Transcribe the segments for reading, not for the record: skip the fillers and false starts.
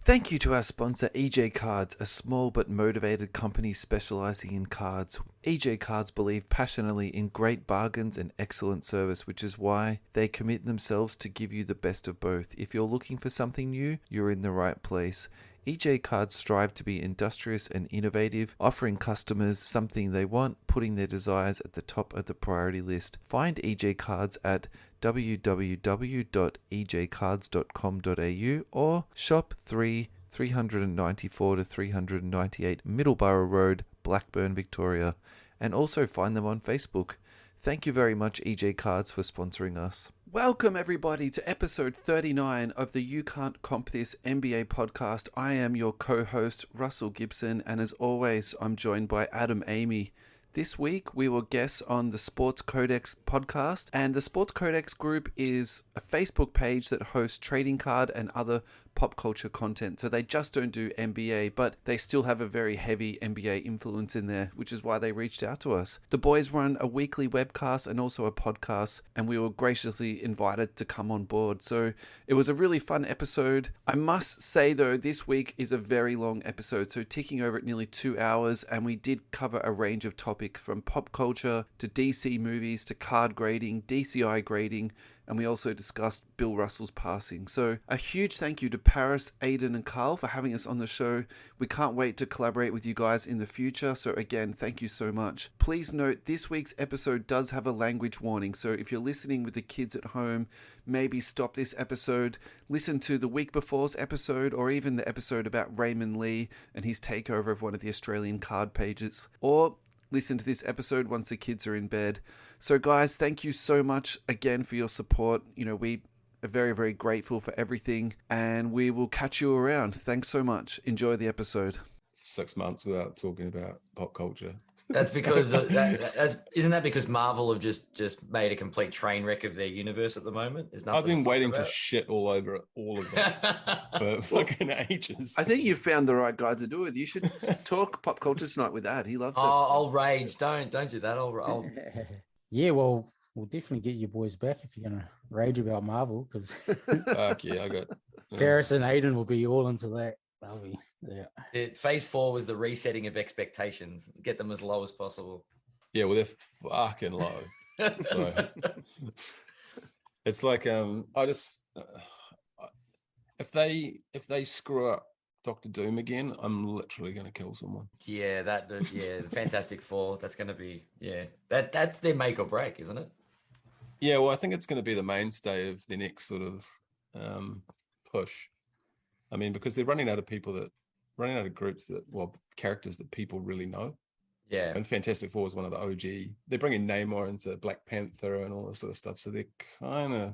Thank you to our sponsor, EJ Cards, a small but motivated company specializing in cards. EJ Cards believe passionately in great bargains and excellent service, which is why they commit themselves to give you the best of both. If you're looking for something new, you're in the right place. EJ Cards strive to be industrious and innovative, offering customers something they want, putting their desires at the top of the priority list. Find EJ Cards at www.ejcards.com.au or shop 394 to 398 Middleborough Road, Blackburn, Victoria, and also find them on Facebook. Thank you very much, EJ Cards, for sponsoring us. Welcome, everybody, to episode 39 of the You Can't Comp This NBA podcast. I am your co-host, Russell Gibson, and as always, I'm joined by Adam Amy. This week, we were guests on the Sports Codex podcast, and the Sports Codex group is a Facebook page that hosts trading card and other pop culture content. So they just don't do NBA, but they still have a very heavy NBA influence in there, which is why they reached out to us. The boys run a weekly webcast and also a podcast, and we were graciously invited to come on board. So it was a really fun episode. I must say, though, this week is a very long episode, so ticking over at nearly 2 hours, and we did cover a range of topics from pop culture to DC movies to card grading, DCI grading, and we also discussed Bill Russell's passing. So a huge thank you to Parris, Ayden and Carl for having us on the show. We can't wait to collaborate with you guys in the future. So again, thank you so much. Please note this week's episode does have a language warning. So if you're listening with the kids at home, maybe stop this episode, listen to the week before's episode, or even the episode about Raymond Lee and his takeover of one of the Australian card pages, or listen to this episode once the kids are in bed. So guys, thank you so much again for your support. You know, we are very, very grateful for everything, and we will catch you around. Thanks so much. Enjoy the episode. 6 months without talking about pop culture. That's because isn't that because Marvel have just made a complete train wreck of their universe at the moment? I've been waiting to shit all over all of them for fucking ages. I think you found the right guy to do it. You should talk pop culture tonight with Ad. He loves it. I'll rage. Don't do that. I'll... Yeah, well, we'll definitely get you boys back if you're gonna rage about Marvel, because fuck yeah, I got Parris and Ayden will be all into that. Phase 4 was the resetting of expectations. Get them as low as possible. Yeah, well, they're fucking low. So, it's like if they screw up Doctor Doom again, I'm literally going to kill someone. Yeah, the Fantastic Four. That's going to be that's their make or break, isn't it? Yeah, well, I think it's going to be the mainstay of the next sort of push. I mean, because they're running out of groups characters that people really know. Yeah. And Fantastic Four is one of the OG. They're bringing Namor into Black Panther and all this sort of stuff. So they're kind of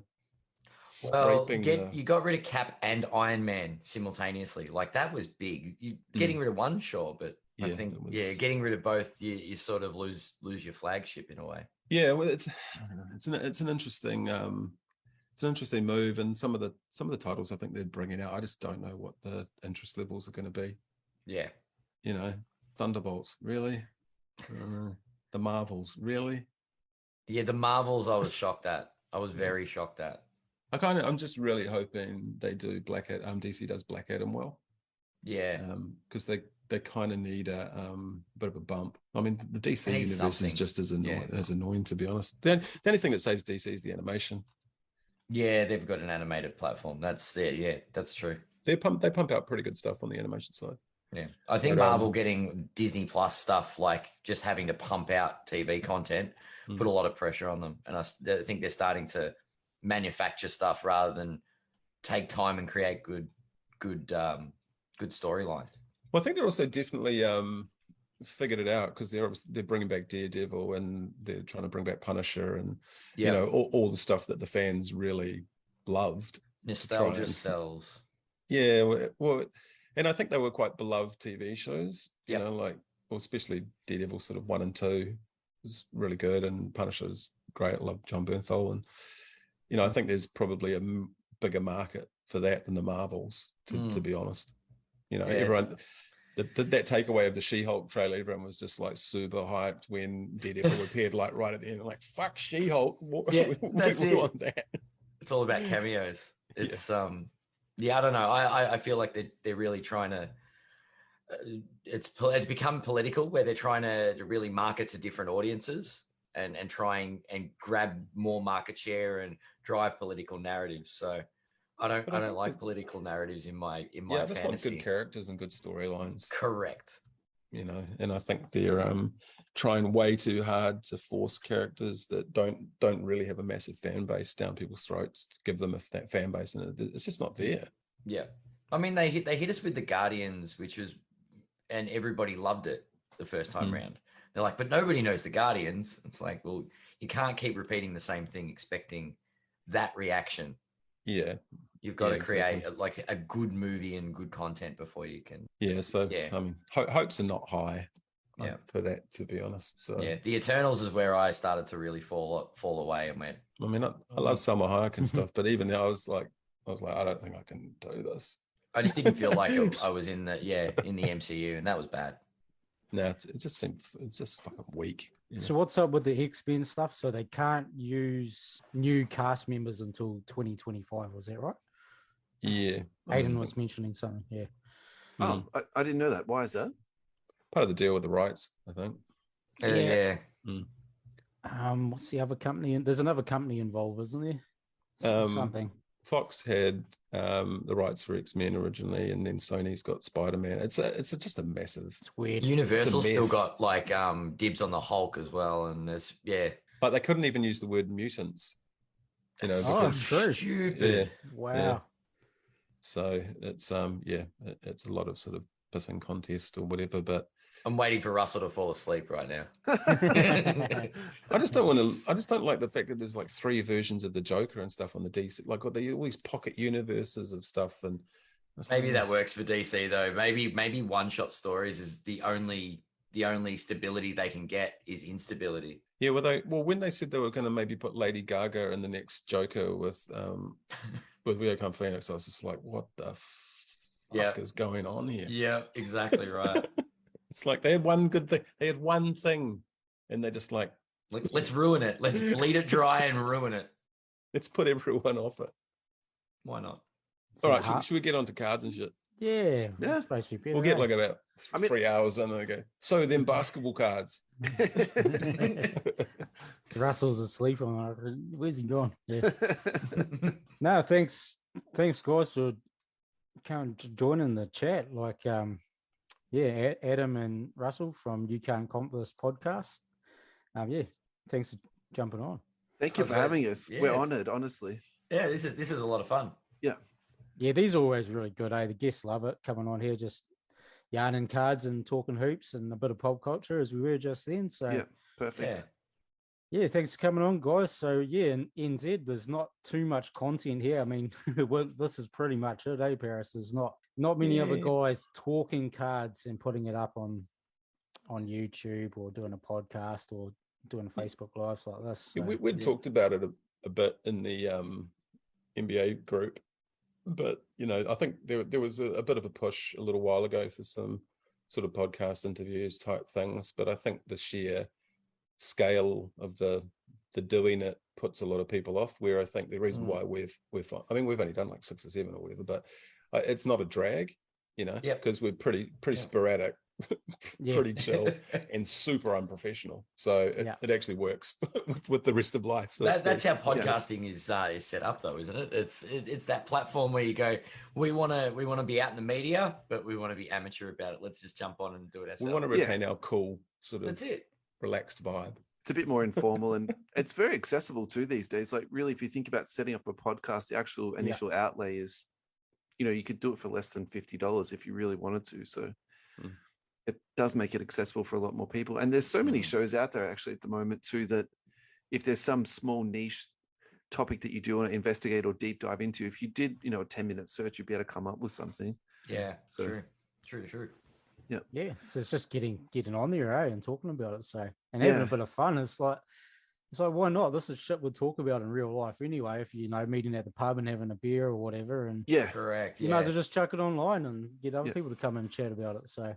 scraping. You got rid of Cap and Iron Man simultaneously. Like, that was big. You getting rid of one, sure, but I think getting rid of both, you sort of lose your flagship in a way. Yeah, well, it's an interesting. It's an interesting move, and some of the titles I think they're bringing out, I just don't know what the interest levels are going to be. Yeah, you know, Thunderbolts, really? The Marvels, really? Yeah, the Marvels, I was shocked at. I was very shocked at. I'm just really hoping they do DC does Black Adam well. Yeah, because they kind of need a bit of a bump. I mean, the DC universe is just as annoying, to be honest. The only thing that saves DC is the animation. Yeah, they've got an animated platform. That's it. Yeah, that's true. They pump out pretty good stuff on the animation side. Yeah, I think Marvel getting Disney Plus stuff, like just having to pump out TV content, put a lot of pressure on them. And I think they're starting to manufacture stuff rather than take time and create good storylines. Well, I think they're also definitely figured it out, because they're bringing back Daredevil, and they're trying to bring back Punisher, and you know, all the stuff that the fans really loved. Nostalgia sells. Yeah, well, and I think they were quite beloved TV shows. Yep. You know, especially Daredevil sort of 1 and 2 was really good, and Punisher's great. I love John Bernthal, and you know, I think there's probably a bigger market for that than the Marvels, to be honest. You know, everyone. That takeaway of the She-Hulk trailer, everyone was just like super hyped when Daredevil appeared, like right at the end, like, fuck She-Hulk. Yeah, we want that. It's all about cameos. It's Yeah, I don't know. I feel like they're really trying to. It's become political where they're trying to really market to different audiences and trying and grab more market share and drive political narratives. So I don't like political narratives in my I just want fantasy. good characters and good storylines. Correct. You know, and I think they're trying way too hard to force characters that don't really have a massive fan base down people's throats to give them that fan base, and it's just not there. Yeah, I mean they hit us with the Guardians, and everybody loved it the first time round. They're like, but nobody knows the Guardians. It's like, well, you can't keep repeating the same thing expecting that reaction. Yeah. You've got to create a good movie and good content before you can. Yeah. So, I mean, hopes are not high for that, to be honest. So, yeah. The Eternals is where I started to really fall away and went. I mean, I love Salma Hayek and stuff, but even now I was like, I don't think I can do this. I just didn't feel like I was in the MCU, and that was bad. No, it's just fucking weak. Yeah. So what's up with the X-Men stuff? So they can't use new cast members until 2025, was that right? Yeah. Ayden was mentioning something, yeah. Oh, I didn't know that. Why is that? Part of the deal with the rights, I think. Yeah. What's the other company? There's another company involved, isn't there? Something. Fox had the rights for X-Men originally, and then Sony's got Spider-Man. It's just a massive. It's weird. Universal still got like dibs on the Hulk as well, and there's But they couldn't even use the word mutants. You know, because true. Stupid. Yeah. Wow. Yeah. So it's it's a lot of sort of pissing contest or whatever. But I'm waiting for Russell to fall asleep right now. I just don't like the fact that there's like 3 versions of the Joker and stuff on the DC. Like they always pocket universes of stuff, and maybe that works for DC though. Maybe one-shot stories is the only stability they can get is instability. Yeah, when they said they were going to maybe put Lady Gaga in the next Joker with youcantcompthis, I was just like, what the fuck is going on here? Yeah, exactly right. It's like they had one good thing. They had one thing, and they just like let's ruin it. Let's bleed it dry and ruin it. Let's put everyone off it. Why not? All right, should we get onto cards and shit? Yeah. Supposed to be better, we'll get like about 3 hours and then go. So then basketball cards. Russell's asleep. I'm like, where's he gone? Yeah. No, thanks guys for coming to join in the chat. Like, Adam and Russell from YouCan'tCompthis podcast. Thanks for jumping on. Thank you for having us. Yeah, we're honored, honestly. Yeah, this is a lot of fun. Yeah, these are always really good. The guests love it coming on here, just yarning cards and talking hoops and a bit of pop culture as we were just then. So yeah, perfect. Yeah, thanks for coming on, guys. So in NZ, there's not too much content here. I mean, this is pretty much it, Parris? There's not many other guys talking cards and putting it up on YouTube or doing a podcast or doing Facebook Lives like this. So, we'd talked about it a bit in the NBA group, but I think there was a bit of a push a little while ago for some sort of podcast interviews type things, but I think the sheer scale of the doing it puts a lot of people off, where I think the reason why we've only done like 6 or 7 or whatever, but it's not a drag, because we're pretty sporadic, pretty chill and super unprofessional, so it actually works with the rest of life. So that's how podcasting is set up though, isn't it? It's that platform where you go, we want to be out in the media, but we want to be amateur about it. Let's just jump on and do it ourselves. We want to retain our cool sort of that's it relaxed vibe. It's a bit more informal and it's very accessible too these days. Like really, if you think about setting up a podcast, the actual initial outlay is, you could do it for less than $50 if you really wanted to. So it does make it accessible for a lot more people. And there's so many shows out there actually at the moment too, that if there's some small niche topic that you do want to investigate or deep dive into, if you did, a 10-minute search, you'd be able to come up with something. Yeah, so, true. Yeah, so it's just getting on there, and talking about it. So and having a bit of fun. It's like why not? This is shit we'll talk about in real life anyway. If meeting at the pub and having a beer or whatever, and correct. You might as well just chuck it online and get other people to come and chat about it. So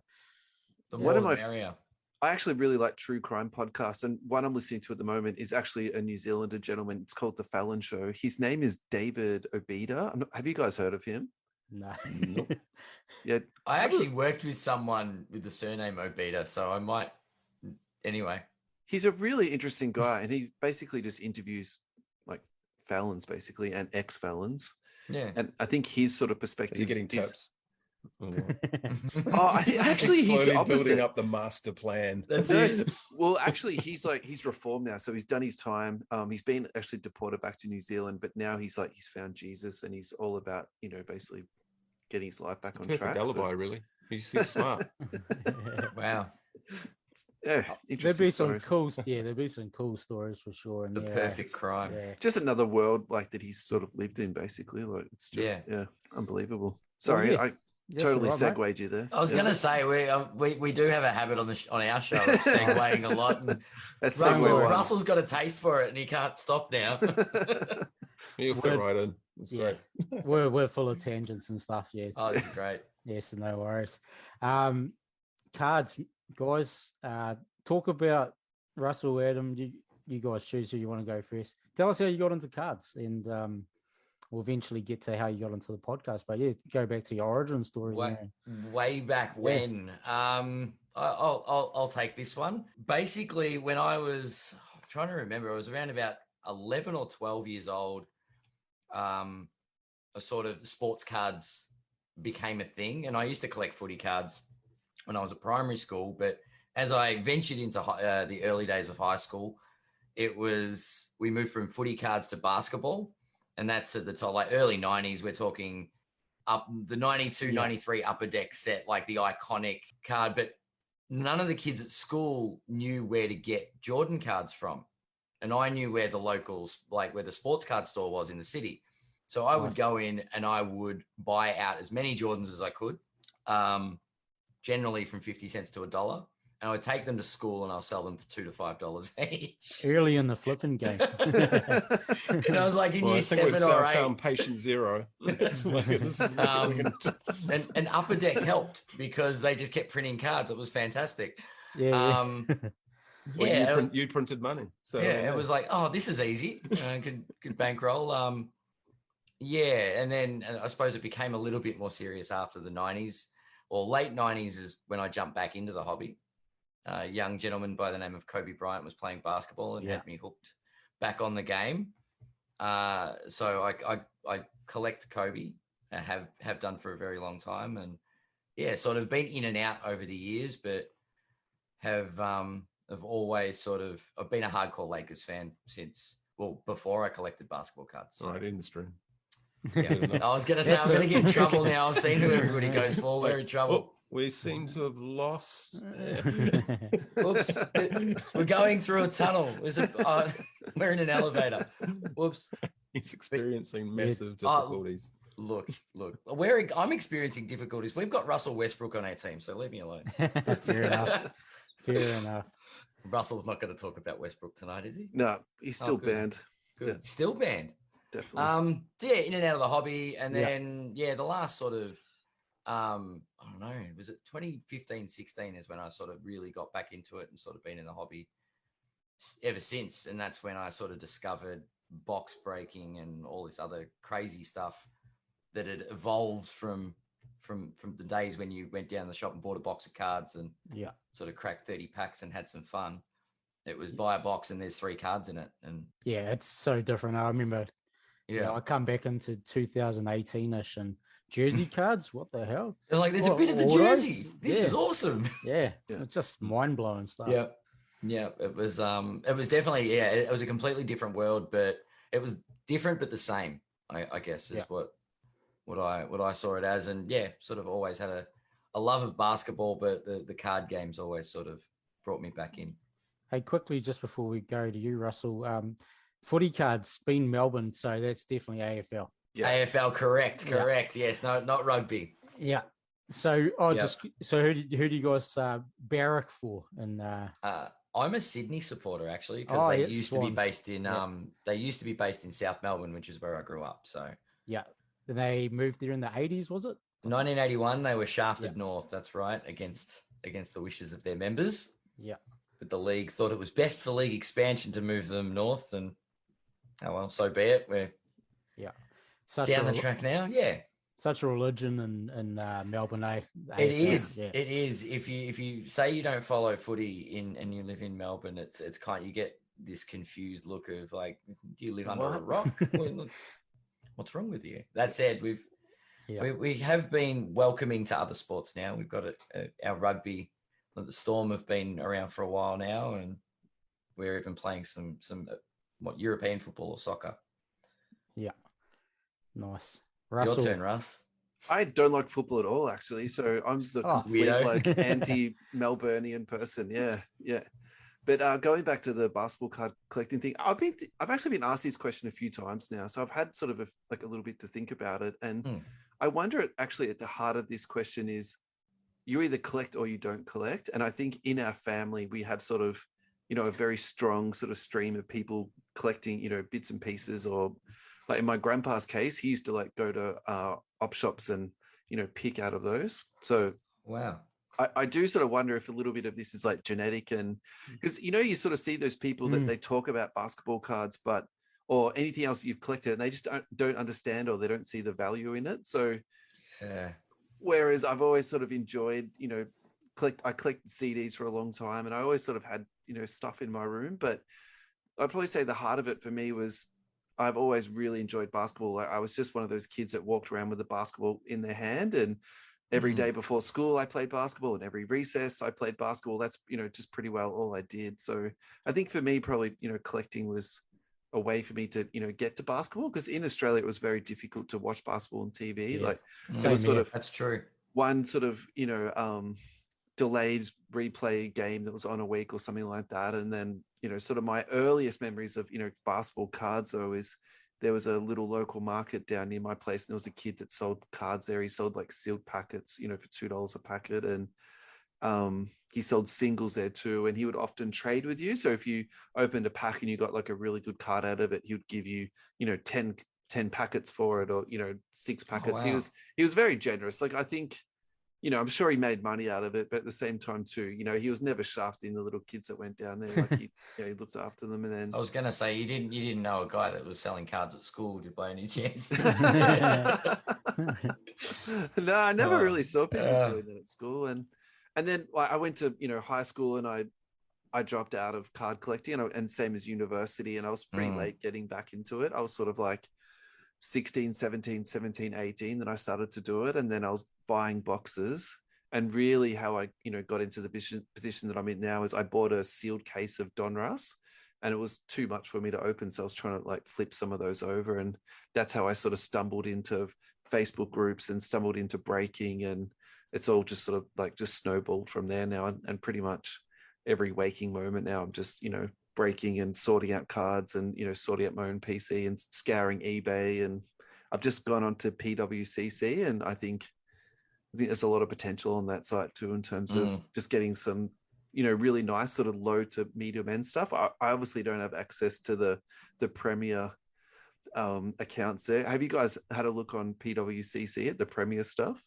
one of my area. I actually really like true crime podcasts, and one I'm listening to at the moment is actually a New Zealander gentleman. It's called The Fallon Show. His name is David Obeda. Have you guys heard of him? No. Nope. Yeah, I actually worked with someone with the surname Obita, so I might. Anyway, he's a really interesting guy, and he basically just interviews like felons, basically, and ex-felons. yeah. And I think his sort of Is perspective he getting tips? Oh, no. Oh, I think actually he's slowly the opposite. building up the master plan. That's No, it. well, actually, he's reformed now. So he's done his time. He's been actually deported back to New Zealand, but now he's found Jesus, and he's all about basically getting his life back It's on the perfect track. alibi, really. He's smart. Wow. Yeah, There'd interesting be some stories. there'd be some cool stories for sure. And The perfect crime. Yeah. Just another world that he's sort of lived in, basically. Like it's just unbelievable. Sorry, yeah. I That's totally all right, mate. segued you there. I was going to say we do have a habit on our show of segueing a lot. And That's Russell, segue one. Russell's got a taste for it, and he can't stop now. He'll fit right in. It's great. We're full of tangents and stuff. Yeah. Oh, this is great. Yes, no worries. Cards, guys. Talk about Russell, Adam. You guys choose who you want to go first. Tell us how you got into cards, and we'll eventually get to how you got into the podcast. But yeah, go back to your origin story. Way back when. I'll take this one. Basically, when I'm trying to remember, I was around about 11 or 12 years old. A sort of sports cards became a thing, and I used to collect footy cards when I was at primary school. But as I ventured into the early days of high school, we moved from footy cards to basketball, and that's at the top, like early 90s. We're talking up the 92, 93 Upper Deck set, like the iconic card. But none of the kids at school knew where to get Jordan cards from. And I knew where the locals, like where the sports card store was in the city. So I would go in and I would buy out as many Jordans as I could, generally from 50 cents to $1. And I would take them to school and I'll sell them for $2 to $5 each. Early in the flipping game. And I was like in year 7 or 8. Found patient zero. And Upper Deck helped because they just kept printing cards. It was fantastic. Yeah. You printed money. So it was like, oh, this is easy. Good bankroll. And then I suppose it became a little bit more serious after the 90s, or late 90s is when I jumped back into the hobby. A young gentleman by the name of Kobe Bryant was playing basketball and had me hooked back on the game. So I collect Kobe, have done for a very long time, and sort of been in and out over the years, but have always I've been a hardcore Lakers fan since before I collected basketball cards. Right in the stream. Yeah. I was going to say, I'm going to get in trouble now. I've seen who everybody goes for. We're in trouble. We seem to have lost. Oops. We're going through a tunnel. We're in an elevator. Whoops. He's experiencing massive difficulties. Look. I'm experiencing difficulties. We've got Russell Westbrook on our team, so leave me alone. Fair enough. Russell's not going to talk about Westbrook tonight, is he? No, he's still banned. Good. Yeah. Still banned. Definitely. In and out of the hobby. And then, the last sort of, I don't know, was it 2015, 16 is when I sort of really got back into it and sort of been in the hobby ever since. And that's when I sort of discovered box breaking and all this other crazy stuff that had evolved from the days when you went down the shop and bought a box of cards and sort of cracked 30 packs and had some fun. It was buy a box and there's 3 cards in it. And it's so different. I remember, I come back into 2018-ish and jersey cards. What the hell? They're like, there's a bit of the jersey. This is awesome. Yeah. It's just mind blowing stuff. Yeah. It was definitely, it was a completely different world, but it was different, but the same, I guess is what I saw it as. And sort of always had a love of basketball, but the card games always sort of brought me back in. Hey, quickly, just before we go to you, Russell, footy cards, been Melbourne, so that's definitely AFL. Yeah. AFL, correct. Yes, no, not rugby. Yeah. So, who do you guys barrack for? And I'm a Sydney supporter actually, because they used to be based in South Melbourne, which is where I grew up. So they moved there in the 80s, was it? 1981, they were shafted north. That's right, against the wishes of their members. Yeah. But the league thought it was best for league expansion to move them north, and so be it. We're down the track now. Yeah. such a religion in Melbourne, eh? It AFL, is. yeah. It is. If you say you don't follow footy and you live in Melbourne, it's kind of, you get this confused look of like, do you live under a What? rock? What's wrong with you? That said, Yeah. we have been welcoming to other sports now. We've got our rugby. The Storm have been around for a while now, and we're even playing some European football or soccer. Yeah. Nice. Your turn, Russ. I don't like football at all, actually. So I'm the complete weirdo. like anti-Melburnian person. Yeah, yeah. But going back to the basketball card collecting thing, I've actually been asked this question a few times now, so I've had sort of a little bit to think about it, and I wonder actually at the heart of this question is you either collect or you don't collect, and I think in our family we have sort of a very strong sort of stream of people collecting bits and pieces, or like in my grandpa's case, he used to like go to op shops and pick out of those. So wow. I do sort of wonder if a little bit of this is like genetic, and because you sort of see those people that they talk about basketball cards, or anything else that you've collected, and they just don't understand, or they don't see the value in it. So, yeah. Whereas I've always sort of enjoyed, I collected CDs for a long time, and I always sort of had stuff in my room. But I'd probably say the heart of it for me was I've always really enjoyed basketball. I was just one of those kids that walked around with a basketball in their hand, and every day before school, I played basketball, and every recess I played basketball. That's, just pretty well all I did. So I think for me, probably, collecting was a way for me to, get to basketball, because in Australia, it was very difficult to watch basketball on TV. Yeah. Like it was sort of, that's true. one sort of, delayed replay game that was on a week or something like that. And then, sort of my earliest memories of, basketball cards though is, there was a little local market down near my place, and there was a kid that sold cards there. He sold like sealed packets, for $2 a packet. And he sold singles there too. And he would often trade with you. So if you opened a pack and you got like a really good card out of it, he would give you, 10 packets for it, or, 6 packets. wow. He was very generous. Like, I think, I'm sure he made money out of it, but at the same time too, he was never shafting the little kids that went down there. Like he looked after them. And then I was going to say, you didn't know a guy that was selling cards at school, did by any chance? No, I never really saw people doing that at school. And then I went to, high school, and I dropped out of card collecting, and same as university. And I was pretty late getting back into it. I was sort of like 16, 17, 18, then I started to do it. And then I was buying boxes. And really how I, got into the position that I'm in now is I bought a sealed case of Donruss, and it was too much for me to open. So I was trying to like flip some of those over. And that's how I sort of stumbled into Facebook groups and stumbled into breaking. And it's all just sort of like just snowballed from there now. And pretty much every waking moment now, I'm just, breaking and sorting out cards, and sorting out my own PC and scouring eBay. And I've just gone on to PWCC, and I think there's a lot of potential on that site too, in terms of just getting some really nice sort of low to medium end stuff. I obviously don't have access to the Premier accounts there. Have you guys had a look on PWCC at the Premier stuff?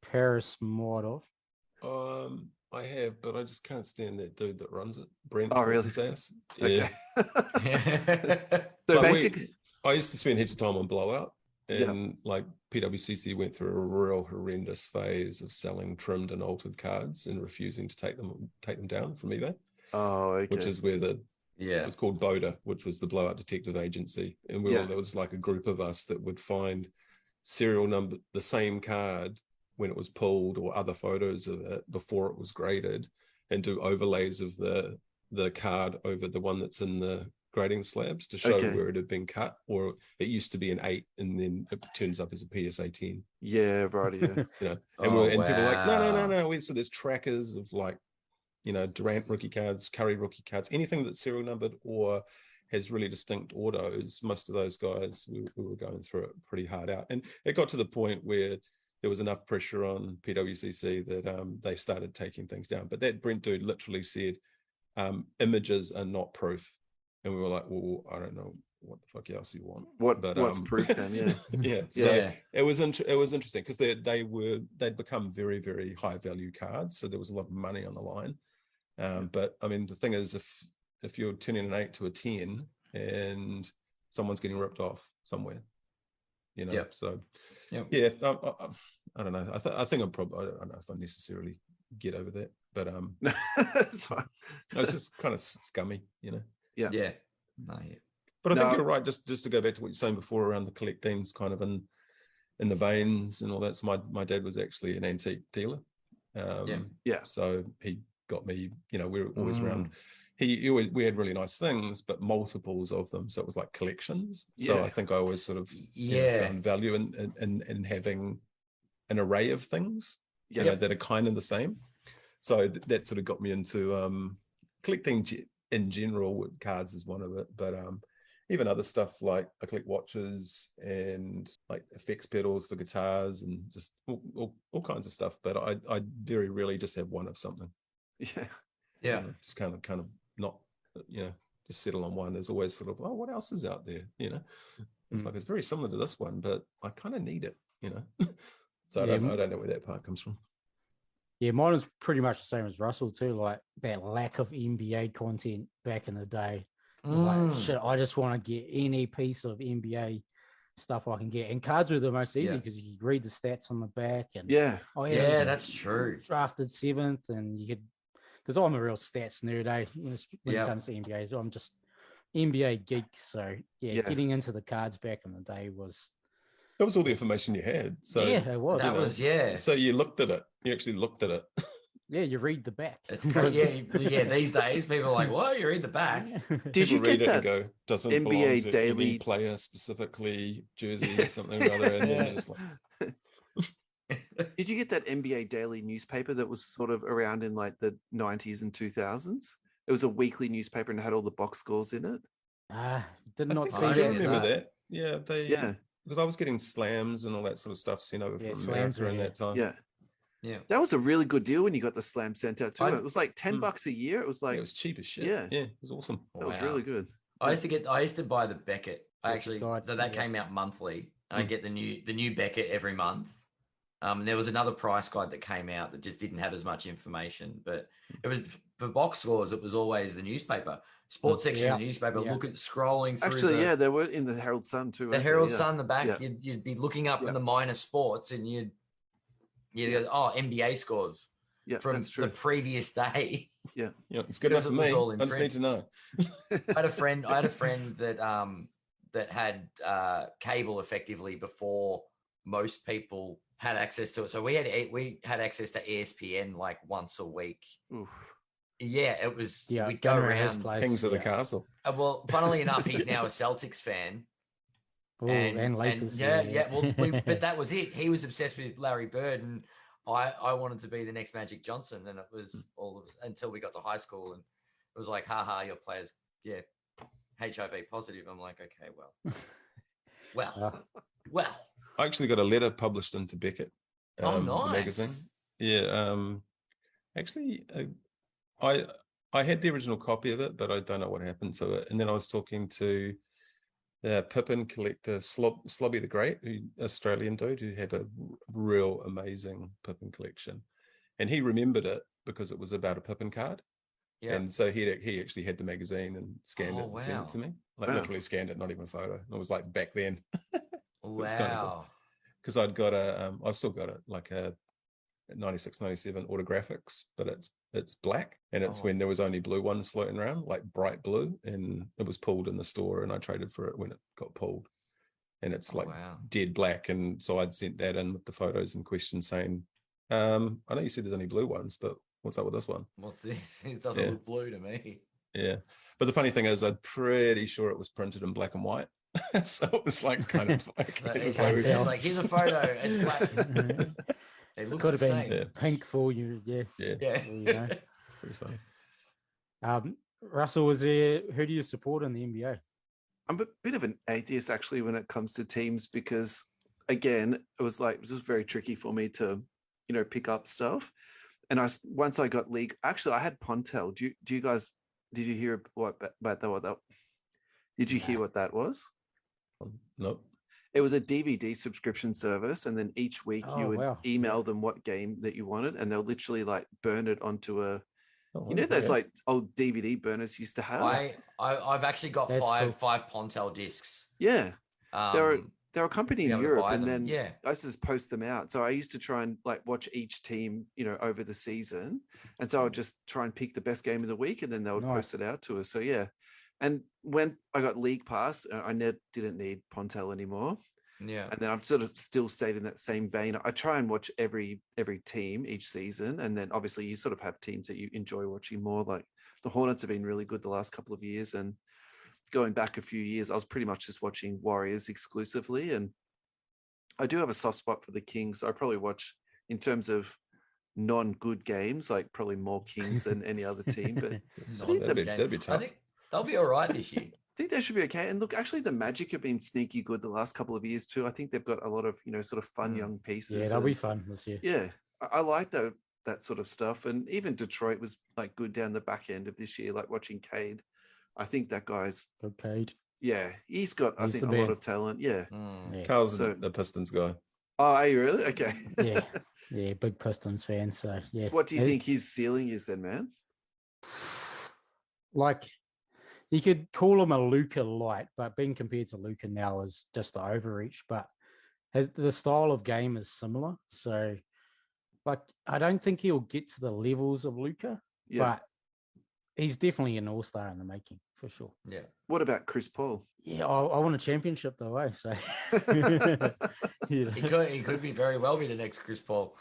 Parris might have. I have, but I just can't stand that dude that runs it. Brent. Oh, really? His ass. Okay. Yeah. So basically, I used to spend heaps of time on Blowout, and like PWCC went through a real horrendous phase of selling trimmed and altered cards and refusing to take them down from eBay. Oh, okay. Which is where it was called BODA, which was the Blowout Detective Agency, and there was like a group of us that would find serial number, the same card when it was pulled, or other photos of it before it was graded, and do overlays of the card over the one that's in the grading slabs to show where it had been cut, or it used to be an 8 and then it turns up as a PSA 10. Yeah, right. Yeah. And people are like, no. So there's trackers of like, Durant rookie cards, Curry rookie cards, anything that's serial numbered or has really distinct autos. Most of those guys, we were going through it pretty hard out. And it got to the point where there was enough pressure on PWCC that they started taking things down. But that Brent dude literally said, images are not proof. And we were like, well, I don't know what the fuck else you want. What's proof then? Yeah. So it was interesting, because they'd become very, very high value cards. So there was a lot of money on the line. But I mean, the thing is, if you're turning an 8 to a 10 and someone's getting ripped off somewhere, you know. Yep. So Yep. yeah, I don't know. I think I'm probably, I don't know if I necessarily get over that, but That's fine. no, it's just kind of scummy, you know. Yeah. Yeah. No, yeah. But I think No. you're right. Just to go back to what you're saying before around the collecting's kind of in the veins and all that. So my dad was actually an antique dealer. Yeah. So he got me, you know, we were always around. We had really nice things, but multiples of them. So it was like collections. So I think I always sort of found value in having an array of things, you know, that are kind of the same. So that sort of got me into collecting in general. With cards is one of it, but even other stuff like I collect watches and like effects pedals for guitars and just all kinds of stuff. But I very rarely just have one of something. Yeah. You know, just kind of not, you know, just settle on one. There's always sort of, oh, what else is out there? You know, it's like it's very similar to this one, but I kind of need it. You know, so I don't know where that part comes from. Yeah, mine is pretty much the same as Russell too. Like that lack of NBA content back in the day. Like shit, I just want to get any piece of NBA stuff I can get. And cards were the most easy because you could read the stats on the back. And That's true. Drafted 7th, and you could, because I'm a real stats nerd, when it comes to NBA. I'm just NBA geek. So getting into the cards back in the day was. That was all the information you had. So it was. That was So you looked at it. You actually looked at it. Yeah, you read the back. It's great. Yeah. These days, people are like, "What? You read the back?" Did you read get it that and go, doesn't NBA belong to Daily any player specifically, jersey or something or other, and then just like. Did you get that NBA Daily newspaper that was sort of around in like the 90s and 2000s? It was a weekly newspaper and it had all the box scores in it. Did not see I that. remember that. Yeah, Yeah. Because I was getting slams and all that sort of stuff sent over from America in that time. Yeah. Yeah. That was a really good deal when you got the slam sent out too. It was like $10 a year. It was like it was cheap as shit. Yeah. Yeah, it was awesome. That was really good. I used to buy the Beckett. So that came out monthly. And I get the new Beckett every month. There was another price guide that came out that just didn't have as much information, but it was for box scores. It was always the newspaper, sports section of the newspaper. Look at scrolling through. Actually, they were in the Herald Sun too. The Herald Sun, the back. You'd be looking up in the minor sports, and you'd go, oh, NBA scores from the previous day. Yeah, it's good enough for me. I just need to know. I had a friend that had cable effectively before most people had access to it. So we had access to ESPN like once a week. Oof. Yeah, it was. Yeah, we'd go around Kings of the Castle. Well, funnily enough, he's now a Celtics fan. Ooh, and Lakers. Well, but that was it. He was obsessed with Larry Bird, and I wanted to be the next Magic Johnson. And it was until we got to high school, and it was like, haha, your player's HIV positive. I'm like, okay, well. I actually got a letter published into Beckett. Nice. The magazine. Yeah. Actually, I had the original copy of it, but I don't know what happened to it. And then I was talking to the Pippin collector, Slobby the Great, Australian dude who had a real amazing Pippin collection. And he remembered it because it was about a Pippin card. Yeah. And so he actually had the magazine and scanned it and sent it to me. Like literally scanned it, not even a photo. And it was like back then. Wow. Because I'd got I've still got it, like a 96, 97 autographics, but it's black, and it's when there was only blue ones floating around, like bright blue, and it was pulled in the store, and I traded for it when it got pulled, and it's dead black. And so I'd sent that in with the photos in question saying, I know you said there's only blue ones, but what's up with this one? What's this? It doesn't look blue to me. Yeah. But the funny thing is, I'm pretty sure it was printed in black and white. So it was like kind of like, it's like here's a photo. It's black. They look could the have been same. pink for you. Yeah. Pretty funny. Russell, who do you support in the NBA? I'm a bit of an atheist actually when it comes to teams, because again, it was just very tricky for me to, pick up stuff. And once I got league, actually I had Pontel. Did you hear about that? Did you hear what that was? Nope. It was a DVD subscription service, and then each week you would email them what game that you wanted, and they'll literally like burn it onto a, those like old DVD burners used to have. I've actually got five Pontel discs. Yeah, they're a company in able to Europe, buy and them. then Yeah. I used to just post them out. So I used to try and like watch each team, over the season, and so I would just try and pick the best game of the week, and then they would post it out to us. So yeah, and when I got League Pass, I didn't need Pontel anymore. Yeah. And then I've sort of still stayed in that same vein. I try and watch every team each season, and then obviously you sort of have teams that you enjoy watching more. Like the Hornets have been really good the last couple of years, and going back a few years, I was pretty much just watching Warriors exclusively. And I do have a soft spot for the Kings. So I probably watch, in terms of non-good games, like probably more Kings than any other team. But that'd be tough. I think they'll be all right this year. I think they should be okay. And look, actually, the Magic have been sneaky good the last couple of years too. I think they've got a lot of sort of fun young pieces. Yeah, they'll be fun this year. Yeah, I like that sort of stuff. And even Detroit was like good down the back end of this year. Like watching Cade, I think that guy's good. Cade. Yeah, he's got I think a lot of talent. Yeah, Carl's the Pistons guy. Oh, are you really? Okay. Yeah, big Pistons fan. So yeah. What do you think his ceiling is then, man? Like, you could call him a Luka light, but being compared to Luka now is just the overreach. But the style of game is similar. So, like, I don't think he'll get to the levels of Luka, but he's definitely an all-star in the making, for sure. Yeah. What about Chris Paul? Yeah, I want a championship though, eh? So he could be very well be the next Chris Paul.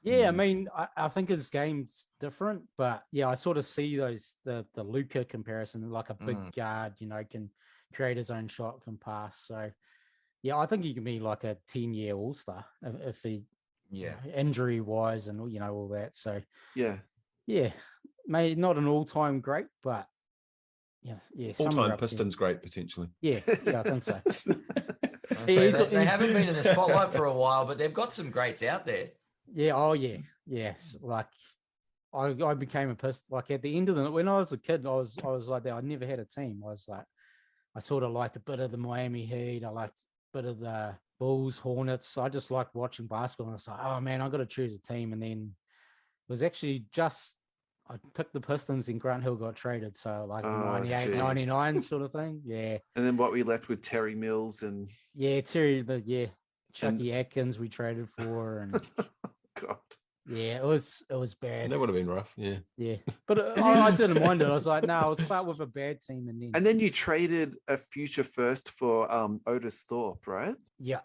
Yeah, I mean, I think his game's different, but yeah, I sort of see the Luka comparison, like a big guard, can create his own shot, can pass. So yeah, I think he can be like a 10-year all-star if he, injury wise and all that. So yeah, maybe not an all-time great, but yeah, all-time Pistons great potentially. Yeah, I think so. They haven't been in the spotlight for a while, but they've got some greats out there. Yeah. Oh, yeah. Yes. Like I became a Piston. Like at the end of when I was a kid, I was like that. I never had a team. I was like, I sort of liked a bit of the Miami Heat. I liked a bit of the Bulls, Hornets. I just liked watching basketball. And I was like, oh man, I got to choose a team. And then it was actually I picked the Pistons and Grant Hill got traded. So like 98, 99 sort of thing. Yeah. And then what we left with Terry Mills and Chucky Atkins we traded for and God. Yeah, it was bad. That would have been rough. Yeah. But I didn't mind it. I was like, no, I'll start with a bad team and then you traded a future first for Otis Thorpe, right? Yeah,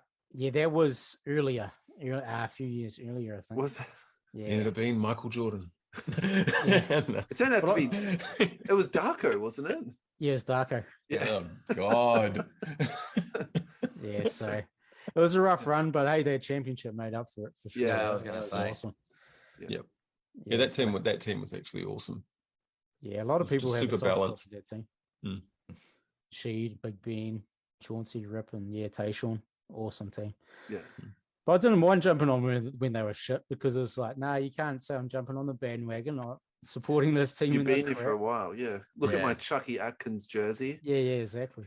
that was earlier, a few years earlier, I think. Was it? Yeah. Ended up being Michael Jordan. It turned out to be. It was Darko, wasn't it? Yeah, it was Darko. Yeah. Oh God. Yeah, so it was a rough run, but hey, their championship made up for it for sure. Yeah, I was going to say. Awesome. Yep. Yeah, that team was actually awesome. Yeah, a lot of people have super balanced. That team. Sheed, Big Ben, Chauncey, Rip, and Tayshaun, awesome team. Yeah. But I didn't mind jumping on when they were shit because it was like, nah, you can't say I'm jumping on the bandwagon or supporting this team. You've been here for a while, yeah. Look at my Chucky Atkins jersey. Yeah, exactly.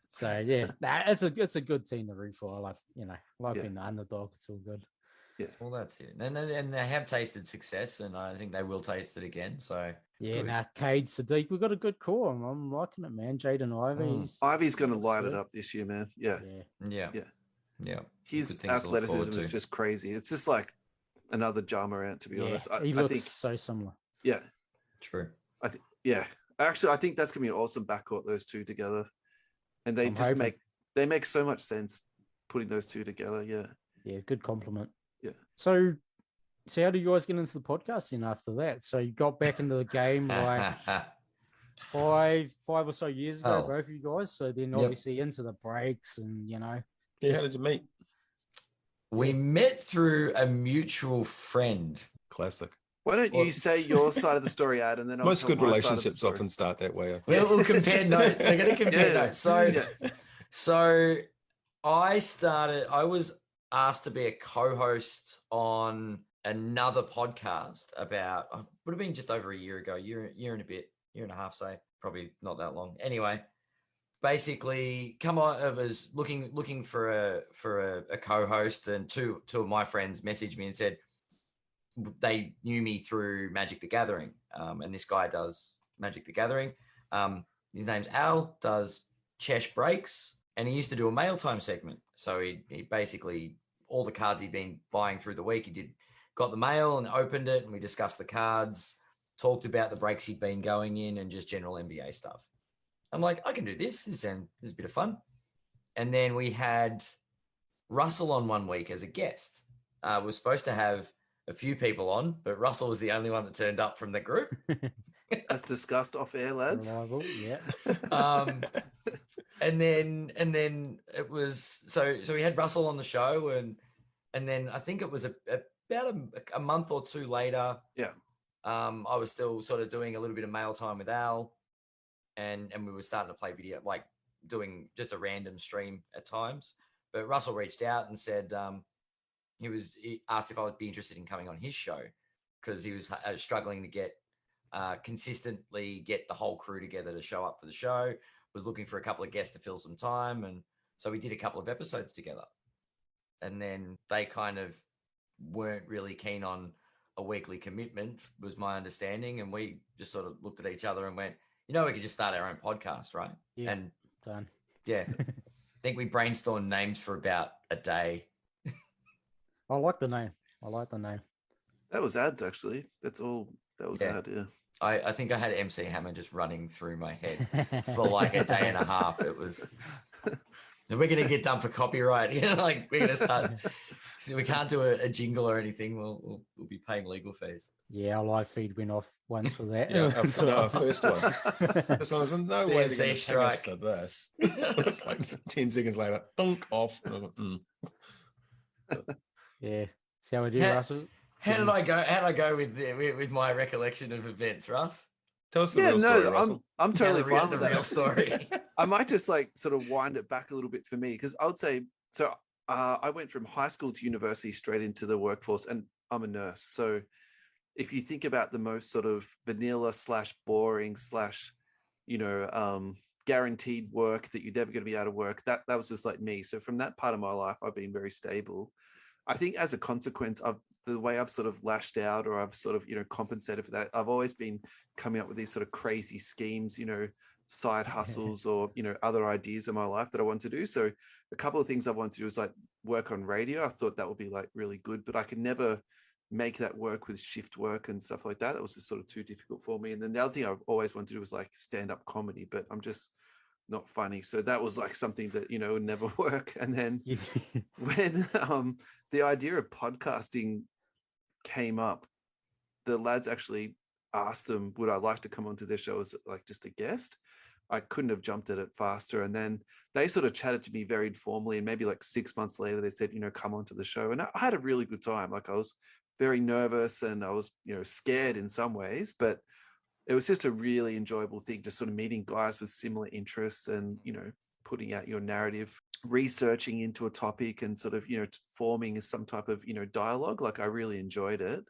So yeah, it's a good team to root for. I like being the underdog. It's all good. Yeah. Well, that's it. And they have tasted success, and I think they will taste it again. So now Cade, Sadiq, we've got a good core. I'm liking it, man. Jaden Ivey. Ivy's going to light it up this year, man. Yeah. His athleticism is just crazy. It's just like another Ja Morant, to be honest. He looks so similar. Yeah. True. Actually, I think that's going to be an awesome backcourt, those two together. And they make so much sense putting those two together. Yeah. Yeah, good compliment. Yeah. So how do you guys get into the podcasting after that? So you got back into the game like five or so years ago, both of you guys. So then obviously into the breaks and Yeah, how did you meet? We met through a mutual friend. Classic. Why don't you say your side of the story, Ad, and then I'll most good relationships often start that way. We'll compare notes. We're going to compare notes. So I was asked to be a co-host on another podcast about, would have been just over a year ago, year and a bit, year and a half, say, probably not that long. Anyway, basically, I was looking for a co-host, and two of my friends messaged me and said they knew me through Magic the Gathering, and this guy does Magic the Gathering. His name's Al, does Chesh Breaks. and he used to do a mail time segment. So he basically, all the cards he'd been buying through the week, got the mail and opened it, and we discussed the cards, talked about the breaks he'd been going in, and just general NBA stuff. I'm like, I can do this. This is a bit of fun. And then we had Russell on one week as a guest. We're supposed to have a few people on, but Russell was the only one that turned up from the group. As discussed off air, lads. Reliable, yeah. And then it was so we had Russell on the show, and then I think it was about a month or two later. Yeah. I was still sort of doing a little bit of mail time with Al, and we were starting to play video, like doing just a random stream at times. But Russell reached out and said he asked if I would be interested in coming on his show, because he was struggling to consistently get the whole crew together to show up for the show. Was looking for a couple of guests to fill some time, and so we did a couple of episodes together. And then they kind of weren't really keen on a weekly commitment, was my understanding, and we just sort of looked at each other and went, we could just start our own podcast, right? Yeah, and done. Yeah, I think we brainstormed names for about a day. I like the name. That was ads, actually. That was ad, yeah. I think I had MC Hammer just running through my head for like a day and a half. It was, we're going to get done for copyright. Like we're going to start. So we can't do a jingle or anything. We'll be paying legal fees. Yeah, our live feed went off once for that. Yeah, our first one. First one was no way they're going to pay us for this. It's like 10 seconds later, thunk off. I was like, Yeah. See how we do, Russell? How did I go with my recollection of events, Russ? Tell us the real story, Russell. I'm totally fine with the that. real story. I might just like sort of wind it back a little bit for me, because I would say, so I went from high school to university straight into the workforce, and I'm a nurse. So if you think about the most sort of vanilla / boring / guaranteed work that you're never going to be out of work, that was just like me. So from that part of my life, I've been very stable. I think as a consequence of the way I've sort of lashed out, or I've sort of, compensated for that, I've always been coming up with these sort of crazy schemes, side hustles or, other ideas in my life that I want to do. So a couple of things I want to do is like work on radio. I thought that would be like really good, but I could never make that work with shift work and stuff like that. That was just sort of too difficult for me. And then the other thing I've always wanted to do was like stand-up comedy, but I'm just not funny. So that was like something that, would never work. And then when the idea of podcasting came up, the lads actually asked them, would I like to come onto their show as like just a guest? I couldn't have jumped at it faster. And then they sort of chatted to me very informally, and maybe like 6 months later, they said, come onto the show. And I had a really good time. Like I was very nervous and I was, scared in some ways, but it was just a really enjoyable thing, just sort of meeting guys with similar interests and, putting out your narrative, researching into a topic and sort of, forming some type of, dialogue. Like I really enjoyed it.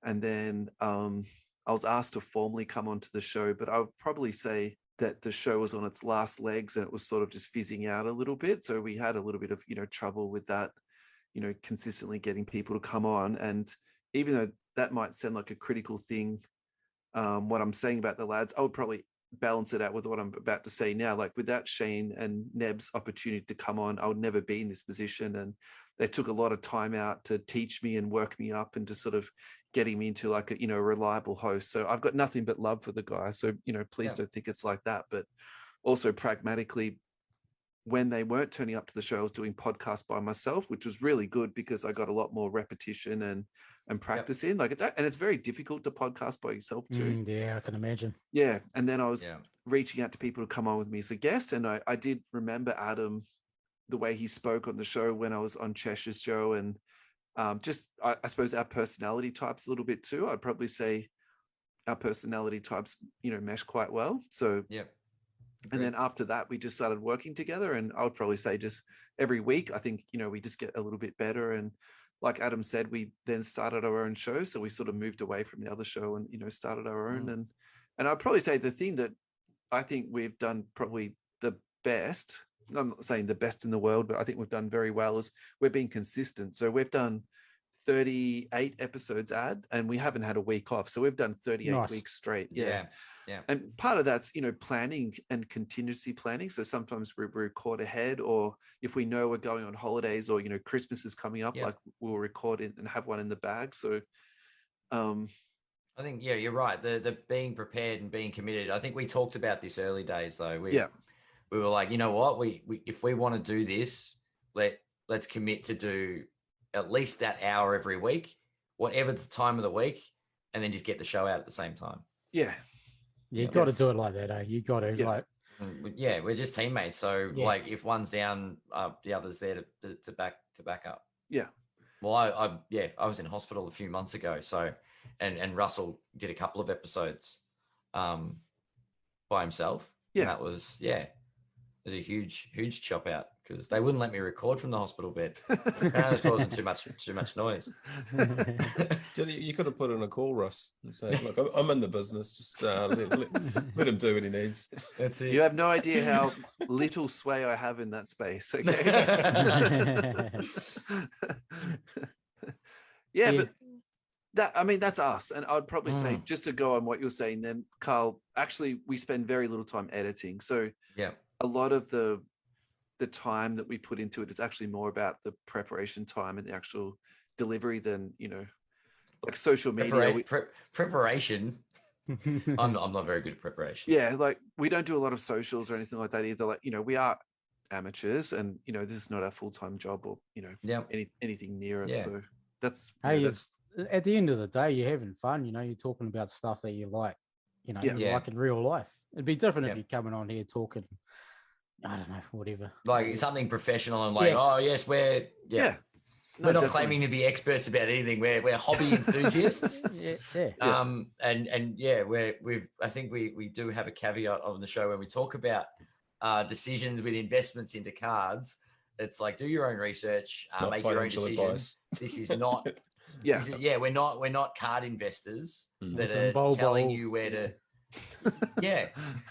And then I was asked to formally come onto the show, but I would probably say that the show was on its last legs and it was sort of just fizzing out a little bit. So we had a little bit of, trouble with that, consistently getting people to come on. And even though that might sound like a critical thing, what I'm saying about the lads, I would probably balance it out with what I'm about to say now. Like without Shane and Neb's opportunity to come on, I would never be in this position. And they took a lot of time out to teach me and work me up and to sort of getting me into like a, reliable host. So I've got nothing but love for the guys. So, please don't think it's like that. But also pragmatically, when they weren't turning up to the show, I was doing podcasts by myself, which was really good because I got a lot more repetition and practice in. Like it's very difficult to podcast by yourself too. Yeah, I can imagine. Yeah. And then I was reaching out to people to come on with me as a guest. And I did remember Adam, the way he spoke on the show when I was on Cheshire's show, and I suppose our personality types a little bit too. I'd probably say our personality types, mesh quite well. So and then after that, we just started working together, and I would probably say just every week, I think, we just get a little bit better. And like Adam said, we then started our own show. So we sort of moved away from the other show and, started our own. And I'd probably say the thing that I think we've done probably the best, I'm not saying the best in the world, but I think we've done very well, is we're being consistent. So we've done 38 episodes and we haven't had a week off. So we've done 38 Nice. weeks straight. Yeah. And part of that's, planning and contingency planning. So sometimes we record ahead, or if we know we're going on holidays or, Christmas is coming up, like we'll record it and have one in the bag. So, I think, you're right. The being prepared and being committed. I think we talked about this early days though. We were like, you know what, we if we want to do this, let's commit to do at least that hour every week, whatever the time of the week, and then just get the show out at the same time. Yeah. You got to do it like that, eh? You got to like. Yeah, we're just teammates. So like, if one's down, the other's there to back up. Yeah. Well, I was in hospital a few months ago. So, and Russell did a couple of episodes, by himself. Yeah. And that was it was a huge chop out because they wouldn't let me record from the hospital bed. Apparently, I was causing too much noise. You could have put in a call, Russ, and say, "Look, I'm in the business. Just let him do what he needs." That's it. You have no idea how little sway I have in that space. Okay. But that's us. And I'd probably say, just to go on what you're saying, then, Carl, actually, we spend very little time editing. So a lot of the time that we put into it is actually more about the preparation time and the actual delivery than, like social media. Preparation. I'm not very good at preparation. Yeah. Like we don't do a lot of socials or anything like that either. Like, we are amateurs and, this is not our full-time job or, anything near it. So that's, at the end of the day, you're having fun, you're talking about stuff that you like, you like in real life. It'd be different if you're coming on here talking, I don't know, whatever. Like something professional and like, oh yes, we're not definitely claiming to be experts about anything. We're hobby enthusiasts. I think we do have a caveat on the show when we talk about decisions with investments into cards. It's like, do your own research, make your own decisions. Advice. This is not. We're not card investors that are telling you where to. I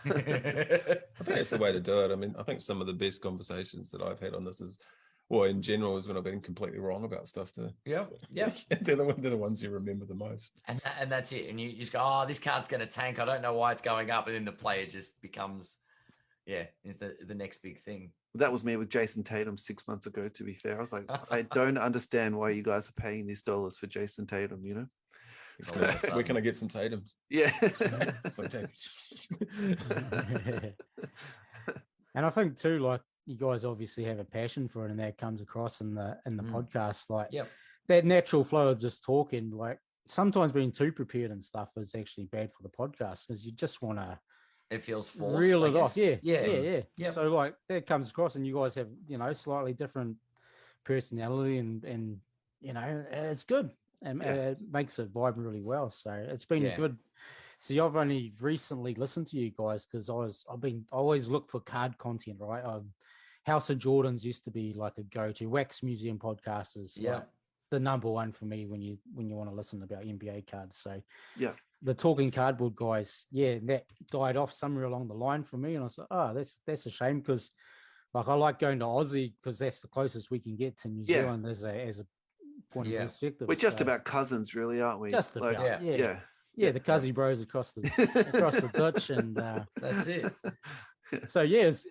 think that's the way to do it. I mean, I think some of the best conversations that I've had on this is, well, in general, is when I've been completely wrong about stuff too. Yeah. They're the ones you remember the most. And that's it. And you just go, oh, this card's going to tank. I don't know why it's going up. And then the player just becomes, is the next big thing. That was me with Jason Tatum 6 months ago, to be fair. I was like, I don't understand why you guys are paying these dollars for Jason Tatum, Where can I get some Tatums? Yeah. And I think too, like, you guys obviously have a passion for it, and that comes across in the podcast. Like that natural flow of just talking, like sometimes being too prepared and stuff is actually bad for the podcast because you just want to. It feels forced. Reel it off. Yeah. So like that comes across, and you guys have, slightly different personality and it's good. And it makes it vibe really well. So it's been good. See, I've only recently listened to you guys because I always look for card content, right? House of Jordans used to be like a go-to. Wax Museum podcast is like the number one for me when you want to listen about NBA cards. So the Talking Cardboard guys, that died off somewhere along the line for me, and I was like, oh, that's a shame because like I like going to Aussie because that's the closest we can get to New Zealand as a point of perspective. We're just about cousins, really, aren't we? Just about, the Cuzzy bros across the ditch, and that's it. So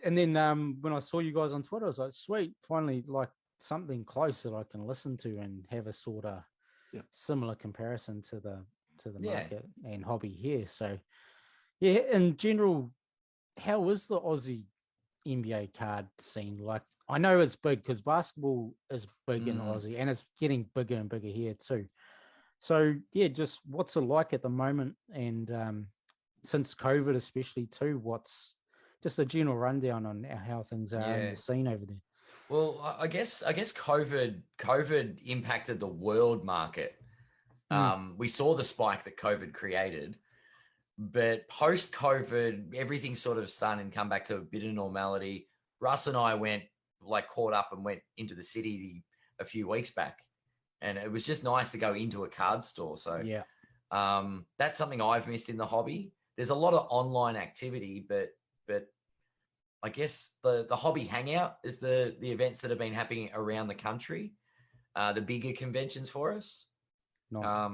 and then when I saw you guys on Twitter, I was like, sweet, finally, like something close that I can listen to and have a sort of similar comparison to the market and hobby here. So in general, how is the Aussie NBA card scene? Like, I know it's big because basketball is big in Aussie, and it's getting bigger and bigger here too. So just what's it like at the moment, and since COVID especially too, what's just a general rundown on how things are in the scene over there? Well, I guess COVID impacted the world market. We saw the spike that COVID created, but post-COVID, everything's sort of starting to come back to a bit of normality. Russ and I caught up and went into the city a few weeks back, and it was just nice to go into a card store. So that's something I've missed in the hobby. There's a lot of online activity, but I guess the hobby hangout is the events that have been happening around the country. the bigger conventions for us. Nice.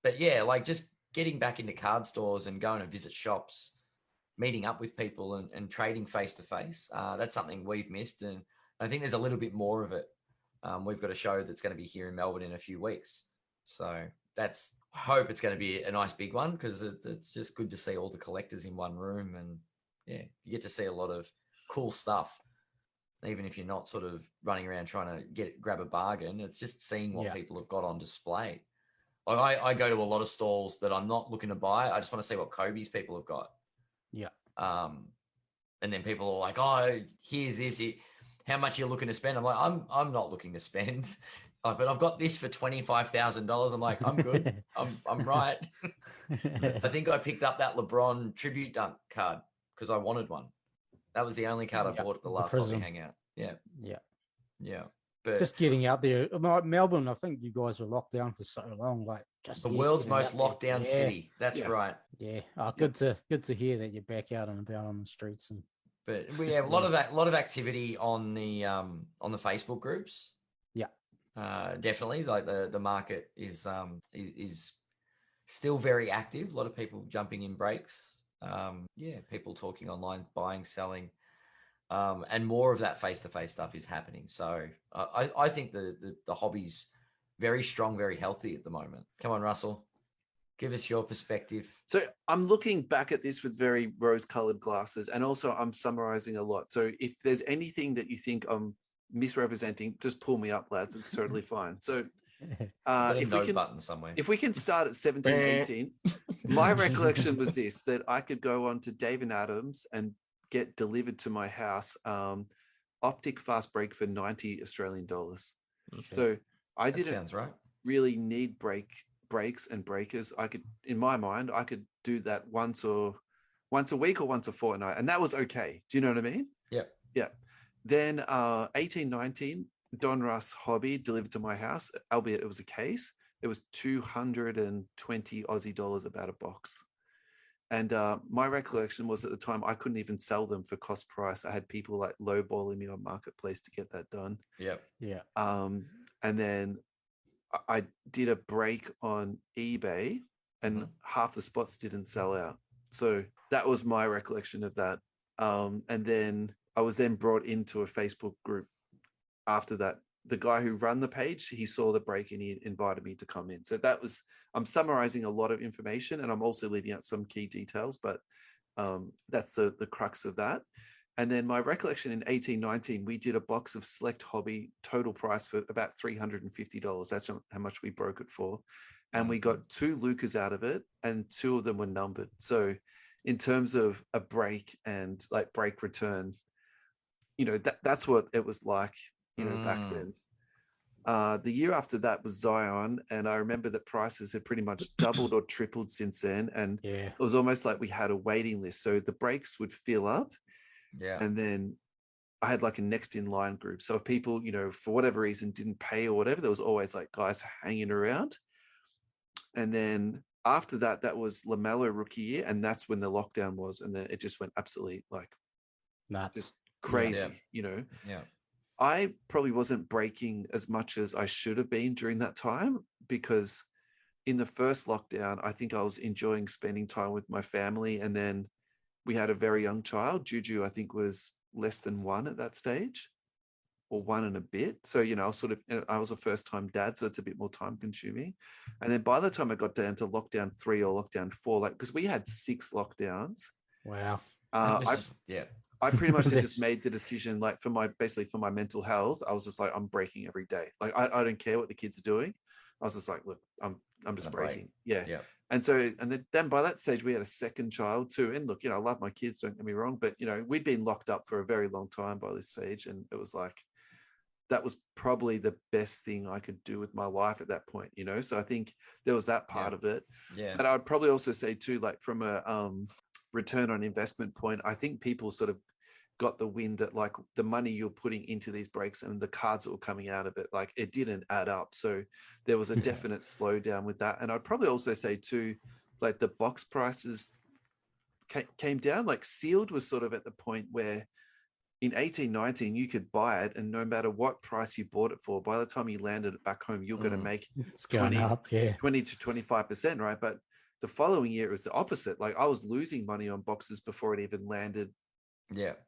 But yeah, like just getting back into card stores and going to visit shops, meeting up with people and trading face to face. That's something we've missed. And I think there's a little bit more of it. We've got a show that's going to be here in Melbourne in a few weeks. So I hope it's going to be a nice big one, because it's just good to see all the collectors in one room. And yeah, you get to see a lot of cool stuff. Even if you're not sort of running around trying to grab a bargain, it's just seeing what people have got on display. Like I go to a lot of stalls that I'm not looking to buy. I just want to see what Kobe's people have got. Yeah. And then people are like, "Oh, here's this. How much you're looking to spend?" I'm like, I'm not looking to spend, but I've got this for $25,000. I'm like, I'm good. I'm right. I think I picked up that LeBron tribute dunk card because I wanted one. That was the only card I bought at the last Hobby Hangout. Yeah. But just getting out there, Melbourne. I think you guys were locked down for so long. Like just the world's most locked down city. That's right. Yeah. Good to hear that you're back out and about on the streets. But we have a lot of activity on the Facebook groups. Yeah. Definitely. Like the market is still very active. A lot of people jumping in breaks. People talking online, buying, selling, and more of that face-to-face stuff is happening. So I think the hobby's very strong, very healthy at the moment. Come on, Russell, give us your perspective. So I'm looking back at this with very rose-colored glasses, and also I'm summarizing a lot. So if there's anything that you think I'm misrepresenting, just pull me up, lads. It's totally fine. So if we can start at 17, 18, my recollection was this, that I could go on to Dave and Adams and get delivered to my house optic fast break for 90 Australian dollars. Okay. So I didn't really need breaks and breakers. I could, in my mind, I could do that once a week or once a fortnight, and that was okay. Do you know what I mean? Yeah. Then 18, 19, Don Russ Hobby delivered to my house, albeit it was a case. It was 220 Aussie dollars about a box. And my recollection was at the time I couldn't even sell them for cost price. I had people like lowballing me on Marketplace to get that done. Yeah. And then I did a break on eBay, and half the spots didn't sell out. So that was my recollection of that. And then I was then brought into a Facebook group after that. The guy who ran the page, he saw the break and he invited me to come in. So that was, I'm summarizing a lot of information, and I'm also leaving out some key details, but that's the crux of that. And then my recollection in 18, 19, we did a box of Select Hobby, total price for about $350. That's how much we broke it for. And we got 2 Lucas out of it, and 2 of them were numbered. So in terms of a break and like break return, that's what it was like, back then. The year after that was Zion, and I remember that prices had pretty much doubled or tripled since then. And it was almost like we had a waiting list. So the breaks would fill up. Yeah. And then I had like a next in line group. So if people, for whatever reason didn't pay or whatever, there was always like guys hanging around. And then after that, that was LaMelo rookie year. And that's when the lockdown was. And then it just went absolutely like nuts, just crazy, Yeah. I probably wasn't breaking as much as I should have been during that time, because in the first lockdown, I think I was enjoying spending time with my family. And then we had a very young child. Juju, I think, was less than 1 at that stage, or 1 and a bit. So, I was a first-time dad, so it's a bit more time-consuming. And then by the time I got down to lockdown 3 or lockdown 4, because we had 6 lockdowns. Wow. I pretty much just made the decision, like for my mental health, I was just like, I'm breaking every day. Like I don't care what the kids are doing. I was just like, look, I'm just breaking. Yeah. And so, and then by that stage we had a second child too. And look, I love my kids, don't get me wrong, but we'd been locked up for a very long time by this stage. And it was like, that was probably the best thing I could do with my life at that point, So I think there was that part of it. Yeah. But I'd probably also say too, like from a return on investment point, I think people sort of got the wind that like the money you're putting into these breaks and the cards that were coming out of it, like it didn't add up. So there was a definite slowdown with that. And I'd probably also say too, like the box prices came down. Like sealed was sort of at the point where in 1819, you could buy it, and no matter what price you bought it for, by the time you landed it back home, you're going to make It's going up, yeah. 20 to 25%, right? But the following year, it was the opposite. Like, I was losing money on boxes before it even landed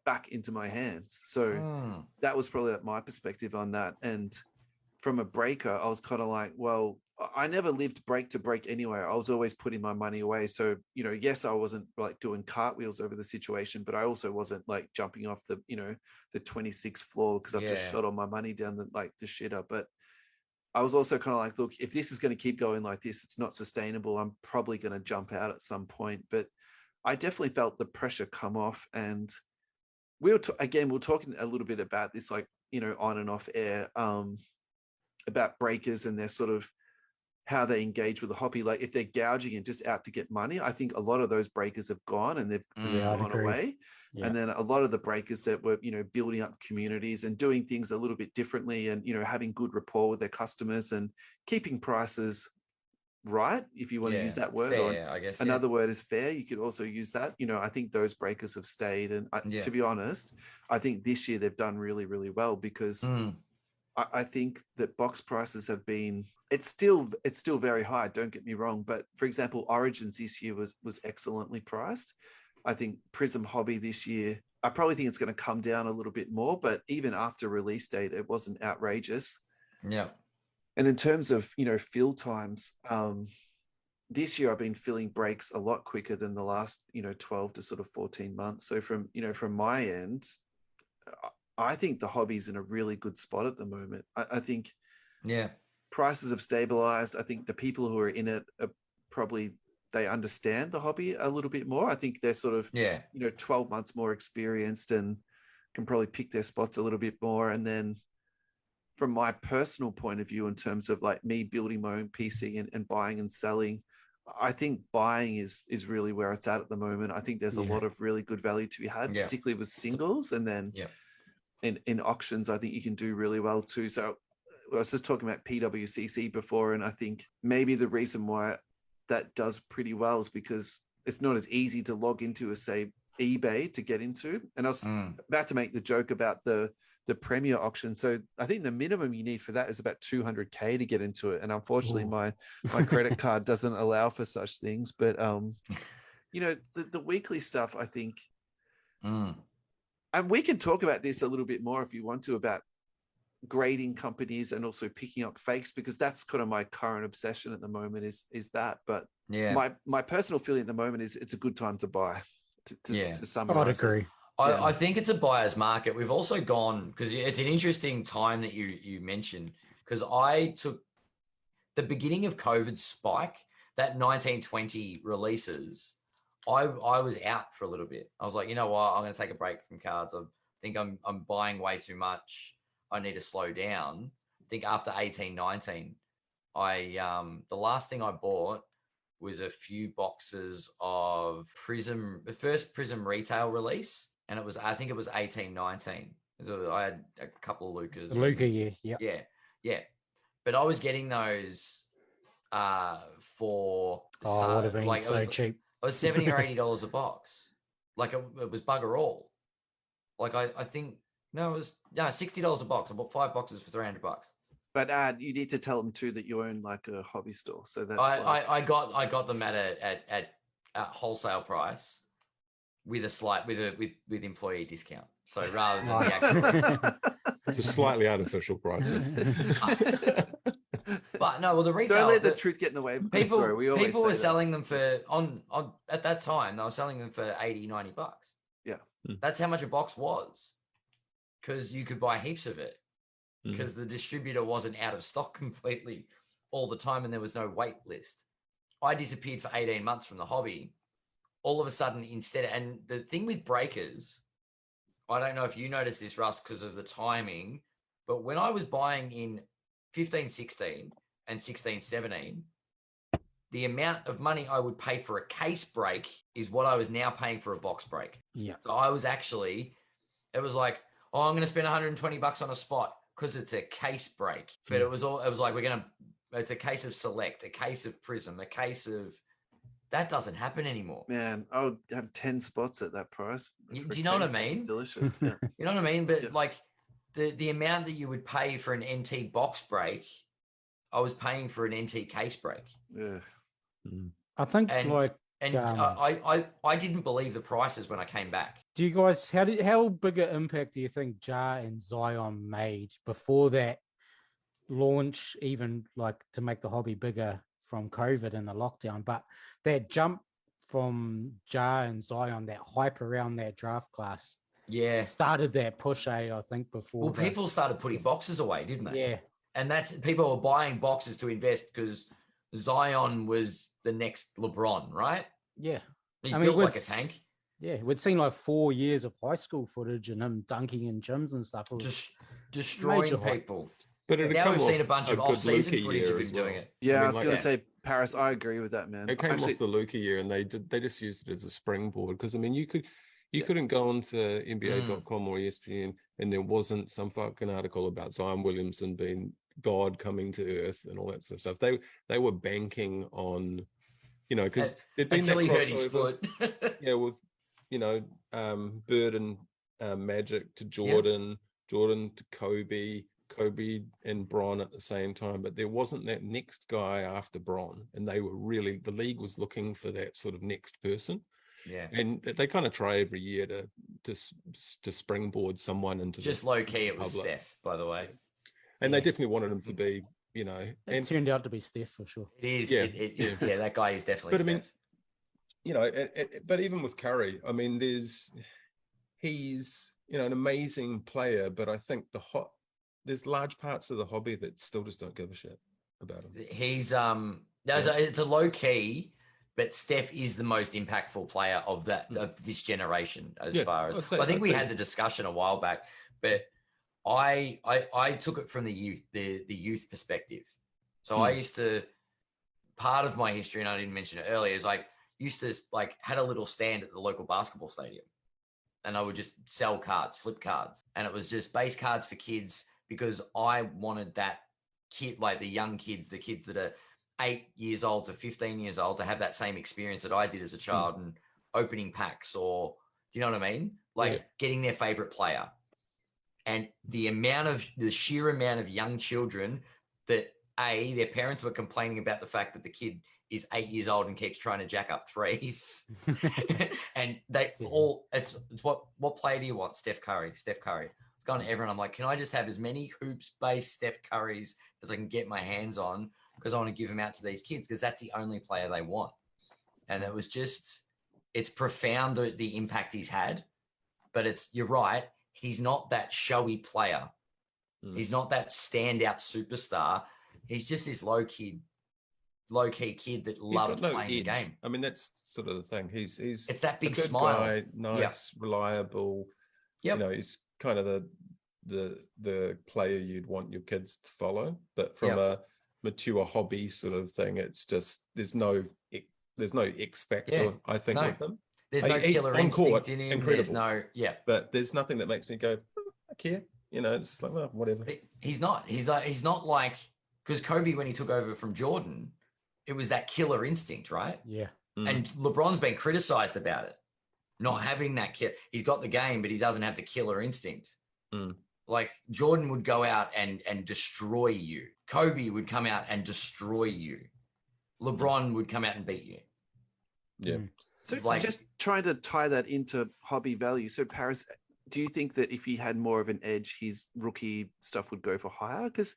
back into my hands. So that was probably my perspective on that. And from a breaker, I was kind of like, well, I never lived break to break anyway. I was always putting my money away. So, you know, yes, I wasn't like doing cartwheels over the situation, but I also wasn't like jumping off the, you know, the 26th floor because I've just shot all my money down the shitter. But I was also kind of like, look, if this is going to keep going like this, it's not sustainable. I'm probably going to jump out at some point. But I definitely felt the pressure come off. And we're talking a little bit about this, like, you know, on and off air, about breakers and their sort of how they engage with the hobby. Like, if they're gouging and just out to get money, I think a lot of those breakers have gone and they've gone away. Yeah. And then a lot of the breakers that were, you know, building up communities and doing things a little bit differently and, you know, having good rapport with their customers and keeping prices right, if you want to use that word. Fair, I guess. Another word is fair. You could also use that. You know, I think those breakers have stayed. And to be honest, I think this year they've done really, really well because I think that box prices have been, it's still very high, don't get me wrong. But for example, Origins this year was excellently priced. I think Prism Hobby this year, I probably think it's going to come down a little bit more, but even after release date, it wasn't outrageous. Yeah. And in terms of, you know, fill times, this year I've been filling breaks a lot quicker than the last, you know, 12 to sort of 14 months. So from my end, I think the hobby's in a really good spot at the moment. I think prices have stabilized. I think the people who are in it are probably, they understand the hobby a little bit more. I think they're sort of, you know, 12 months more experienced and can probably pick their spots a little bit more. And then from my personal point of view, in terms of like me building my own PC and buying and selling, I think buying is really where it's at the moment. I think there's a lot of really good value to be had, particularly with singles. And then in auctions, I think you can do really well too. So I was just talking about PWCC before, and I think maybe the reason why that does pretty well is because it's not as easy to log into as, say, eBay to get into. And I was about to make the joke about the Premier auction. So I think the minimum you need for that is about 200K to get into it. And unfortunately, my credit card doesn't allow for such things. But, you know, the weekly stuff, I think, and we can talk about this a little bit more if you want to, about grading companies and also picking up fakes, because that's kind of my current obsession at the moment is that. But my personal feeling at the moment is it's a good time to buy, to summarize. I'd agree. I think it's a buyer's market. We've also gone, because it's an interesting time that you mentioned, because I took the beginning of COVID spike, that 1920 releases, I was out for a little bit. I was like, you know what, I'm going to take a break from cards. I think I'm buying way too much. I need to slow down. I think after 1819, the last thing I bought was a few boxes of Prism, the first Prism retail release. And I think it was 1819. So I had a couple of Lucas. Luca, yeah. But I was getting those for it would have been like, so cheap. It was $70 or $80 a box. Like it was bugger all. Like I think it was $60 a box. I bought 5 boxes for $300. But you need to tell them too that you own like a hobby store. So that's I got them at wholesale price with a slight with employee discount. So rather than the actual, it's a slightly artificial price. But no, well, the retail, don't let the truth get in the way. People were selling them for on at that time. They were selling them for $80-$90. Yeah, that's how much a box was, because you could buy heaps of it, because the distributor wasn't out of stock completely all the time, and there was no wait list. I disappeared for 18 months from the hobby. All of a sudden, and the thing with breakers, I don't know if you noticed this, Russ, because of the timing, but when I was buying in 15-16 and 16-17, the amount of money I would pay for a case break is what I was now paying for a box break. Yeah. So I was actually, it was like, oh, I'm going to spend $120 on a spot because it's a case break. But it was like, it's a case of Select, a case of Prism, a case of That doesn't happen anymore. Man, I would have 10 spots at that price. Do you know what I Tasty, mean? Delicious. Yeah. You know what I mean? But like the amount that you would pay for an NT box break, I was paying for an NT case break. Yeah. I think I didn't believe the prices when I came back. Do you guys how big an impact do you think Jar and Zion made before that launch, even like to make the hobby bigger from COVID and the lockdown? But that jump from Jar and Zion, that hype around that draft class, started that push. I think before. Well, people started putting boxes away, didn't they? Yeah, and that's people were buying boxes to invest because Zion was the next LeBron, right? Yeah, He built like a tank. Yeah, we'd seen like 4 years of high school footage and him dunking in gyms and stuff. Just destroying people. But now we've seen a bunch of off-season footage of him doing it. Yeah, I was going to say, Parris, I agree with that, man. It came off the Luka year, and they just used it as a springboard because I mean, you couldn't go onto NBA.com or ESPN, and there wasn't some fucking article about Zion Williamson being God coming to Earth and all that sort of stuff. They were banking on, because there'd been until that he hurt his crossover, foot. with Bird and Magic to Jordan, Jordan to Kobe and Bron at the same time, but there wasn't that next guy after Bron, and they were really, the league was looking for that sort of next person. Yeah, and they kind of try every year to springboard someone into just low key. It was Steph, by the way, and they definitely wanted him to be, it turned out to be Steph for sure. It is, yeah, that guy is definitely. But Steph. I mean, but even with Curry, I mean, he's an amazing player, but I think there's large parts of the hobby that still just don't give a shit about him. He's it's a low key, but Steph is the most impactful player of this generation as far as I think we had the discussion a while back, but I took it from the youth perspective. So I used to, part of my history, and I didn't mention it earlier, is I used to had a little stand at the local basketball stadium, and I would just sell cards, flip cards, and it was just base cards for kids because I wanted that kid, like the young kids, the kids that are 8 years old to 15 years old, to have that same experience that I did as a child and opening packs, or do you know what I mean? Getting their favorite player. And the sheer amount of young children that their parents were complaining about the fact that the kid is 8 years old and keeps trying to jack up threes. And they all, it's what player do you want? Steph Curry. It's gone to everyone. I'm like, can I just have as many hoops-based Steph Currys as I can get my hands on? Because I want to give them out to these kids because that's the only player they want. And it was just, it's profound the impact he's had. But you're right, he's not that showy player. He's not that standout superstar. He's just this low-key kid that loved playing the game. I mean, that's sort of the thing. It's that big a good smile. guy, nice, reliable. He's kind of the player you'd want your kids to follow. But from a mature hobby sort of thing, it's just there's no X factor. I think with him, there's no killer instinct in him. Incredible. But there's nothing that makes me go, I care. It's just like, well, whatever. He's not like, because Kobe, when he took over from Jordan, it was that killer instinct, right? Yeah. And LeBron's been criticized about it, not having that he's got the game, but he doesn't have the killer instinct. Like Jordan would go out and destroy you. Kobe would come out and destroy you. LeBron would come out and beat you. Yeah. So just trying to tie that into hobby value. So Parris, do you think that if he had more of an edge, his rookie stuff would go for higher? Because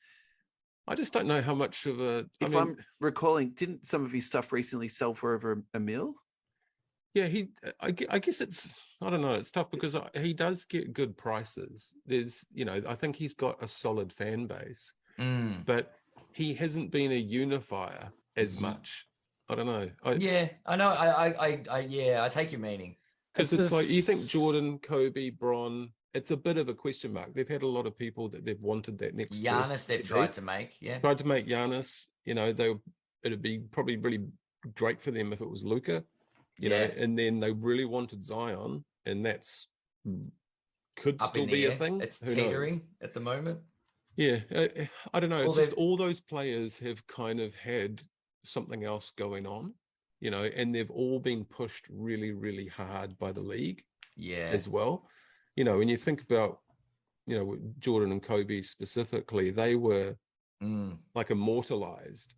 I just don't know how much of a. I'm recalling, didn't some of his stuff recently sell for over $1 million? Yeah, I guess it's, I don't know, it's tough because he does get good prices. There's, I think he's got a solid fan base, but he hasn't been a unifier as much. I don't know. I know. I take your meaning. Because it's like, you think Jordan, Kobe, Bron, it's a bit of a question mark. They've had a lot of people that they've wanted that next Giannis they've tried to make, Tried to make Giannis, it'd be probably really great for them if it was Luka, and then they really wanted Zion, and that's could up still be a thing. It's teetering at the moment. Yeah, I don't know. It's just all those players have kind of had something else going on. and they've all been pushed really, really hard by the league as well. When you think about, Jordan and Kobe specifically, they were like immortalized,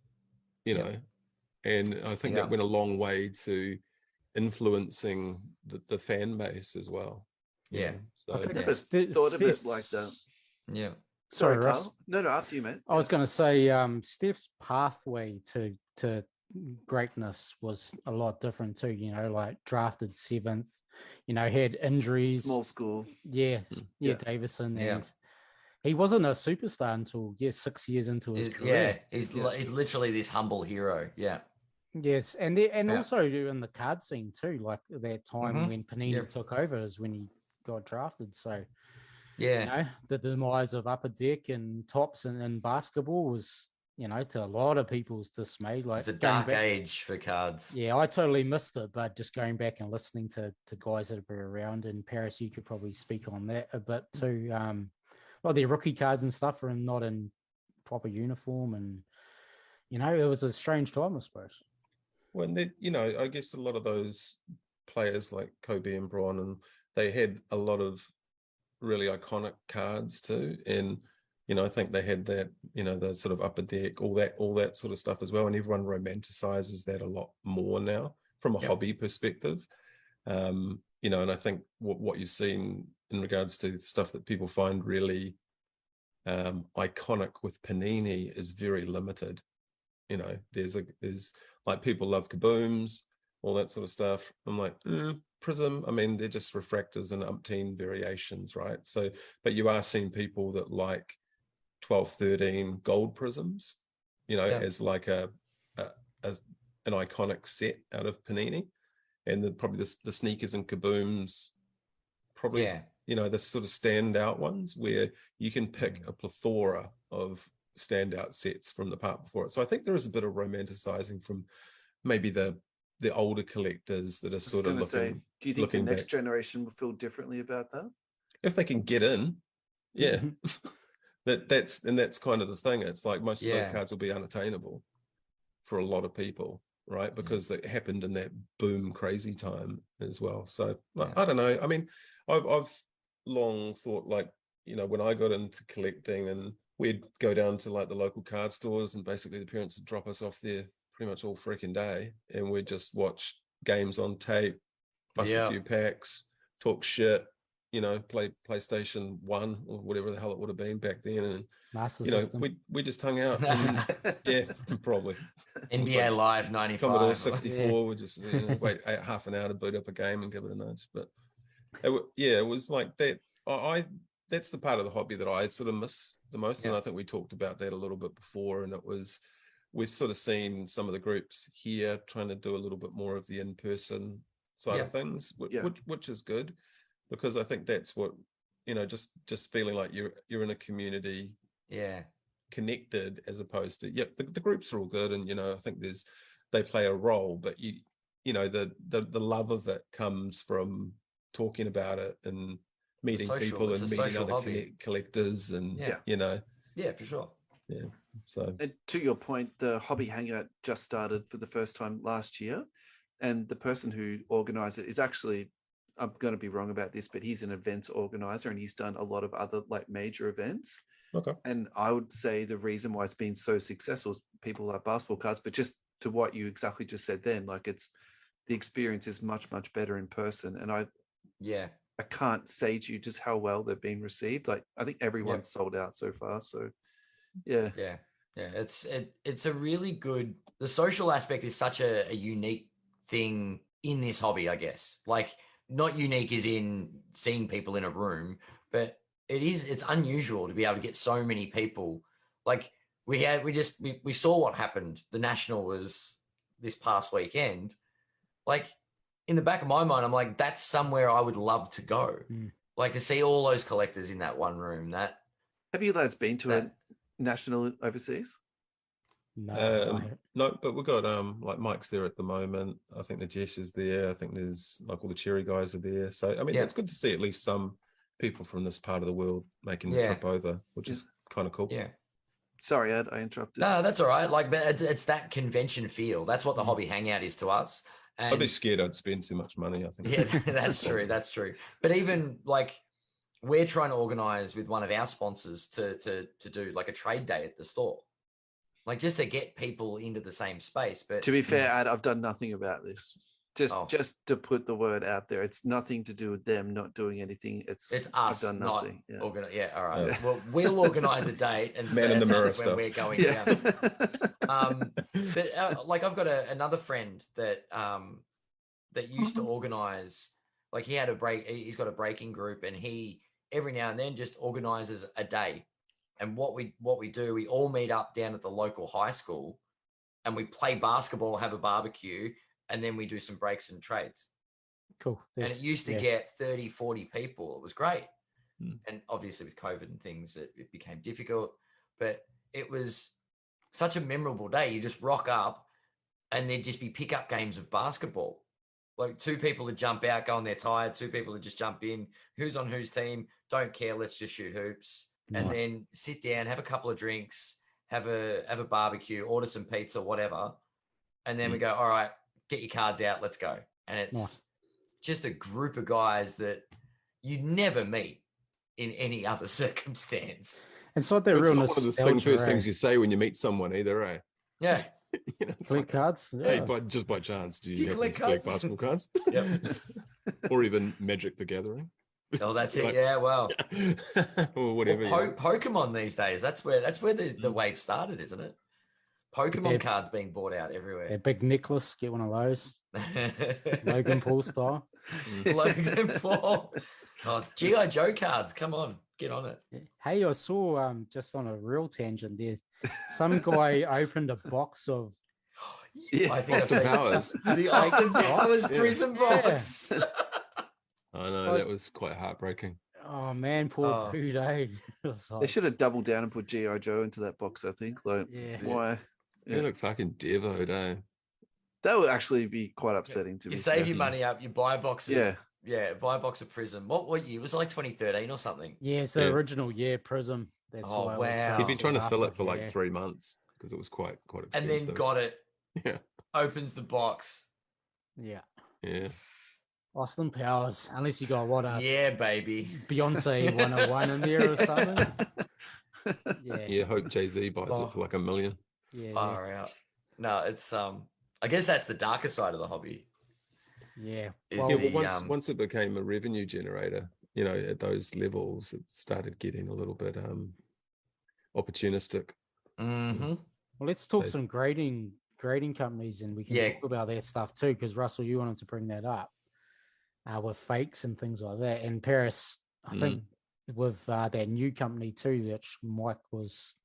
and I think that went a long way to influencing the fan base as well. So I think thought of it like that. Yeah. Sorry, Russ. Carl. No, after you, mate. I was going to say Steph's pathway to greatness was a lot different too. Like drafted 7th, had injuries, small school. Davison, and he wasn't a superstar until 6 years into his career. He's literally this humble hero. Yes, and also in the card scene too, like that time when Panini took over is when he got drafted. So the demise of Upper Deck and Tops and basketball was, to a lot of people's dismay. Like it's a dark age for cards. Yeah, I totally missed it, but just going back and listening to guys that were around, and Parris, you could probably speak on that a bit too. Their rookie cards and stuff are not in proper uniform, and it was a strange time, I suppose. Well, I guess a lot of those players like Kobe and Bron, and they had a lot of really iconic cards too, and I think they had that, the sort of Upper Deck, all that sort of stuff as well, and everyone romanticizes that a lot more now from a hobby perspective. And I think what you've seen in regards to stuff that people find really iconic with Panini is very limited. There's like people love kabooms, all that sort of stuff. I'm like, Prism, I mean, they're just refractors and umpteen variations, right? So, but you are seeing people that like 12, 13 gold prisms, as like an iconic set out of Panini. And probably the sneakers and kabooms, probably, the sort of standout ones where you can pick a plethora of standout sets from the part before it. So I think there is a bit of romanticizing from maybe the older collectors that are sort of looking. Do you think the next generation will feel differently about that? If they can get in, that's kind of the thing. It's like most of those cards will be unattainable for a lot of people, right? Because that happened in that boom crazy time as well. So I don't know. I mean, I've long thought, like, when I got into collecting, and we'd go down to like the local card stores, and basically the parents would drop us off there pretty much all freaking day, and we'd just watch games on tape, bust a few packs, talk shit, play PlayStation 1 or whatever the hell it would have been back then, and Master System. we just hung out. And, probably NBA like Live 95, Commodore 64. We just wait half an hour to boot up a game and give it a nudge. But it was like that. That's the part of the hobby that I sort of miss the most, and I think we talked about that a little bit before. And we've sort of seen some of the groups here trying to do a little bit more of the in-person side of things, which is good, because I think that's what, just feeling like you're in a community, connected, as opposed to the groups are all good, and I think they play a role, but the love of it comes from talking about it and meeting people and meeting other collectors, and for sure. So, and to your point, the hobby hangout just started for the first time last year, and the person who organized it is actually, I'm going to be wrong about this, but he's an events organizer, and he's done a lot of other like major events. Okay. And I would say the reason why it's been so successful is people like basketball cards, but just to what you exactly just said then, like the experience is much, much better in person. And I can't say to you just how well they've been received. Like, I think everyone's sold out so far. So it's a really good, the social aspect is such a unique thing in this hobby, I guess. Like, not unique as in seeing people in a room, but it's unusual to be able to get so many people. Like, we saw what happened. The National was this past weekend. Like, in the back of my mind, I'm like, that's somewhere I would love to go. Like, to see all those collectors in that one room. Have you lads been to a National overseas? No, but we've got like Mike's there at the moment. I think the Jesh is there. I think there's like all the Cherry guys are there. So I mean, it's good to see at least some people from this part of the world making the trip over, which is kind of cool. Sorry, Ed, I interrupted. No, that's all right. Like, but it's that convention feel. That's what the hobby hangout is to us. And I'd be scared I'd spend too much money, I think. Yeah, that's true. That's true. But even like we're trying to organize with one of our sponsors to do like a trade day at the store. Like just to get people into the same space. But to be fair, Ad, I've done nothing about this. Just to put the word out there, it's nothing to do with them not doing anything. It's us, I've done nothing. All right. Yeah. Well, we'll organize a date and Man in the mirror that's when stuff. we're going down. But like I've got another friend that that used to organize. Like he had he's got a breaking group, and he every now and then just organizes a day. And what we do, we all meet up down at the local high school, and we play basketball, have a barbecue. And then we do some breaks and trades. Cool. And it used to get 30, 40 people. It was great. And obviously with COVID and things, it became difficult. But it was such a memorable day. You just rock up and there'd just be pickup games of basketball. Like 2 people would jump out, go on they're tired. 2 people would just jump in. Who's on whose team? Don't care. Let's just shoot hoops. Nice. And then sit down, have a couple of drinks, have a barbecue, order some pizza, whatever. And then we go, all right, get your cards out, let's go. And it's just a group of guys that you'd never meet in any other circumstance. And so they're real not one of the first things you say when you meet someone either, eh? Yeah. Collect cards? Yeah. Hey, just by chance, do you collect basketball cards? Yep. Or even Magic the Gathering? Oh, that's it. Yeah, well. Or whatever. Pokemon these days, that's where the wave started, isn't it? Pokemon cards being bought out everywhere. A big necklace, get one of those. Logan Paul style. Logan Paul. Oh, G.I. Joe cards. Come on, get on it. Hey, I saw just on a real tangent there, some guy opened a box of I think Austin Powers. The Austin Powers prison box. I know, that was quite heartbreaking. Oh man, poor dude, eh? They should have doubled down and put G.I. Joe into that box, I think. Like, why? They look fucking devoed, eh? That would actually be quite upsetting to me. You save your money up, you buy a box of buy a box of Prism. What year? It was like 2013 or something. Yeah, it's the original Prism. That's wow. He'd been trying to fill it for like 3 months because it was quite expensive. And then got it. Yeah. Opens the box. Yeah. Yeah. Austin Powers, unless you got baby. Beyonce 101 in there or something. Yeah, hope Jay-Z buys it for like $1 million. Yeah. Far out. No, it's I guess that's the darker side of the hobby. Yeah. Once it became a revenue generator, at those levels, it started getting a little bit opportunistic. Mm-hmm. Well, let's talk some grading companies, and we can talk about that stuff too, because Russell, you wanted to bring that up with fakes and things like that. And Parris, I think with that new company too, which Mike was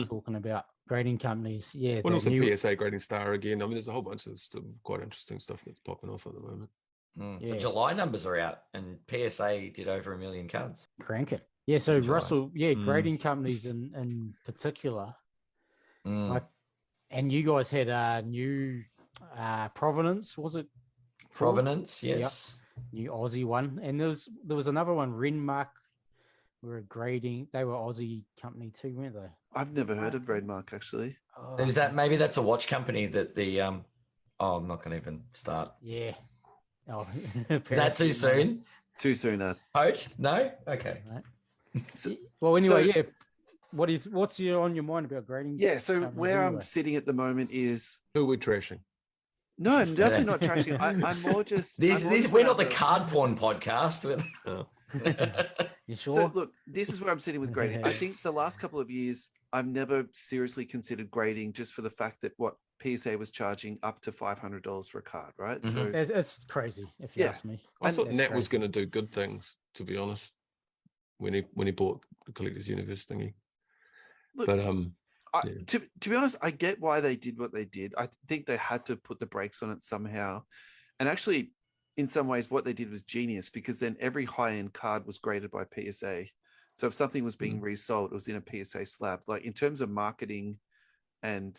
talking about, grading companies. Yeah. Well, also PSA Grading Star again. I mean, there's a whole bunch of quite interesting stuff that's popping off at the moment. The July numbers are out, and PSA did over 1 million cards. Crank it. Yeah. So Russell, grading companies in particular, like, and you guys had a new Provenance, was it? Provenance, yes. Yep. New Aussie one, and there was another one, Renmark. Were grading. They were Aussie company too, weren't they? I've never heard of Renmark actually. Is that maybe that's a watch company that the I'm not going to even start. Yeah. Oh, is that too soon? Too soon, Coach? No. Okay. So, well, anyway, what's on your mind about grading? Yeah. So where I'm sitting at the moment is who we're trashing. No, I'm definitely not trashing. I'm more just. We're not the card porn podcast. You sure? So look, this is where I'm sitting with grading. I think the last couple of years, I've never seriously considered grading, just for the fact that what PSA was charging up to $500 for a card, right? Mm-hmm. So it's crazy, if you ask me. I thought Nat was going to do good things, to be honest, when he bought the Collectors Universe thingy. Look, but to be honest, I get why they did what they did. I think they had to put the brakes on it somehow, and actually, in some ways, what they did was genius, because then every high-end card was graded by PSA. So if something was being resold, it was in a PSA slab. Like in terms of marketing and,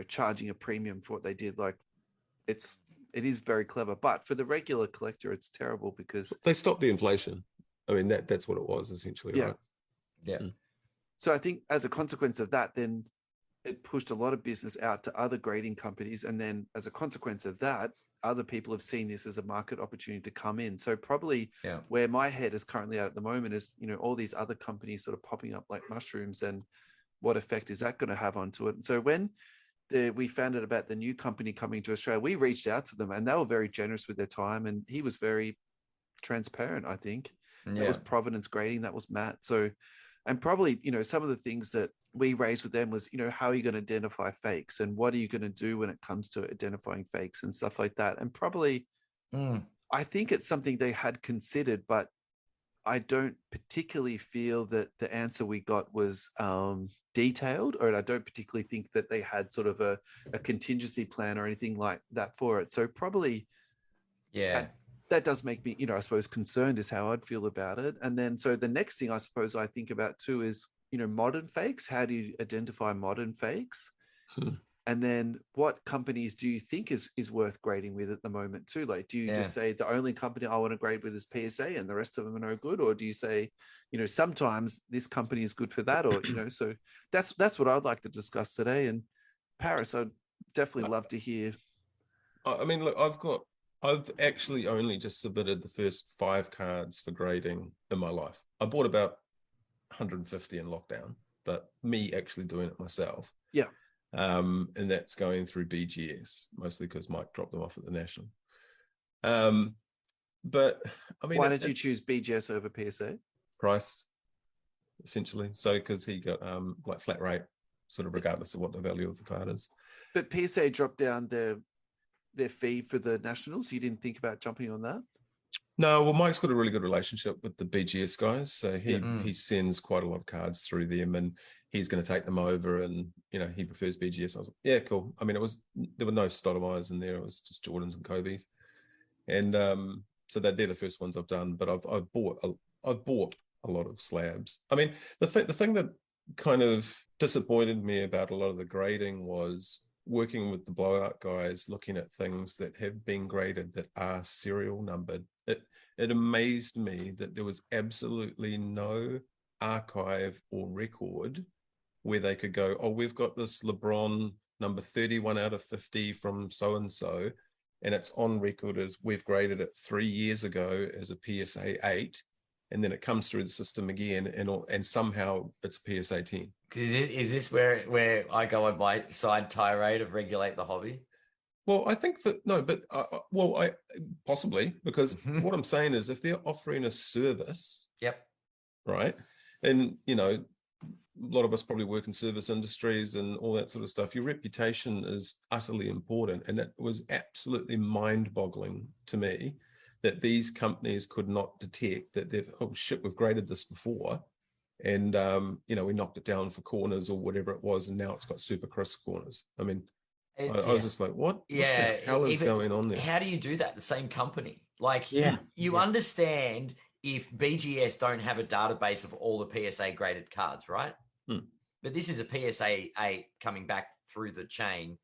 charging a premium for what they did, like it is very clever. But for the regular collector, it's terrible because they stopped the inflation. I mean, that's what it was essentially, right? Yeah. So I think as a consequence of that, then it pushed a lot of business out to other grading companies. And then as a consequence of that, other people have seen this as a market opportunity to come in. So probably where my head is currently at the moment is, all these other companies sort of popping up like mushrooms, and what effect is that going to have onto it? And so when we found out about the new company coming to Australia, we reached out to them, and they were very generous with their time, and he was very transparent, I think. That was Providence Grading, that was Matt. So, and probably, some of the things that we raised with them was, how are you going to identify fakes, and what are you going to do when it comes to identifying fakes and stuff like that? And probably, I think it's something they had considered, but I don't particularly feel that the answer we got was detailed, or I don't particularly think that they had sort of a contingency plan or anything like that for it. So probably, that does make me, I suppose, concerned is how I'd feel about it. And then, so the next thing I suppose I think about too is, modern fakes. How do you identify modern fakes? And then what companies do you think is worth grading with at the moment too? Like, do you just say the only company I want to grade with is PSA and the rest of them are no good? Or do you say, sometimes this company is good for that? Or, so that's what I'd like to discuss today. And Parris, I'd definitely love to hear. I mean, look, I've actually only just submitted the first 5 cards for grading in my life. I bought about 150 in lockdown, but me actually doing it myself. Yeah. And that's going through BGS, mostly because Mike dropped them off at the National. But I mean, why did you choose BGS over PSA? Price, essentially. So because he got like flat rate, sort of regardless of what the value of the card is. But PSA dropped down their fee for the Nationals. You didn't think about jumping on that? No, well, Mike's got a really good relationship with the BGS guys, so he sends quite a lot of cards through them, and he's going to take them over, and he prefers BGS. I was like, yeah, cool. I mean, there were no Stoudemire's in there; it was just Jordans and Kobe's, and so they're the first ones I've done. But I've bought a lot of slabs. I mean, the thing that kind of disappointed me about a lot of the grading was working with the blowout guys, looking at things that have been graded that are serial numbered. It amazed me that there was absolutely no archive or record where they could go, oh, we've got this LeBron number 31 out of 50 from so-and-so, and it's on record as we've graded it 3 years ago as a PSA 8, and then it comes through the system again, and somehow it's PSA 10. Is this where I go on my side tirade of regulate the hobby? Well, I think that no, but I possibly, because what I'm saying is if they're offering a service, right, and a lot of us probably work in service industries and all that sort of stuff, your reputation is utterly important, and it was absolutely mind-boggling to me that these companies could not detect that we've graded this before, and we knocked it down for corners or whatever it was, and now it's got super crisp corners. I mean, I was just like, what the hell is going on there? How do you do that? The same company, like you understand if BGS don't have a database of all the PSA graded cards, right? But this is a PSA 8 coming back through the chain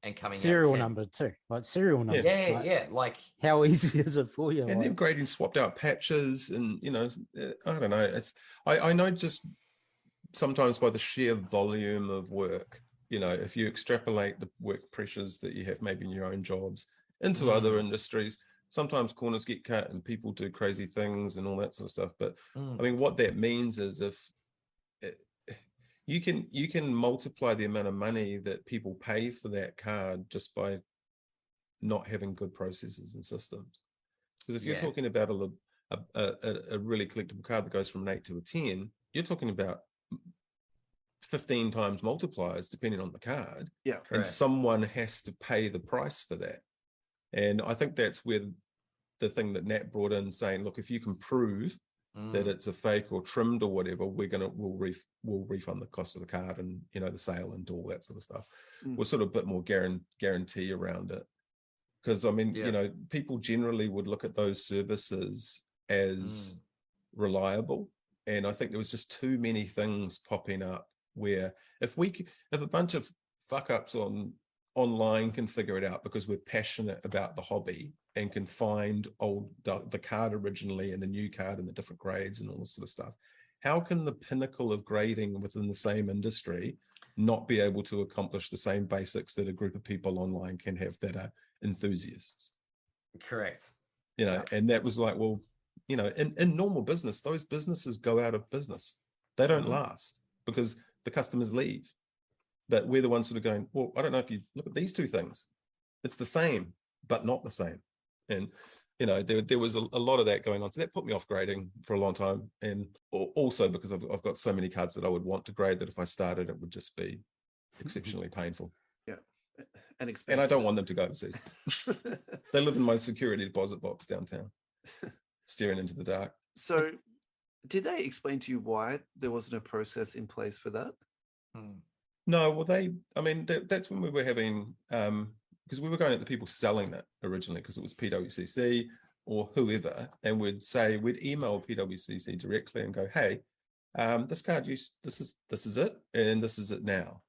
and coming serial out number too, like serial number. Like how easy is it for you? And then grading swapped out patches, and I don't know. It's I know just sometimes by the sheer volume of work, if you extrapolate the work pressures that you have maybe in your own jobs into other industries, sometimes corners get cut and people do crazy things and all that sort of stuff. But I mean, what that means is you can multiply the amount of money that people pay for that card just by not having good processes and systems. Because if you're talking about a really collectible card that goes from an 8 to a 10, you're talking about 15 times multipliers depending on the card. Yeah, correct. And someone has to pay the price for that. And I think that's where the thing that Nat brought in, saying, look, if you can prove that it's a fake or trimmed or whatever, we'll refund the cost of the card and the sale and all that sort of stuff. We're sort of a bit more guarantee around it. Because I mean, people generally would look at those services as reliable, and I think there was just too many things popping up where if a bunch of fuck ups online can figure it out because we're passionate about the hobby and can find the card originally and the new card and the different grades and all this sort of stuff, how can the pinnacle of grading within the same industry not be able to accomplish the same basics that a group of people online can have that are enthusiasts? Correct. And that was like, well, in normal business, those businesses go out of business. They don't last because the customers leave. But we're the ones sort of going, well, I don't know if you look at these two things. It's the same, but not the same. And, there was a lot of that going on. So that put me off grading for a long time. And also because I've got so many cards that I would want to grade that if I started, it would just be exceptionally painful. Yeah. And expensive. And I don't want them to go overseas. They live in my security deposit box downtown, staring into the dark. So did they explain to you why there wasn't a process in place for that? No, well, that's when we were having, because we were going at the people selling that originally, because it was PWCC or whoever, and we'd email PWCC directly and go, hey, this card, this is it, and this is it now.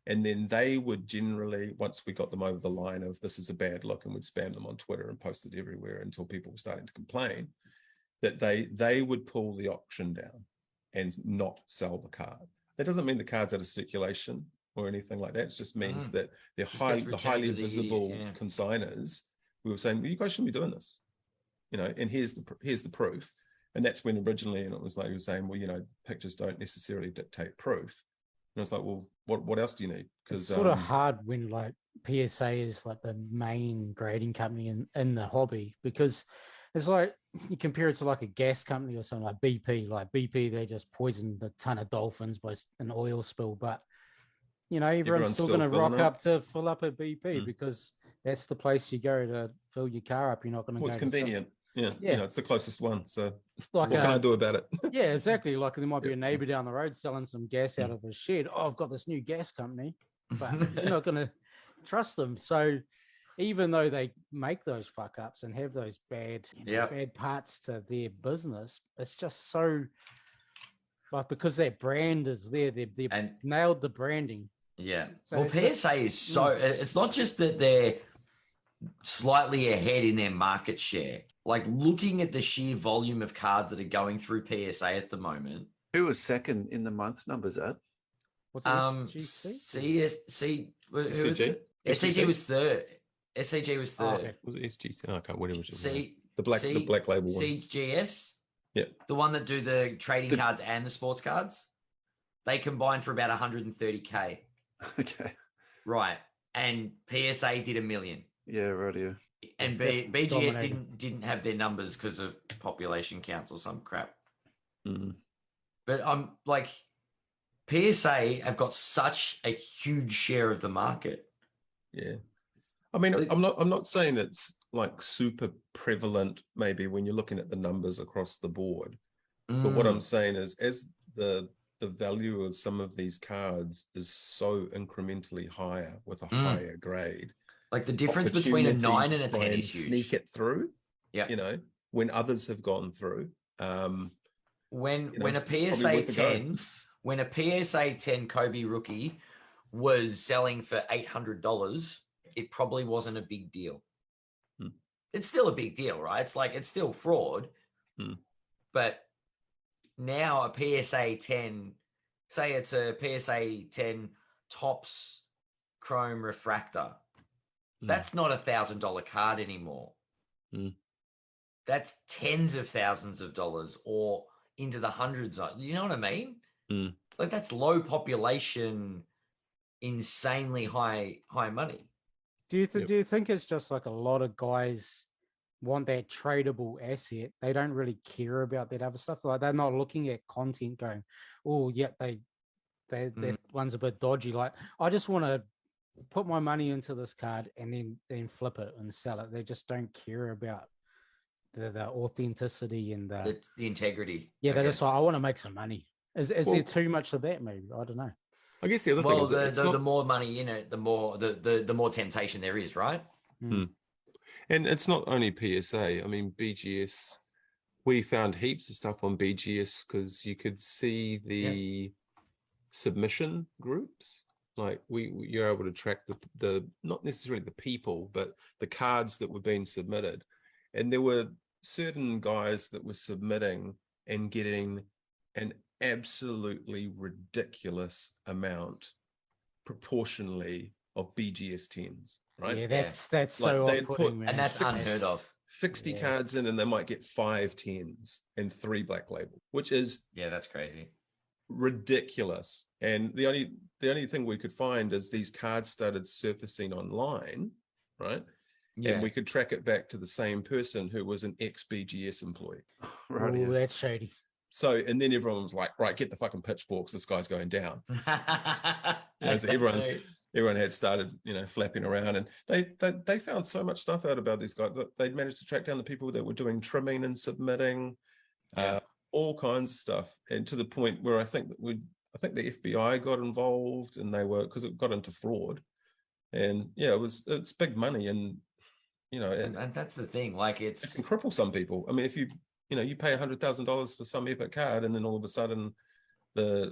And then they would generally, once we got them over the line of this is a bad look, and would spam them on Twitter and post it everywhere until people were starting to complain, that they would pull the auction down and not sell the card. That doesn't mean the card's out of circulation or anything like that. It just means that the highly visible consigners, we were saying, well, you guys shouldn't be doing this, and here's the proof. And that's when originally, and it was like you were saying, well, pictures don't necessarily dictate proof. And I was like, well, what else do you need? Because it's sort of hard when like PSA is like the main grading company in the hobby, because it's like you compare it to like a gas company or something like BP. Like BP, they just poisoned a ton of dolphins by an oil spill, but everyone's still going to rock up to fill up a BP because that's the place you go to fill your car up. You're not going to go. It's convenient. Yeah, it's the closest one. So like, what can I do about it? Yeah, exactly. Like there might be a neighbor down the road selling some gas out of a shed. Oh, I've got this new gas company, but you're not going to trust them. So even though they make those fuck ups and have those bad parts to their business, it's just so like because their brand is there, they've nailed the branding. Yeah. So well, PSA is so it's not just that they're slightly ahead in their market share. Like looking at the sheer volume of cards that are going through PSA at the moment. Who was second in the month's numbers at? SCG was third. SCG was third. Oh, okay. Was it SGC? I can't whatever. The black label one. CGS. Yeah. The one that do the trading cards and the sports cards. They combined for about 130K. Okay. Right. And PSA did 1 million. Yeah, right here. And BGS didn't have their numbers because of population counts or some crap. But I'm like, PSA have got such a huge share of the market. Yeah. I mean, I'm not saying it's like super prevalent maybe when you're looking at the numbers across the board. But what I'm saying is as the value of some of these cards is so incrementally higher with a higher grade. Like the difference between a 9 and a 10 is huge. Sneak it through. Yeah. When others have gone through. When a PSA 10, when a PSA 10 Kobe rookie was selling for $800, it probably wasn't a big deal. It's still a big deal, right? It's like it's still fraud. But now a PSA 10, say it's a PSA 10 Topps Chrome Refractor. That's not $1,000 card anymore. That's tens of thousands of dollars or into the hundreds. You know what I mean? Like that's low population, insanely high money. Do you think it's just like a lot of guys want that tradable asset? They don't really care about that other stuff. Like they're not looking at content going, oh yeah, that one's a bit dodgy. Like I just want to put my money into this card and then flip it and sell it. They just don't care about the authenticity and the integrity. Yeah, they're just like, I want to make some money. Is there too much of that? Maybe I don't know. I guess the other thing is the more money in it, the more the more temptation there is, right? And it's not only PSA. I mean, BGS. We found heaps of stuff on BGS because you could see the submission groups. Like you're able to track the not necessarily the people, but the cards that were being submitted, and there were certain guys that were submitting and getting an absolutely ridiculous amount proportionally of BGS 10s, right? Yeah, that's Like so they'd off-putting, put man. And that's six- unheard of. 60 cards in and they might get 5 10s and 3 black label, which is Yeah, that's crazy. ridiculous. And the only thing we could find is these cards started surfacing online, right? Yeah. And we could track it back to the same person who was an ex-BGS employee. Right. Oh, that's shady. So, and then everyone was like, right, get the fucking pitchforks, this guy's going down. So everyone had started, flapping around, and they found so much stuff out about these guys. They'd managed to track down the people that were doing trimming and submitting, all kinds of stuff, and to the point where I think the FBI got involved, and they were, because it got into fraud, and it's big money, and and that's the thing, like it can cripple some people. I mean, if you pay $100,000 for some epic card, and then all of a sudden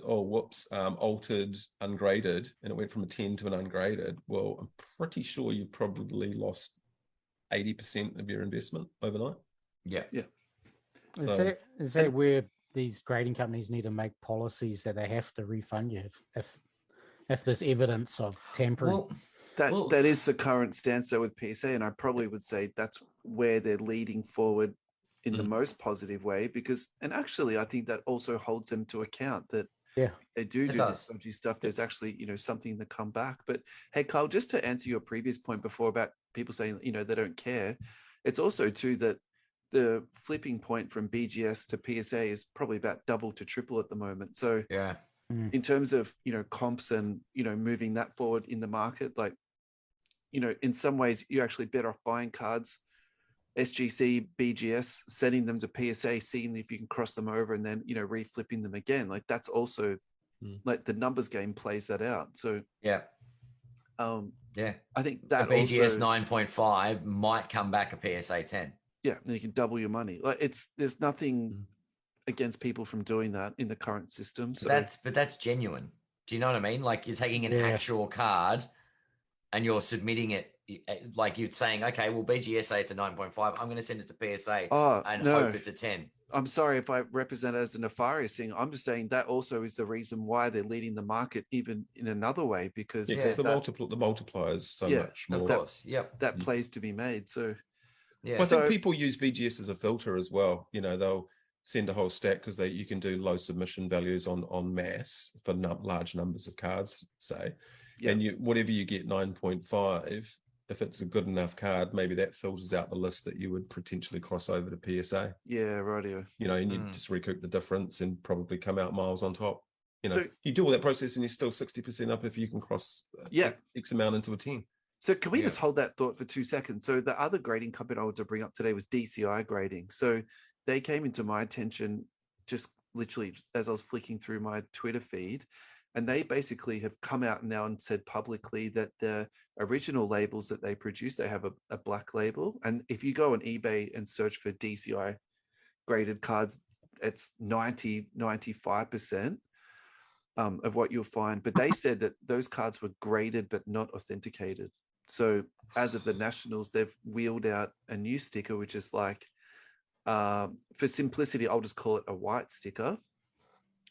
altered, ungraded, and it went from a 10 to an ungraded. Well, I'm pretty sure you've probably lost 80% of your investment overnight. Yeah. Is that where these grading companies need to make policies that they have to refund you if there's evidence of tampering? That is the current stance though with PSA, and I probably would say that's where they're leading forward in the most positive way, and actually I think that also holds them to account that they do this dodgy stuff. There's actually, something to come back. But hey, Carl, just to answer your previous point before about people saying, they don't care, it's also too that the flipping point from BGS to PSA is probably about double to triple at the moment. So in terms of, comps and, moving that forward in the market, like, in some ways you're actually better off buying cards SGC, BGS, sending them to PSA, seeing if you can cross them over, and then reflipping them again. Like that's also like the numbers game plays that out. So I think that a BGS also 9.5 might come back a PSA 10. Yeah, then you can double your money. Like there's nothing against people from doing that in the current system. So but that's genuine. Do you know what I mean? Like you're taking an actual card and you're submitting it. Like you're saying, okay, well, BGS say it's a 9.5. I'm going to send it to PSA and hope it's a 10. I'm sorry if I represent it as a nefarious thing. I'm just saying that also is the reason why they're leading the market, even in another way, because the multipliers so much more. Of course, that plays to be made. So I think people use BGS as a filter as well. They'll send a whole stack because you can do low submission values on mass for large numbers of cards, say, and whatever you get 9.5. If it's a good enough card, maybe that filters out the list that you would potentially cross over to PSA. Yeah, rightio. And you just recoup the difference and probably come out miles on top. So you do all that process and you're still 60% up if you can cross X amount into a 10. So can we just hold that thought for 2 seconds? So the other grading company I wanted to bring up today was DCI grading. So they came into my attention just literally as I was flicking through my Twitter feed. And they basically have come out now and said publicly that the original labels that they produce, they have a black label. And if you go on eBay and search for DCI graded cards, it's 95% of what you'll find. But they said that those cards were graded but not authenticated. So as of the Nationals, they've wheeled out a new sticker, which is like, for simplicity, I'll just call it a white sticker.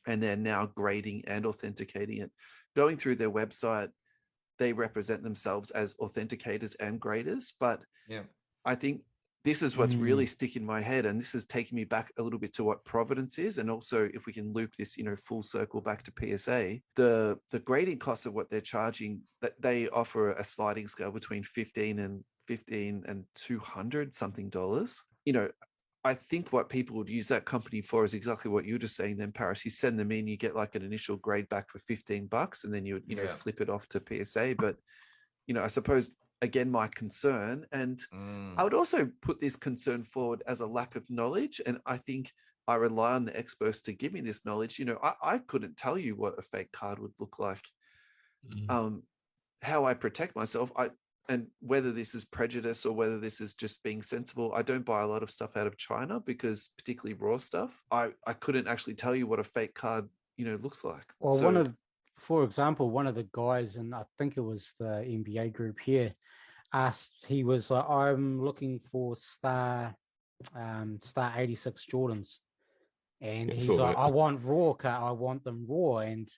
And they're now grading and authenticating it. Going through their website, they represent themselves as authenticators and graders. But I think this is what's really sticking in my head. And this is taking me back a little bit to what Providence is. And also, if we can loop this, full circle back to PSA, the grading cost of what they're charging, that they offer a sliding scale between $15 and $200 something dollars. I think what people would use that company for is exactly what you were just saying then, Parris. You send them in, you get like an initial grade back for $15, and then you would, flip it off to PSA. But, I suppose, again, my concern, and I would also put this concern forward as a lack of knowledge. And I think I rely on the experts to give me this knowledge. I couldn't tell you what a fake card would look like. How I protect myself, and whether this is prejudice or whether this is just being sensible, I don't buy a lot of stuff out of China because particularly raw stuff, I couldn't actually tell you what a fake card, looks like. Well, for example, one of the guys, and I think it was the NBA group here, he was like, I'm looking for star 86 Jordans. And Yeah, he's saw like, that. I want raw card. I want them raw. And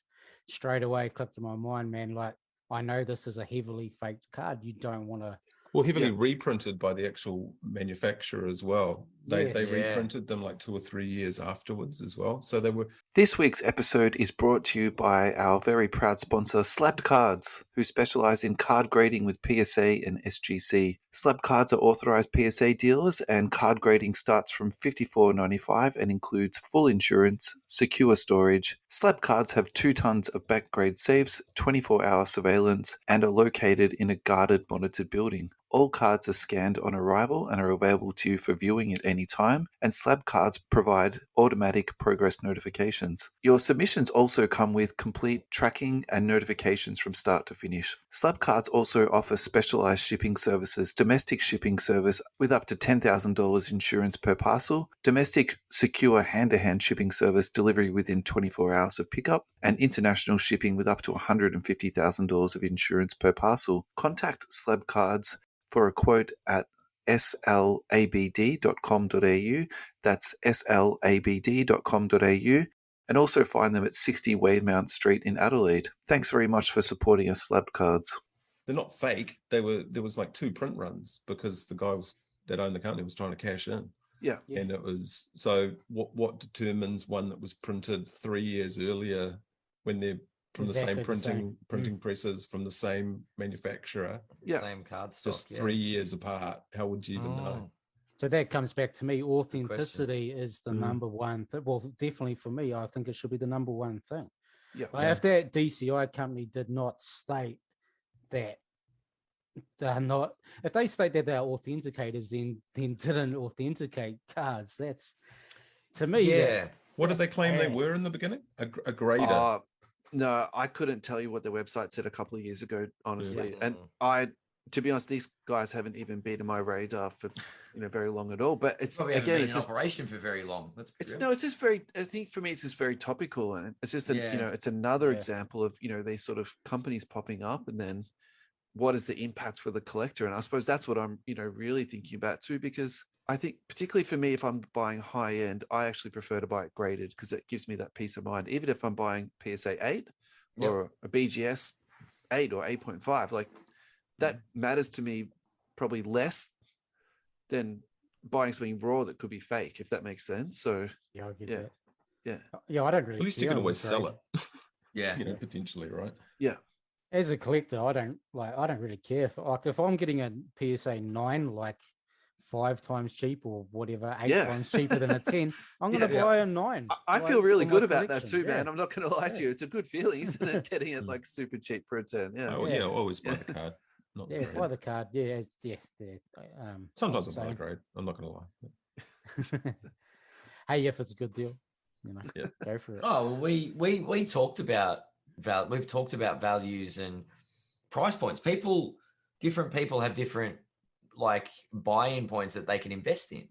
straight away clicked to my mind, man, like, I know this is a heavily faked card. You don't want to. Well, heavily reprinted by the actual manufacturer as well. They Yes. reprinted them like 2 or 3 years afterwards as well. So they were. This week's episode is brought to you by our very proud sponsor, Slabbed Cards, who specialise in card grading with PSA and SGC. Slabbed Cards are authorised PSA dealers, and card grading starts from $54.95 and includes full insurance, secure storage. Slabbed Cards have 2 tons of back-grade safes, 24-hour surveillance, and are located in a guarded, monitored building. All cards are scanned on arrival and are available to you for viewing at any time, and Slab Cards provide automatic progress notifications. Your submissions also come with complete tracking and notifications from start to finish. Slab Cards also offer specialized shipping services, domestic shipping service with up to $10,000 insurance per parcel, domestic secure hand-to-hand shipping service delivery within 24 hours of pickup, and international shipping with up to $150,000 of insurance per parcel. Contact Slab Cards for a quote at slabd.com.au. That's slabd.com.au. And also find them at 60 Weymount Street in Adelaide. Thanks very much for supporting us, Slab Cards. They're not fake. There was like 2 print runs because the guy that owned the company was trying to cash in. Yeah. And it was, so what determines one that was printed 3 years earlier when they're from Exactly the the same same. printing presses from the same manufacturer, Yeah. Same card stock. just 3 years apart? How would you even know? So that comes back to me. Authenticity is the number one. Well, definitely for me, I think it should be the number one thing. Yeah. Like if that DCI company did not state that they're not, if they state that they're authenticators, then didn't authenticate cards. That's, to me, Yeah. What did they claim they bad. were in the beginning? A grader. No, I couldn't tell you what their website said a couple of years ago, honestly. Yeah. And to be honest, these guys haven't even been in my radar for very long at all. But it's Probably haven't been it's in just, operation for very long. it's just very. I think for me, it's just very topical, and it's just it's another example of these sort of companies popping up, and then what is the impact for the collector? And I suppose that's what I'm really thinking about too, because I think particularly for me, if I'm buying high end, I actually prefer to buy it graded because it gives me that peace of mind. Even if I'm buying PSA 8 or a BGS 8 or 8.5, like that matters to me probably less than buying something raw that could be fake, if that makes sense. So I get that. Yeah. I don't really. At least you can always sell it. Yeah. Potentially, right? Yeah. As a collector, I don't really care. If I'm getting a PSA 9, like 5 times cheap or whatever, 8 times cheaper than a 10, I'm going to buy a 9. I feel really good about that collection. too, man. I'm not going to lie to you. It's a good feeling, isn't it? Getting it like super cheap for a 10. Yeah. Always buy the card. Not the grade. Buy the card. Sometimes I buy a grade. I'm not going to lie. Hey, if it's a good deal, go for it. Oh, well, we talked about we've talked about values and price points. Different people have different like buy-in points that they can invest in.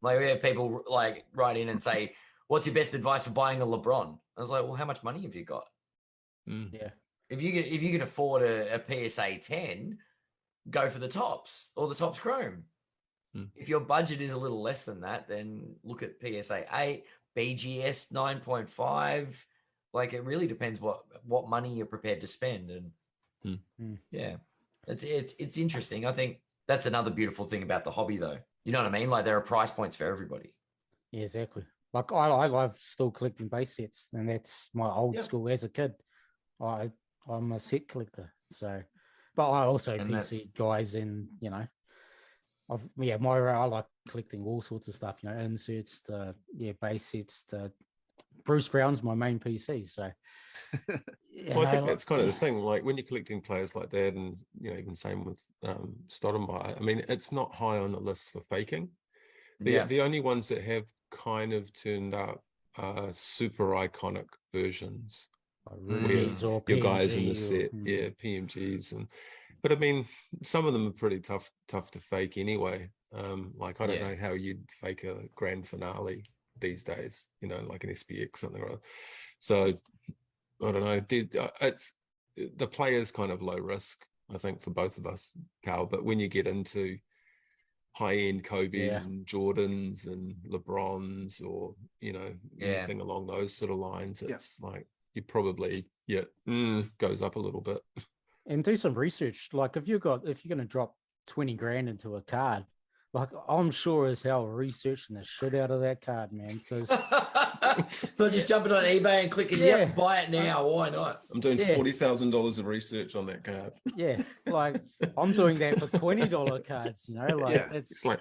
Like we have people like write in and say, "What's your best advice for buying a LeBron?" I was like, "Well, how much money have you got?" Yeah. If you can afford a PSA 10, go for the tops or the tops chrome. If your budget is a little less than that, then look at PSA 8, BGS 9.5. Like it really depends what money you're prepared to spend. And yeah, it's interesting. I think that's another beautiful thing about the hobby, though. You know what I mean? Like there are price points for everybody. Yeah, exactly. Like I love still collecting base sets, and that's my old school as a kid. I'm a set collector, so. But I also PC guys, and I like collecting all sorts of stuff. Inserts, base sets. Bruce Brown's my main PC, so. Well, I think that's kind of the thing. Like when you're collecting players like that, and even same with Stoudemire. I mean, it's not high on the list for faking. The only ones that have kind of turned up are super iconic versions. Rubies or your guys in the PMG set, PMGs, but I mean, some of them are pretty tough to fake anyway. Like I don't know how you'd fake a grand finale these days, like an SPX something or other. So I don't know. It's the player's kind of low risk, I think, for both of us, Carl. But when you get into high-end Kobe's Yeah. and Jordans and LeBrons, or anything along those sort of lines. It's like you probably goes up a little bit. And do some research. Like if you're going to drop 20 grand into a card, like I'm sure as hell researching the shit out of that card, man. Because not just jumping on eBay and clicking, yep, buy it now. Why not? I'm doing $40,000 of research on that card. Yeah, like I'm doing that for $20 cards. It's like,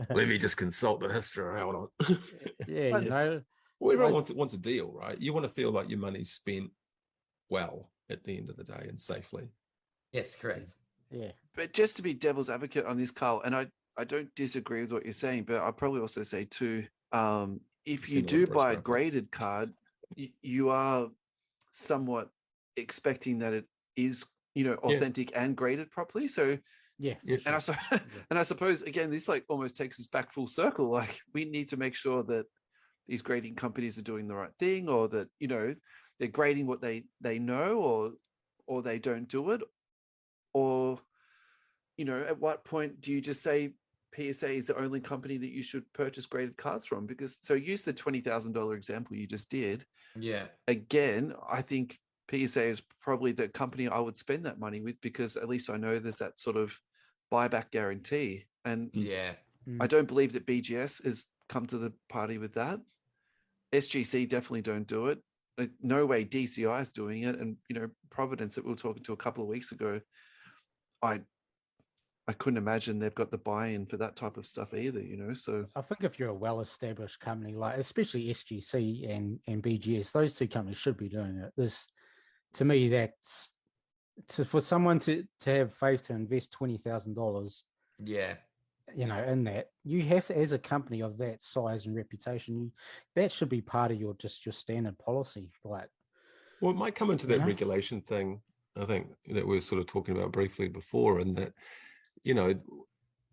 let me just consult the history. Hold on. Yeah, well, everyone wants a deal, right? You want to feel like your money's spent well at the end of the day and safely. Yes, correct. Yeah. But just to be devil's advocate on this, Carl, and I don't disagree with what you're saying, but I'll probably also say too, if you do buy a graded card, you are somewhat expecting that it is, authentic and graded properly. So and I suppose again, this like almost takes us back full circle. Like we need to make sure that these grading companies are doing the right thing, or that they're grading what they know, or they don't do it, or at what point do you just say PSA is the only company that you should purchase graded cards from? Because so use the $20,000 example you just did. Yeah. Again, I think PSA is probably the company I would spend that money with, because at least I know there's that sort of buyback guarantee. And I don't believe that BGS has come to the party with that. SGC definitely don't do it. No way DCI is doing it. And, Providence that we were talking to a couple of weeks ago, I couldn't imagine they've got the buy-in for that type of stuff either, so. I think if you're a well-established company, like especially SGC and BGS, those two companies should be doing it. To me, that's for someone to have faith to invest $20,000. Yeah. In that, you have to, as a company of that size and reputation, that should be part of your standard policy. Like, well, it might come into that regulation thing, I think, that we were sort of talking about briefly before, and that,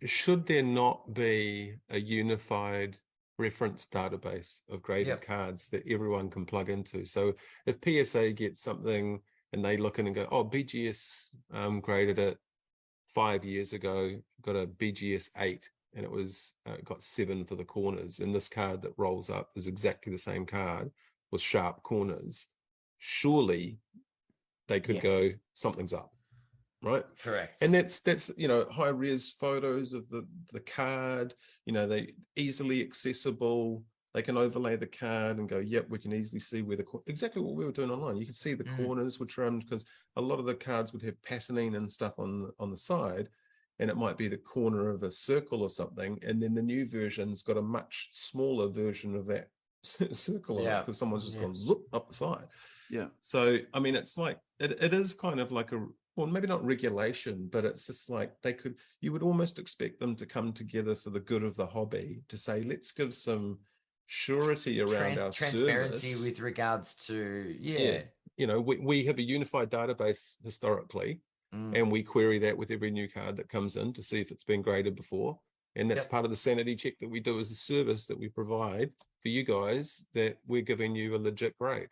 should there not be a unified reference database of graded cards that everyone can plug into? So if PSA gets something and they look in and go, oh, BGS graded it 5 years ago, got a BGS 8, and it was got 7 for the corners, and this card that rolls up is exactly the same card with sharp corners, surely they could go, something's up, right? Correct. And that's high res photos of the card, they easily accessible. They can overlay the card and go, yep, we can easily see where exactly what we were doing online. You can see the corners were trimmed, because a lot of the cards would have patterning and stuff on the side, and it might be the corner of a circle or something. And then the new version's got a much smaller version of that circle on it, because someone's just gone zoop up the side. Yeah. So, I mean, it's like, it is kind of like well, maybe not regulation, but it's just like you would almost expect them to come together for the good of the hobby to say, let's give some surety around our transparency service with regards to we have a unified database historically, and we query that with every new card that comes in to see if it's been graded before, and that's part of the sanity check that we do as a service that we provide for you guys, that we're giving you a legit grade.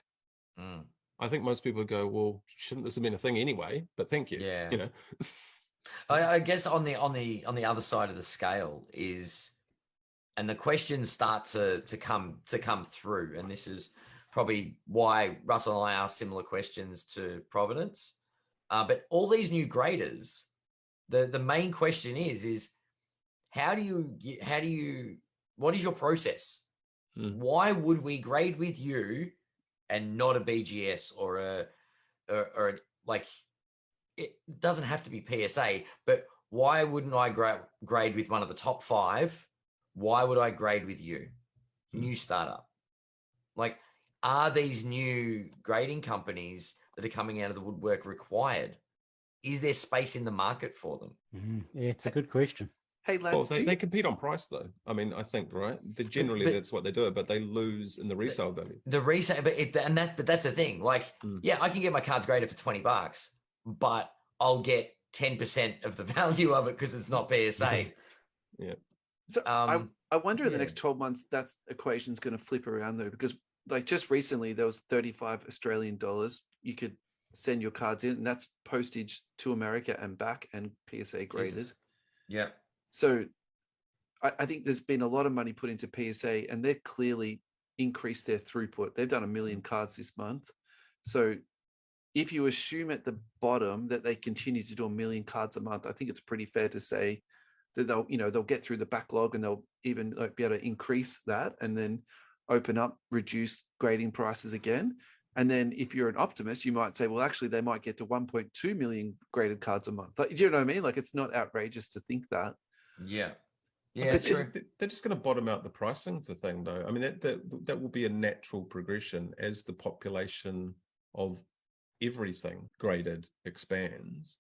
I think most people go, well, shouldn't this have been a thing anyway? But thank you. I guess on the other side of the scale is, and the questions start to come through, and this is probably why Russell and I ask similar questions to Providence. But all these new graders, the main question is what is your process? Why would we grade with you and not a BGS or like, it doesn't have to be PSA, but why wouldn't I grade with one of the top 5? Why would I grade with you? New startup. Like, are these new grading companies that are coming out of the woodwork required? Is there space in the market for them? Yeah, it's a good question. Hey, lads, they compete on price, though. I mean, I think, right? That's what they do, but they lose in the resale value. The resale, but that's the thing. Like, I can get my cards graded for $20, but I'll get 10% of the value of it because it's not PSA. Yeah. So I wonder in the next 12 months that equation's going to flip around, though, because like just recently there was 35 Australian dollars. You could send your cards in, and that's postage to America and back, and PSA graded. Yeah. So I think there's been a lot of money put into PSA, and they're clearly increased their throughput. They've done 1 million cards this month. So if you assume at the bottom that they continue to do 1 million cards a month, I think it's pretty fair to say that they'll get through the backlog, and they'll even be able to increase that and then open up reduced grading prices again. And then if you're an optimist, you might say, well, actually, they might get to 1.2 million graded cards a month. Like, do you know what I mean? Like, it's not outrageous to think that. Yeah. Yeah, they're just going to bottom out the pricing for thing, though. I mean, that will be a natural progression as the population of everything graded expands.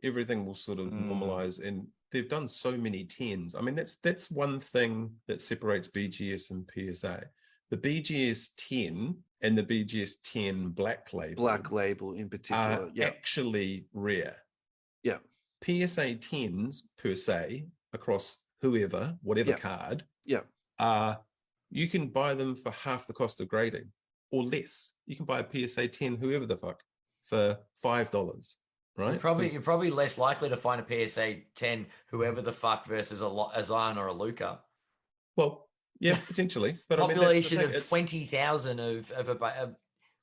Everything will sort of normalize, and they've done so many 10s. I mean, that's one thing that separates BGS and PSA. The BGS 10 and the BGS 10 black label in particular, are actually rare. Yeah. PSA 10s per se across whatever card, you can buy them for half the cost of grading or less. You can buy a PSA 10 whoever the fuck for $5, right? You're probably less likely to find a PSA 10 whoever the fuck versus a Zion or a Luca. Well, yeah, potentially. But population of 20,000 of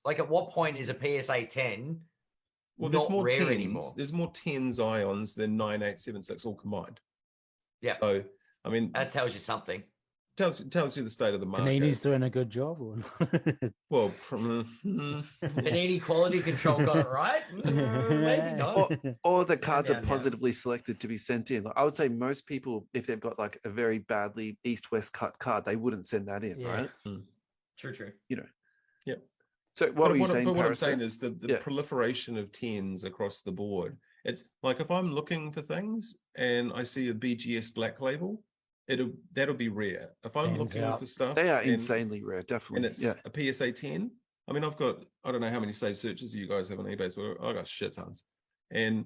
like, at what point is a PSA 10 there's more rare 10s anymore? There's more 10s ions than 9876 all combined. Yeah. So I mean, that tells you something. Tells you the state of the market. Panini's doing a good job. Or... well, Panini quality control got it right. Maybe not. Or the cards are positively selected to be sent in. Like, I would say most people, if they've got like a very badly east-west cut card, they wouldn't send that in, right? True. Yep. So what I'm saying is the proliferation of 10s across the board. It's like if I'm looking for things and I see a BGS black label, that'll be rare. If I'm looking for stuff, they are insanely rare, definitely. And it's a PSA 10. I mean, I don't know how many saved searches you guys have on eBay, but I got shit tons. And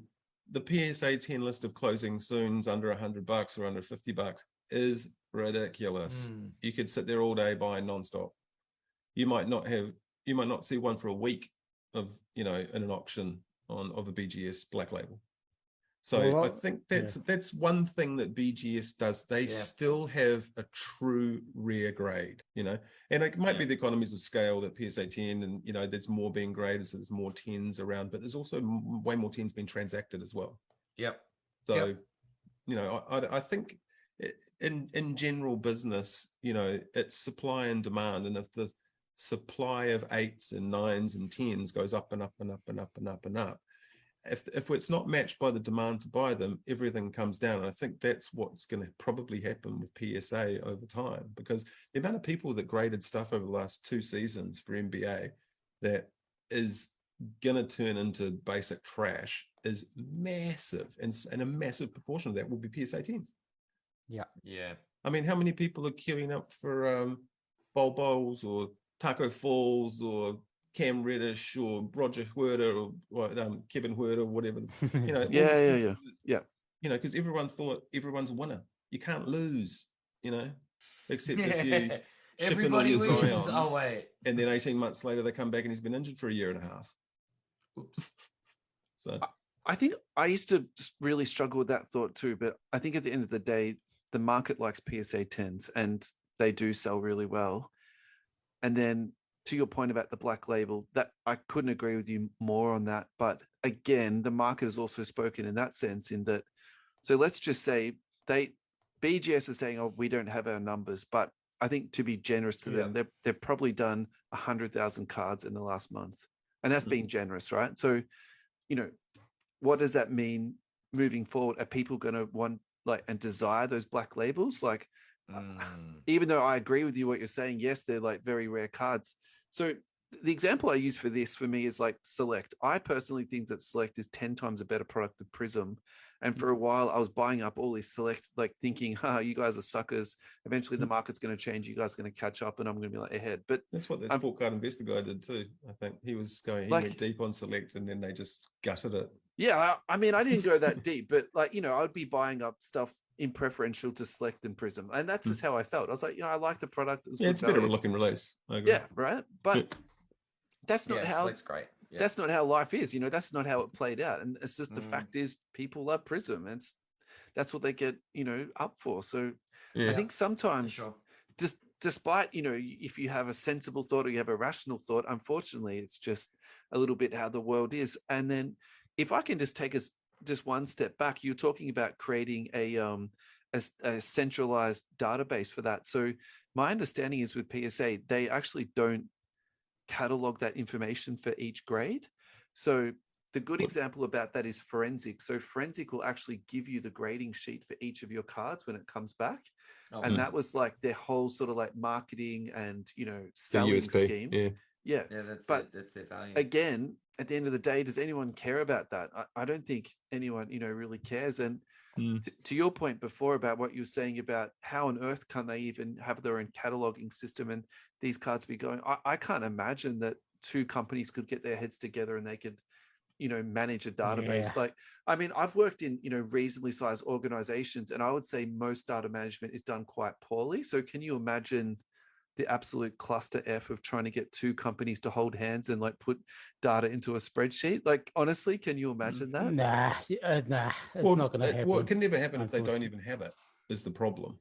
the PSA 10 list of closing soon's under $100 or under $50 is ridiculous. You could sit there all day buying nonstop. You might not see one for a week of, in an auction of a BGS black label. So I think that's one thing that BGS does. They still have a true rare grade, and it might be the economies of scale that PSA 10 and, there's more being graded, so there's more 10s around, but there's also way more 10s being transacted as well. Yep. So, I think in general business, it's supply and demand. And if the supply of 8s and 9s and 10s goes up and up and up and up and up and up, if it's not matched by the demand to buy them, everything comes down. And I think that's what's going to probably happen with PSA over time, because the amount of people that graded stuff over the last 2 seasons for NBA that is going to turn into basic trash is massive, and a massive proportion of that will be PSA 10s. Yeah. I mean, how many people are queuing up for Bowls or Taco Falls or Cam Reddish or Roger Huerta or Kevin Huerta, whatever. Yeah. Because everyone thought everyone's a winner. You can't lose. Except if you everybody wins. Ions, and then 18 months later they come back and he's been injured for a year and a half. Oops. So I think I used to just really struggle with that thought too. But I think at the end of the day, the market likes PSA 10s, and they do sell really well. And then, to your point about the black label, that I couldn't agree with you more on that. But again, the market has also spoken in that sense, in that, so let's just say BGS is saying, oh, we don't have our numbers, but I think to be generous to them, they've probably done 100,000 cards in the last month. And that's being generous, right? So, what does that mean moving forward? Are people going to want and desire those black labels? Even though I agree with you what you're saying, yes, they're very rare cards. So the example I use for me is Select. I personally think that Select is 10 times a better product than Prism. And for a while I was buying up all these Select, thinking, you guys are suckers. Eventually the market's going to change. You guys are going to catch up and I'm going to be ahead. But that's what that Sport Card Investor guy did too. I think he went deep on Select and then they just gutted it. Yeah. I mean, I didn't go that deep, but I'd be buying up stuff in preferential to Select and Prism. And that's just how I felt. I was like, I like the product. It was it's a better looking release. I agree. Yeah, right. But that's not how Select's great. Yeah. That's not how life is. That's not how it played out. And it's just the fact is people love Prism. And that's what they get, up for. So I think sometimes sure. just despite, if you have a sensible thought or you have a rational thought, unfortunately, it's just a little bit how the world is. And then if I can just take us just one step back, you're talking about creating a centralized database for that. So my understanding is with PSA, they actually don't catalog that information for each grade. So the good example about that is forensic. So forensic will actually give you the grading sheet for each of your cards when it comes back. And that was like their whole sort of like marketing and, selling scheme. Yeah. That's their value. Again, at the end of the day, does anyone care about that? I don't think anyone, really cares. And to your point before about what you were saying about how on earth can they even have their own cataloging system and these cards be going, I can't imagine that two companies could get their heads together and they could, manage a database. Like, I mean, I've worked in, reasonably sized organizations, and I would say most data management is done quite poorly. So can you imagine the absolute cluster F of trying to get two companies to hold hands and like put data into a spreadsheet? Like, honestly, can you imagine that? Nah, it's not going to happen. Well, it can never happen if they don't even have it, is the problem.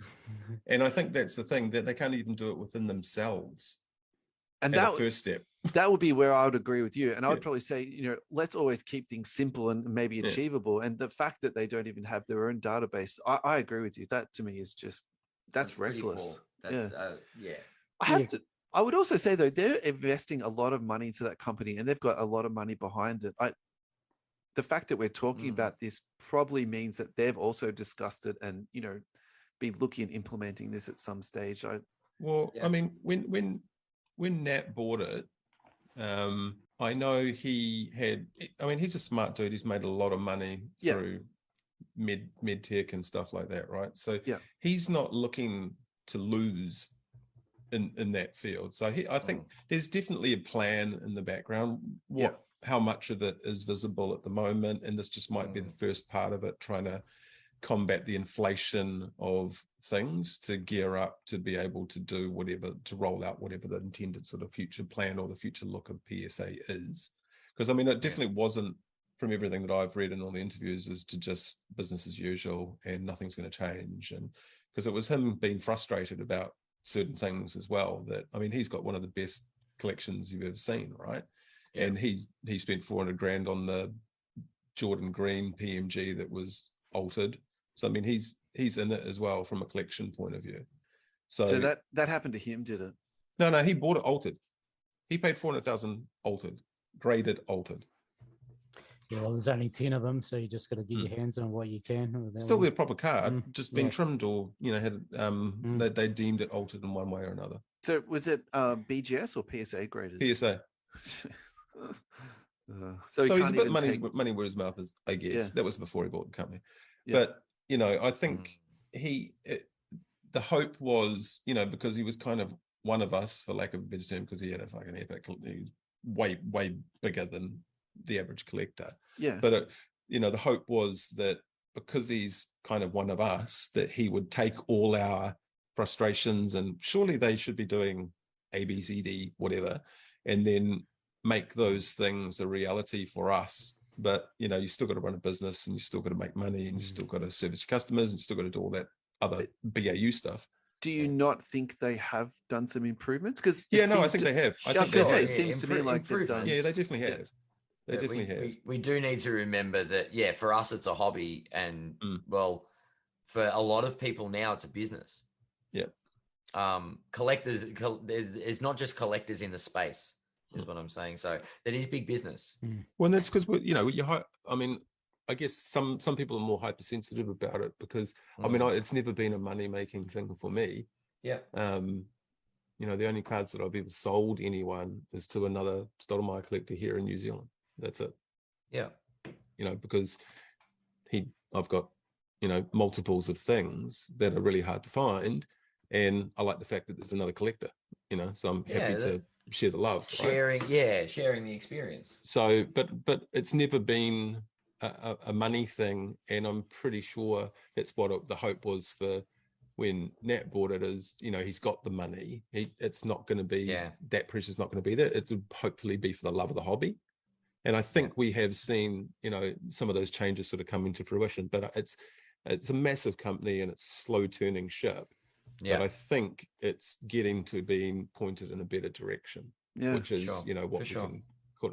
And I think that's the thing, that they can't even do it within themselves. And that first step. That would be where I would agree with you. And I would probably say, let's always keep things simple and maybe achievable. And the fact that they don't even have their own database, I agree with you. That to me is just, that's reckless. That's, I would also say though, they're investing a lot of money into that company and they've got a lot of money behind it. The fact that we're talking about this probably means that they've also discussed it and, be looking at implementing this at some stage. I mean, when Nat bought it, I know he's a smart dude. He's made a lot of money through med tech and stuff like that, right? So he's not looking to lose in that field. So I think there's definitely a plan in the background. How much of it is visible at the moment, and this just might be the first part of it, trying to combat the inflation of things to gear up to be able to do whatever, to roll out whatever the intended sort of future plan or the future look of PSA is. Because I mean, it definitely wasn't, from everything that I've read in all the interviews, is to just business as usual and nothing's going to change. And because it was him being frustrated about certain things as well, that, I mean, he's got one of the best collections you've ever seen, right? Yeah. And he spent $400,000 on the Jordan Green PMG that was altered. So I mean, he's in it as well from a collection point of view. So that happened to him, did it? No, he bought it altered. He paid $400,000 altered, graded altered. Yeah, well, there's only 10 of them, so you just got to get your hands on what you can. Still their proper card, just been trimmed or had they deemed it altered in one way or another. So was it BGS or PSA graded? PSA. So he's a bit money where his mouth is, I guess. Yeah. That was before he bought the company. Yeah. But I think the hope was, because he was kind of one of us, for lack of a better term, because he had a fucking epic, he was way bigger than the average collector. Yeah. But the hope was that because he's kind of one of us, that he would take all our frustrations, and surely they should be doing A, B, C, D, whatever, and then make those things a reality for us. But you still got to run a business, and you still got to make money, and you still got to service your customers, and you still got to do all that other BAU stuff. Do you not think they have done some improvements? Because I think they have. I was going to say, it seems to me like they've done. Yeah, they definitely have. They definitely have. We do need to remember that, for us it's a hobby, and well, for a lot of people now it's a business. Yeah. Collectors, it's not just collectors in the space, is what I'm saying. So that is big business. Well, that's because I guess some people are more hypersensitive about it, because it's never been a money making thing for me. Yeah. The only cards that I've ever sold anyone is to another Stottlemyre collector here in New Zealand. That's it. Yeah. Because I've got multiples of things that are really hard to find, and I like the fact that there's another collector. So I'm happy to share the love. Sharing the experience. So, but it's never been a money thing, and I'm pretty sure that's what the hope was for when Nat bought it. Is he's got the money. It's not going to be that pressure's not going to be there. It would hopefully be for the love of the hobby, and I think we have seen some of those changes sort of come into fruition. But it's a massive company, and it's slow turning ship. Yeah. But I think it's getting to being pointed in a better direction, which is, sure. what we can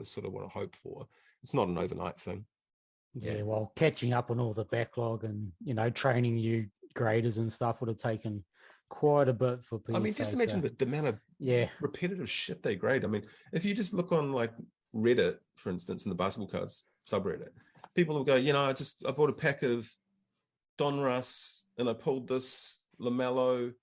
sort of want to hope for. It's not an overnight thing. Yeah, well, catching up on all the backlog and, training new graders and stuff would have taken quite a bit for PSA. I mean, just imagine the amount of repetitive shit they grade. I mean, if you just look on like Reddit, for instance, in the basketball cards subreddit, people will go, I bought a pack of Donruss and I pulled this LaMelo.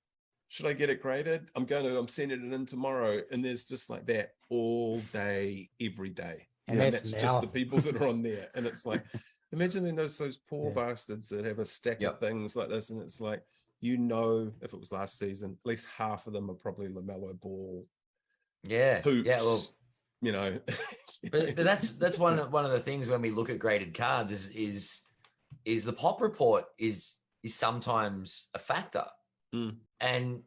Should I get it graded? I'm sending it in tomorrow. And there's just like that all day, every day. And that's just the people that are on there. And it's like, imagine those poor bastards that have a stack of things like this. And it's like, if it was last season, at least half of them are probably LaMelo Ball. Yeah. Hoops, yeah. Well, But that's one of the things when we look at graded cards is the pop report is sometimes a factor. And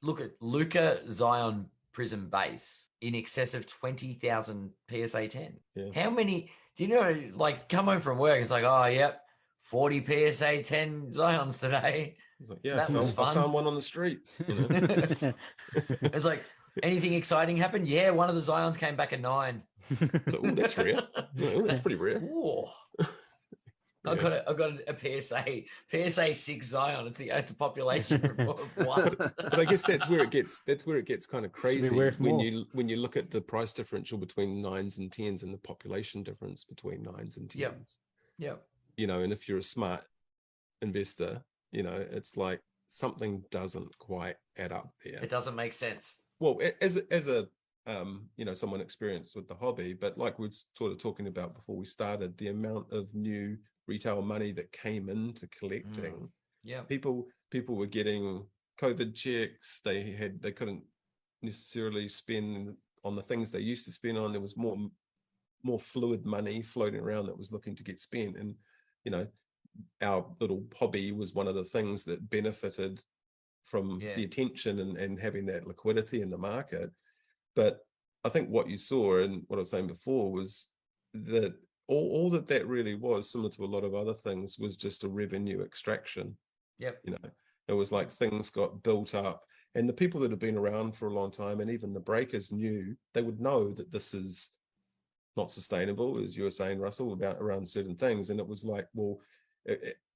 look at Luka Zion Prism base in excess of 20,000 PSA 10. Yeah. How many do you know? Like, come home from work, it's like, oh yep, 40 PSA 10 Zions today. It's like, that was fun. I found one on the street. It's like, anything exciting happened? Yeah, one of the Zions came back a 9. So, that's rare. That's pretty rare. I got a PSA 6 Zion. It's a population report of 1. But I guess that's where it gets kind of crazy when you look at the price differential between 9s and 10s and the population difference between 9s and 10s. Yep. And if you're a smart investor, it's like something doesn't quite add up there. It doesn't make sense. Well, as a someone experienced with the hobby, but like we were sort of talking about before we started, the amount of new retail money that came into collecting. People were getting COVID checks. They couldn't necessarily spend on the things they used to spend on. There was more fluid money floating around that was looking to get spent. And, our little hobby was one of the things that benefited from the attention and having that liquidity in the market. But I think what you saw and what I was saying before was that all that really was, similar to a lot of other things, was just a revenue extraction. Yep. It was like things got built up, and the people that have been around for a long time, and even the breakers they would know that this is not sustainable, as you were saying, Russell, around certain things. And it was like, well,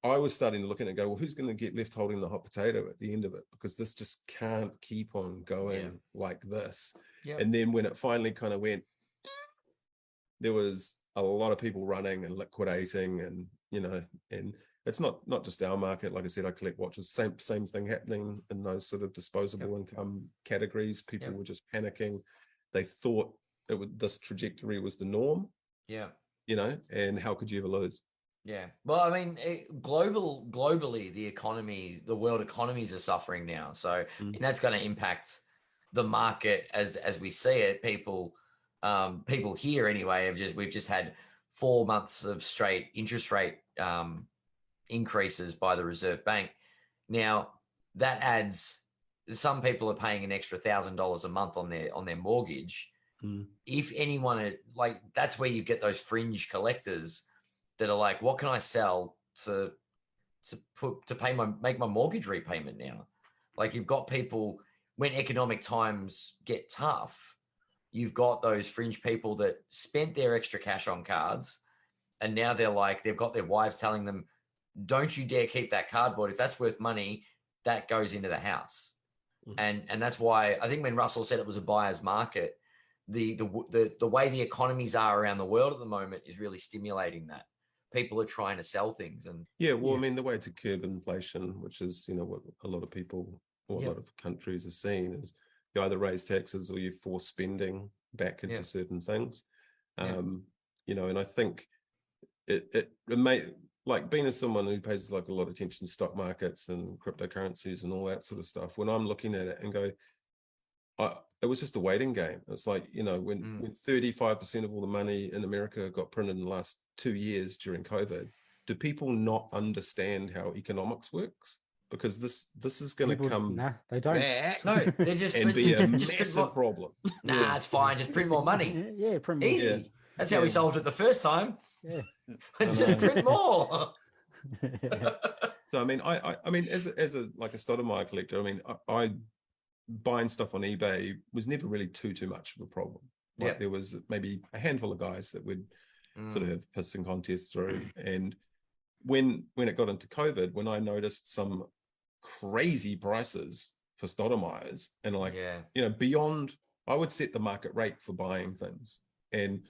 I was starting to look at it and go, well, who's going to get left holding the hot potato at the end of it? Because this just can't keep on going like this. Yep. And then when it finally kind of went, there was a lot of people running and liquidating, and and it's not just our market. Like I said, I collect watches. Same thing happening in those sort of disposable income categories. People were just panicking. They thought this trajectory was the norm. And how could you ever lose? Yeah. Well, I mean, globally, the world economies are suffering now. So and that's going to impact the market as we see it. People here anyway we've just had 4 months of straight interest rate increases by the Reserve Bank. Now that adds, some people are paying an extra $1,000 a month on their mortgage. If anyone, like, that's where you get those fringe collectors that are like, what can I sell to make my mortgage repayment now? Like, you've got people, when economic times get tough, you've got those fringe people that spent their extra cash on cards, and now they're like, they've got their wives telling them, don't you dare keep that cardboard. If that's worth money, that goes into the house. And that's why I think when Russell said it was a buyer's market, the way the economies are around the world at the moment is really stimulating that. People are trying to sell things. And I mean, the way to curb inflation, which is, what a lot of people or a lot of countries are seeing, is you either raise taxes or you force spending back into certain things. And I think it may, like, being as someone who pays like a lot of attention to stock markets and cryptocurrencies and all that sort of stuff, when I'm looking at it and go, it was just a waiting game. It's like, when 35% of all the money in America got printed in the last 2 years during COVID, do people not understand how economics works? Because this is going to come. Nah, they don't. Back, no, they're just and be a massive problem. Nah, it's fine. Just print more money. Print more. Easy. Yeah. That's how we solved it the first time. Yeah. Let's just print more. So I mean, I mean, as a like a Stoudemire collector, I mean, I buying stuff on eBay was never really too much of a problem. Like there was maybe a handful of guys that would sort of have piston contests through, and when it got into COVID, when I noticed some crazy prices for Stoudemires, and like you know, beyond, I would set the market rate for buying things, and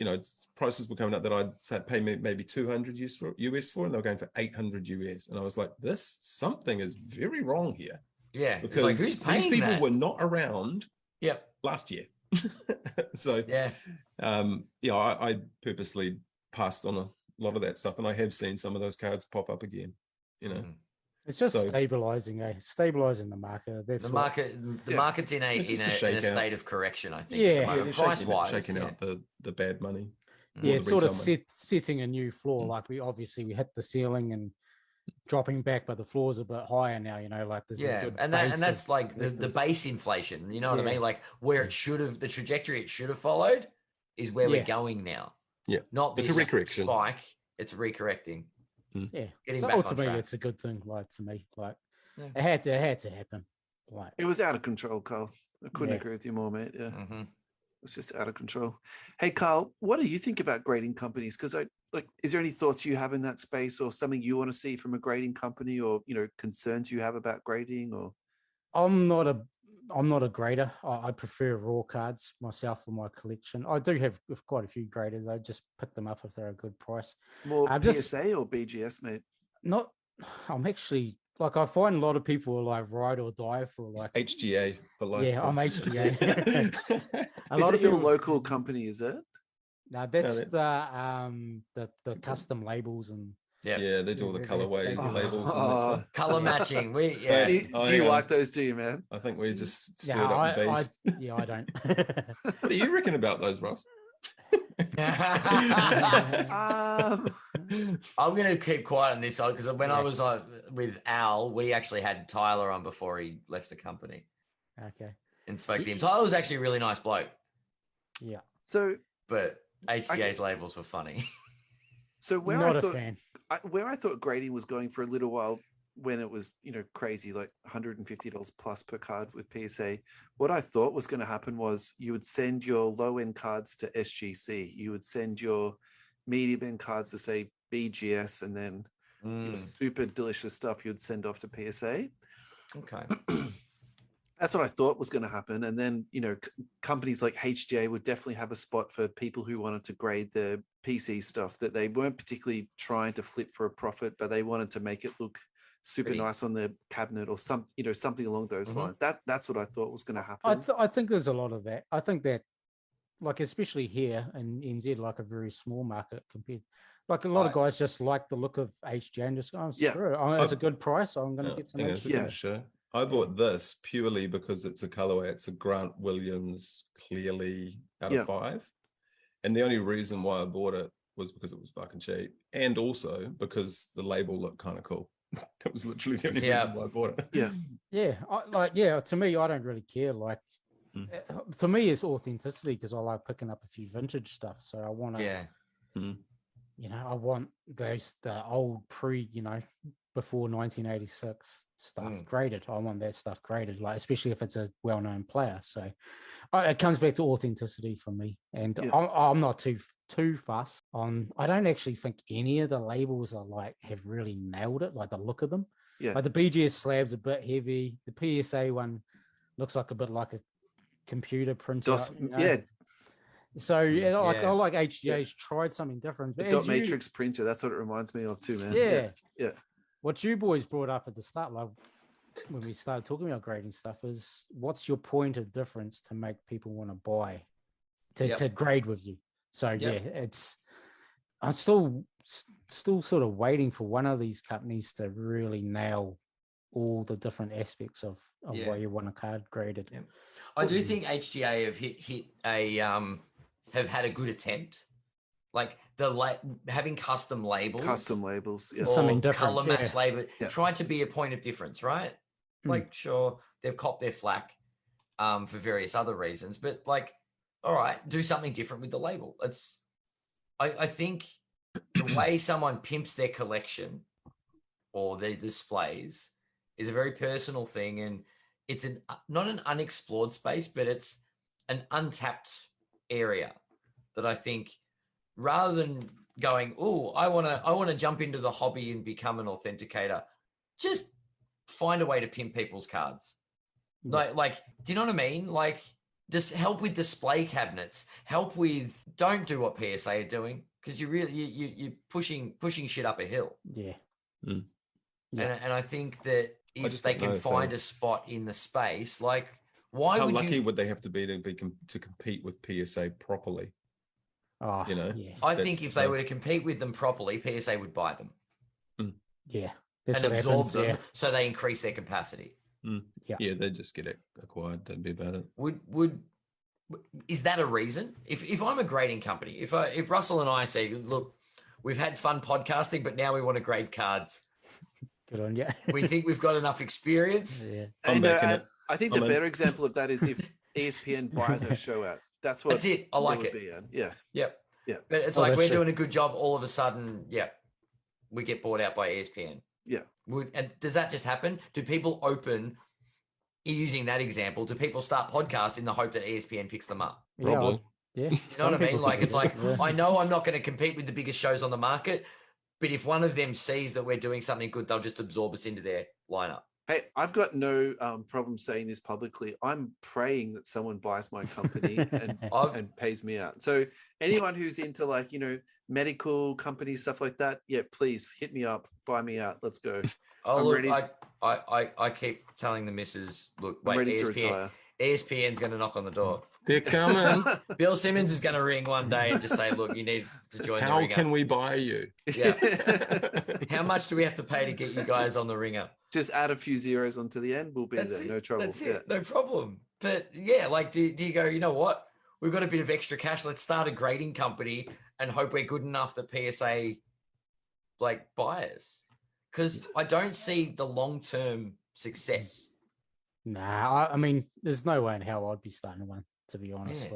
you know, prices were coming up that I'd say pay maybe 200 US for, and they were going for 800 US, and I was like, something is very wrong here. Yeah, because like, who's paying these people that? were not around. Last year. So I purposely passed on a lot of that stuff, and I have seen some of those cards pop up again. You know, it's just stabilizing the market. That's the market's in a state of correction, I think. Price wise, shaking out the bad money. Yeah, it's sort of setting a new floor. Like we hit the ceiling and dropping back, but the floor's a bit higher now, you know, like there's and that's like the base inflation, you know what I mean? Like where it should have, the trajectory it should have followed is where we're going now. Not this spike, it's recorrecting. Getting so back ultimately on track. It's a good thing, like, to me. Like it had to happen. Like it was out of control, Carl. I couldn't agree with you more, mate. It's just out of control. Hey, Carl, what do you think about grading companies? Because is there any thoughts you have in that space, or something you want to see from a grading company, or you know, concerns you have about grading? Or I'm not a grader. I prefer raw cards myself for my collection. I do have quite a few graders. I just pick them up if they're a good price. More PSA or BGS, mate? I'm actually, like, I find a lot of people are like ride or die for like HGA for life. Yeah, I'm HGA. A lot of your local company, is it? No, that's the custom labels and they do all the colorway labels and that stuff. Color matching. Do you like those? Do you, man? I think we just stirred up the beast. I don't. What do you reckon about those, Ross? I'm going to keep quiet on this because when I was with Al, we actually had Tyler on before he left the company. Okay. And spoke to him. Tyler was actually a really nice bloke. Yeah. But HGA's labels were funny. So where I thought grading was going for a little while, when it was, you know, crazy, like $150 plus per card with PSA, what I thought was going to happen was you would send your low end cards to SGC, you would send your medium end cards to say BGS, and then your super delicious stuff you'd send off to PSA. Okay. That's what I thought was going to happen. And then, you know, companies like HGA would definitely have a spot for people who wanted to grade the PC stuff, that they weren't particularly trying to flip for a profit, but they wanted to make it look super nice on the cabinet, or something along those lines. That's what I thought was going to happen. I think there's a lot of that. I think that, like, especially here in NZ, like a very small market compared, like a lot of guys just like the look of HGA and just go, screw it. It's a good price, I'm going to get some HGA. Sure. I bought this purely because it's a colorway. It's a Grant Williams, clearly out of 5. And the only reason why I bought it was because it was fucking cheap, and also because the label looked kind of cool. That was literally the only reason why I bought it. To me, I don't really care. Like, to me, it's authenticity, because I like picking up a few vintage stuff. So I want to, you know, I want the old before 1986 stuff graded. I want that stuff graded, like, especially if it's a well-known player. So it comes back to authenticity for me. And I'm not too fussed on. I don't actually think any of the labels have really nailed it, like the look of them. Like the BGS slab's a bit heavy. The PSA one looks like a bit like a computer printer. So I like HGA's tried something different. But dot matrix printer, that's what it reminds me of too, man. Yeah. What you boys brought up at the start, like when we started talking about grading stuff, is what's your point of difference to make people want to buy, to grade with you? So I'm still sort of waiting for one of these companies to really nail all the different aspects of why you want a card graded. I do think HGA have had a good attempt, like having custom labels, something different, color match label, trying to be a point of difference, right? Like, sure, they've copped their flack for various other reasons, but like, all right, do something different with the label. I think the way someone pimps their collection or the displays is a very personal thing, and it's not an unexplored space, but it's an untapped area that I think, rather than going, oh, I want to jump into the hobby and become an authenticator, just find a way to pimp people's cards. Like, do you know what I mean? Like, just help with display cabinets. Don't do what PSA are doing, because you're pushing shit up a hill. Yeah. Mm. And I think that if they can find a spot in the space, like, how lucky would they have to be to compete with PSA properly? Oh, you know, yeah. I think if they were to compete with them properly, PSA would buy them. Yeah. And absorb them, so they increase their capacity. Yeah, they just get acquired. Don't be about it. Is that a reason? If I'm a grading company, if Russell and I say, look, we've had fun podcasting, but now we want to grade cards. Good on you. We think we've got enough experience. Yeah. I think the better example of that is if ESPN buys our show out. That's it. I like it. Yeah. Yep. Yeah. But it's like we're doing a good job. All of a sudden, we get bought out by ESPN. Yeah. And does that just happen? Do people using that example, do people start podcasts in the hope that ESPN picks them up? Probably. Yeah. You know what I mean? Like, it's like, I know I'm not going to compete with the biggest shows on the market, but if one of them sees that we're doing something good, they'll just absorb us into their lineup. Hey, I've got no problem saying this publicly. I'm praying that someone buys my company and pays me out. So anyone who's into, like, medical companies, stuff like that, please hit me up, buy me out. Let's go. I'm ready. I keep telling the missus, look, wait, ESPN's going to knock on the door. They're coming. Bill Simmons is going to ring one day and just say, look, you need to join the ringer. How can we buy you? Yeah. How much do we have to pay to get you guys on the ringer? Just add a few zeros onto the end. We'll be there. No trouble. That's it. No problem. But like, do you go, you know what? We've got a bit of extra cash. Let's start a grading company and hope we're good enough that PSA buy us. Because I don't see the long-term success. Nah, I mean, there's no way in hell I'd be starting one, to be honest.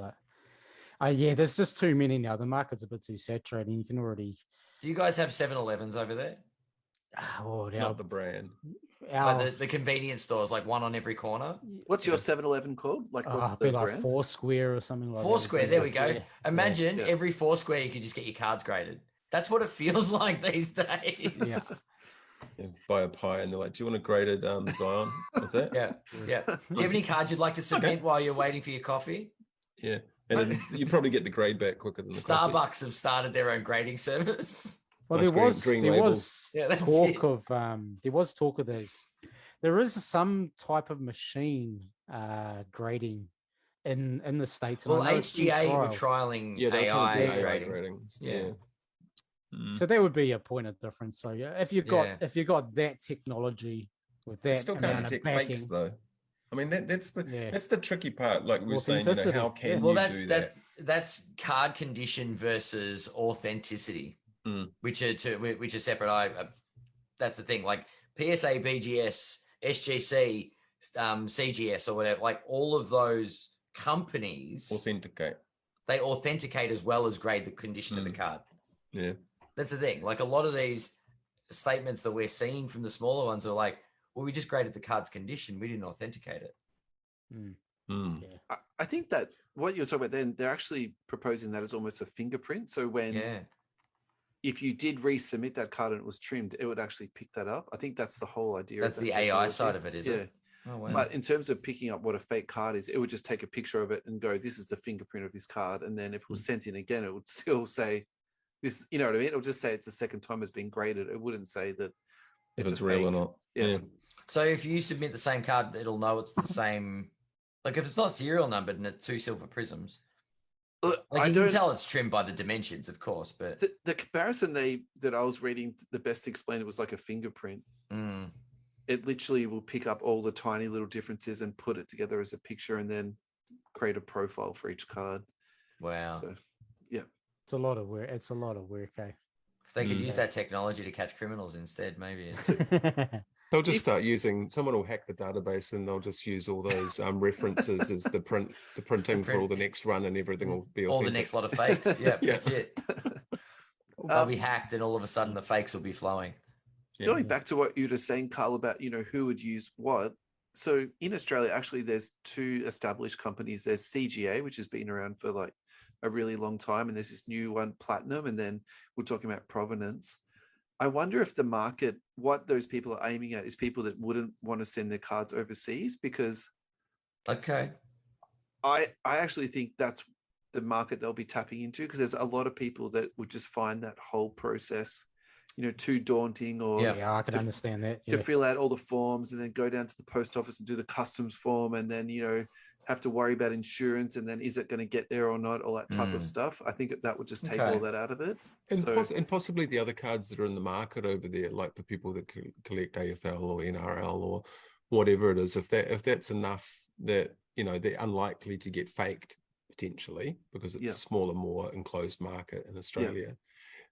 There's just too many now. The market's a bit too saturated. You can already. Do you guys have 7-Elevens over there? Not the brand. The convenience stores, like one on every corner. What's your 7-Eleven called? Like, what's the brand? Like Foursquare or something like Foursquare, that. there we go. Yeah. Imagine every Foursquare you could just get your cards graded. That's what it feels like these days. Yeah. Buy a pie and they're like, do you want a graded Zion with that? Yeah. Do you have any cards you'd like to submit while you're waiting for your coffee? Yeah. And then you probably get the grade back quicker than the Starbucks coffee. Have started their own grading service. Well, Nice there was talk of this. There is some type of machine grading in the States. Well, HGA were trialing AI grading. Yeah. So there would be a point of difference. So if you've got that technology with that, still can't detect fakes though. I mean that's the tricky part. Like we were saying, how can you do that? That's card condition versus authenticity, which are separate. That's the thing. Like PSA, BGS, SGC, CGS, or whatever. Like all of those companies They authenticate as well as grade the condition of the card. Yeah. That's the thing. Like a lot of these statements that we're seeing from the smaller ones are like, well, we just graded the card's condition. We didn't authenticate it. Yeah. I think that what you're talking about then, they're actually proposing that as almost a fingerprint. So if you did resubmit that card and it was trimmed, it would actually pick that up. I think that's the whole idea. That's the AI side of it, is it? Oh, wow. But in terms of picking up what a fake card is, it would just take a picture of it and go, this is the fingerprint of this card. And then if it was sent in again, it would still say, this, you know what I mean? It'll just say it's the second time it's been graded. It wouldn't say that if it's real or not. Yeah. So if you submit the same card, it'll know it's the same. Like if it's not serial numbered and it's 2 silver prisms, you can tell it's trimmed by the dimensions, of course. But the comparison that I was reading, the best explained it was like a fingerprint. It literally will pick up all the tiny little differences and put it together as a picture and then create a profile for each card. Wow. So, yeah. It's a lot of work. Eh? If they could use that technology to catch criminals instead, maybe. They'll just start using. Someone will hack the database and they'll just use all those references as the printing for all the next run, and everything will be authentic. All the next lot of fakes. Yeah, that's it. They'll be hacked, and all of a sudden the fakes will be flowing. Going back to what you were just saying, Carl, about, who would use what. So in Australia, actually, there's two established companies. There's CGA, which has been around for like a really long time, and there's this new one, Platinum, and then we're talking about Provenance. I wonder if the market, what those people are aiming at, is people that wouldn't want to send their cards overseas, because Okay. I actually think that's the market they'll be tapping into, because there's a lot of people that would just find that whole process, too daunting, or Yeah, I can understand that. to fill out all the forms and then go down to the post office and do the customs form, and then have to worry about insurance, and then is it going to get there or not, all that type of stuff. I think that would just take all that out of it. And possibly the other cards that are in the market over there, like for people that collect AFL or NRL or whatever it is, if that's enough that they're unlikely to get faked potentially, because it's a smaller, more enclosed market in Australia.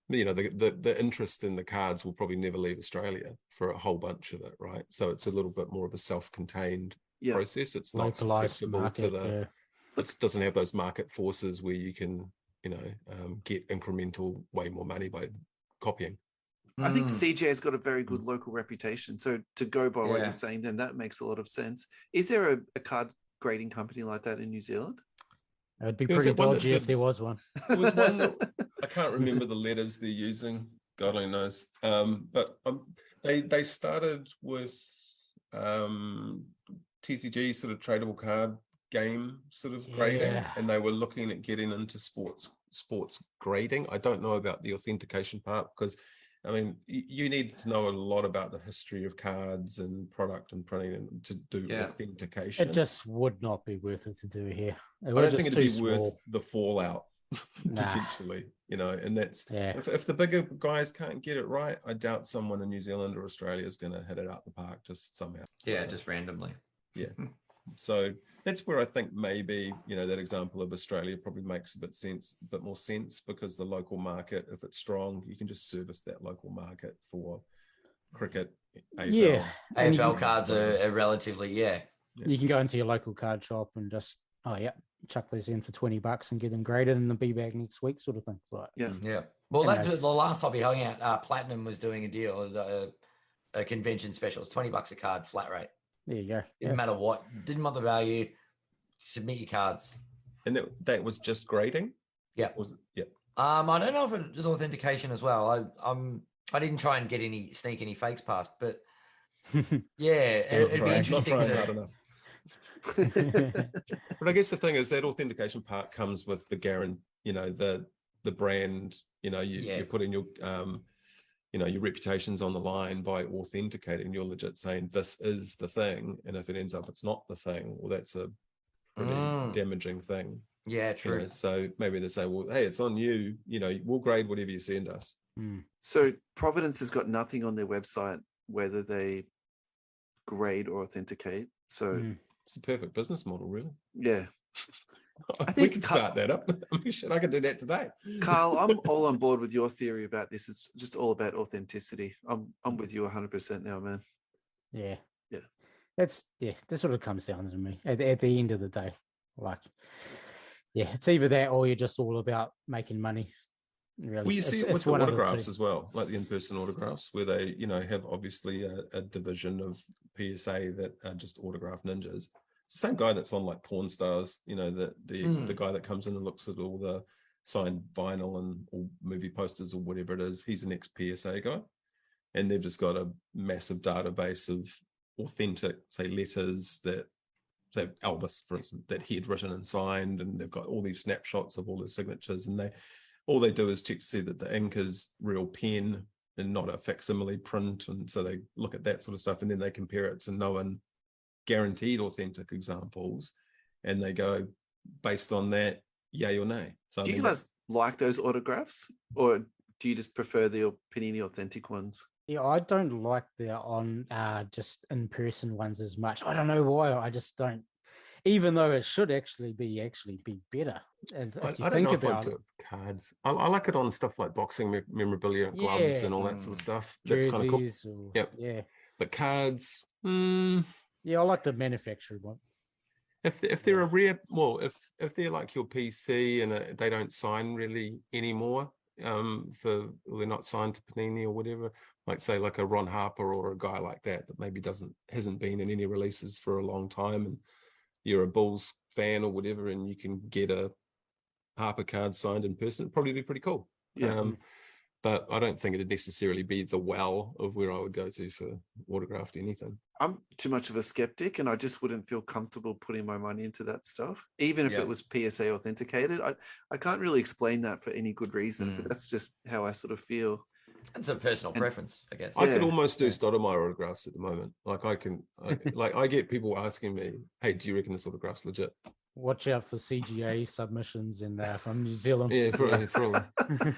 The interest in the cards will probably never leave Australia for a whole bunch of it, right? So it's a little bit more of a self-contained process. It's not susceptible market, to it doesn't have those market forces where you can get incremental way more money by copying. I think CJ has got a very good local reputation. So to go by what you're saying, then that makes a lot of sense. Is there a card grading company like that in New Zealand? It would be pretty dodgy if there was one. There was one that, I can't remember the letters they're using. God only knows. But they started with TCG, sort of tradable card game sort of grading, and they were looking at getting into sports grading. I don't know about the authentication part, because you need to know a lot about the history of cards and product and printing and to do authentication. It just would not be worth it to do here. I don't think it'd be worth the fallout potentially, and that's if the bigger guys can't get it right, I doubt someone in New Zealand or Australia is going to hit it out the park just somehow. Just randomly. So that's where I think maybe that example of Australia probably makes a bit more sense, because the local market, if it's strong, you can just service that local market for cricket. AFL. AFL cards are relatively You can go into your local card shop and just chuck these in for $20 and get them graded in the B bag next week, sort of thing. Well, that's the last time we hung out. Platinum was doing a deal, a convention special. It's $20 a card, flat rate. There you go. Didn't matter what. Didn't want the value. Submit your cards. And that was just grading? Yeah. Was it? Yeah. I don't know if it was authentication as well. I didn't try and sneak any fakes past, but it'd be interesting. Not trying hard enough. But I guess the thing is that authentication part comes with the guarantee, the brand, you're putting your your reputation's on the line by authenticating. You're legit saying this is the thing, and if it ends up it's not the thing, well, that's a pretty damaging thing. Yeah, true. So maybe they say, well, hey, it's on you. We'll grade whatever you send us. So Providence has got nothing on their website whether they grade or authenticate. So it's a perfect business model, really. Yeah. I think we can start that up. I could do that today. Carl, I'm all on board with your theory about this. It's just all about authenticity. I'm with you 100% now, man. Yeah. That's what it comes down to me at the end of the day. Like, it's either that or you're just all about making money. Really. Well, you see it with the autographs as well, like the in-person autographs, where they, have obviously a division of PSA that are just autograph ninjas. It's the same guy that's on like Porn Stars, the guy that comes in and looks at all the signed vinyl and all movie posters or whatever it is. He's an ex-PSA guy, and they've just got a massive database of authentic, say, letters that, say, Elvis, for instance, that he had written and signed, and they've got all these snapshots of all his signatures, and all they do is check to see that the ink is real pen and not a facsimile print, and so they look at that sort of stuff, and then they compare it to known guaranteed authentic examples, and they go based on that, yay or nay. So do you guys like those autographs, or do you just prefer the Panini authentic ones? Yeah, I don't like the on just in-person ones as much. I don't know why. I just don't. Even though it should actually be better. I don't know if I do cards. I like it on stuff like boxing memorabilia, gloves, and all that sort of stuff. That's kind of cool. Yeah. But cards, yeah, I like the manufactured one. If they're a rare, if they're like your PC and they don't sign really anymore, for they're not signed to Panini or whatever, like say like a Ron Harper or a guy like that maybe hasn't been in any releases for a long time, and you're a Bulls fan or whatever, and you can get a Harper card signed in person, it'd probably be pretty cool. But I don't think it'd necessarily be the well of where I would go to for autographed anything. I'm too much of a skeptic, and I just wouldn't feel comfortable putting my money into that stuff, even if it was PSA authenticated. I can't really explain that for any good reason, but that's just how I sort of feel. It's a personal preference, I guess. I could almost do Stoudemire autographs at the moment. Like I get people asking me, "Hey, do you reckon this autograph's legit?" Watch out for CGA submissions from New Zealand. Yeah, probably.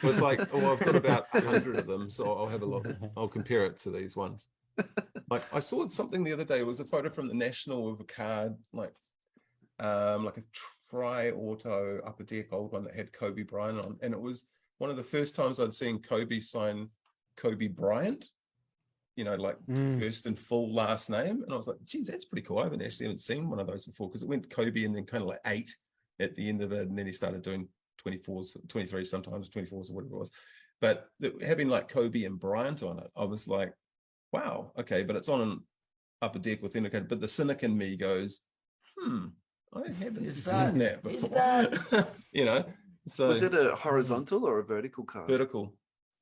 It's like, I've got about 100 of them, so I'll have a look. I'll compare it to these ones. Like I saw something the other day. It was a photo from the National of a card, like a tri-auto upper deck old one that had Kobe Bryant on, and it was one of the first times I'd seen Kobe sign Kobe Bryant. First and full last name. And I was like, geez, that's pretty cool. I haven't seen one of those before, because it went Kobe and then kind of like 8 at the end of it. And then he started doing 24s, 23 sometimes, 24s or whatever it was. But having like Kobe and Bryant on it, I was like, wow, okay, but it's on an upper deck authenticated. But the cynic in me goes, I haven't seen that before. So was it a horizontal or a vertical card? Vertical.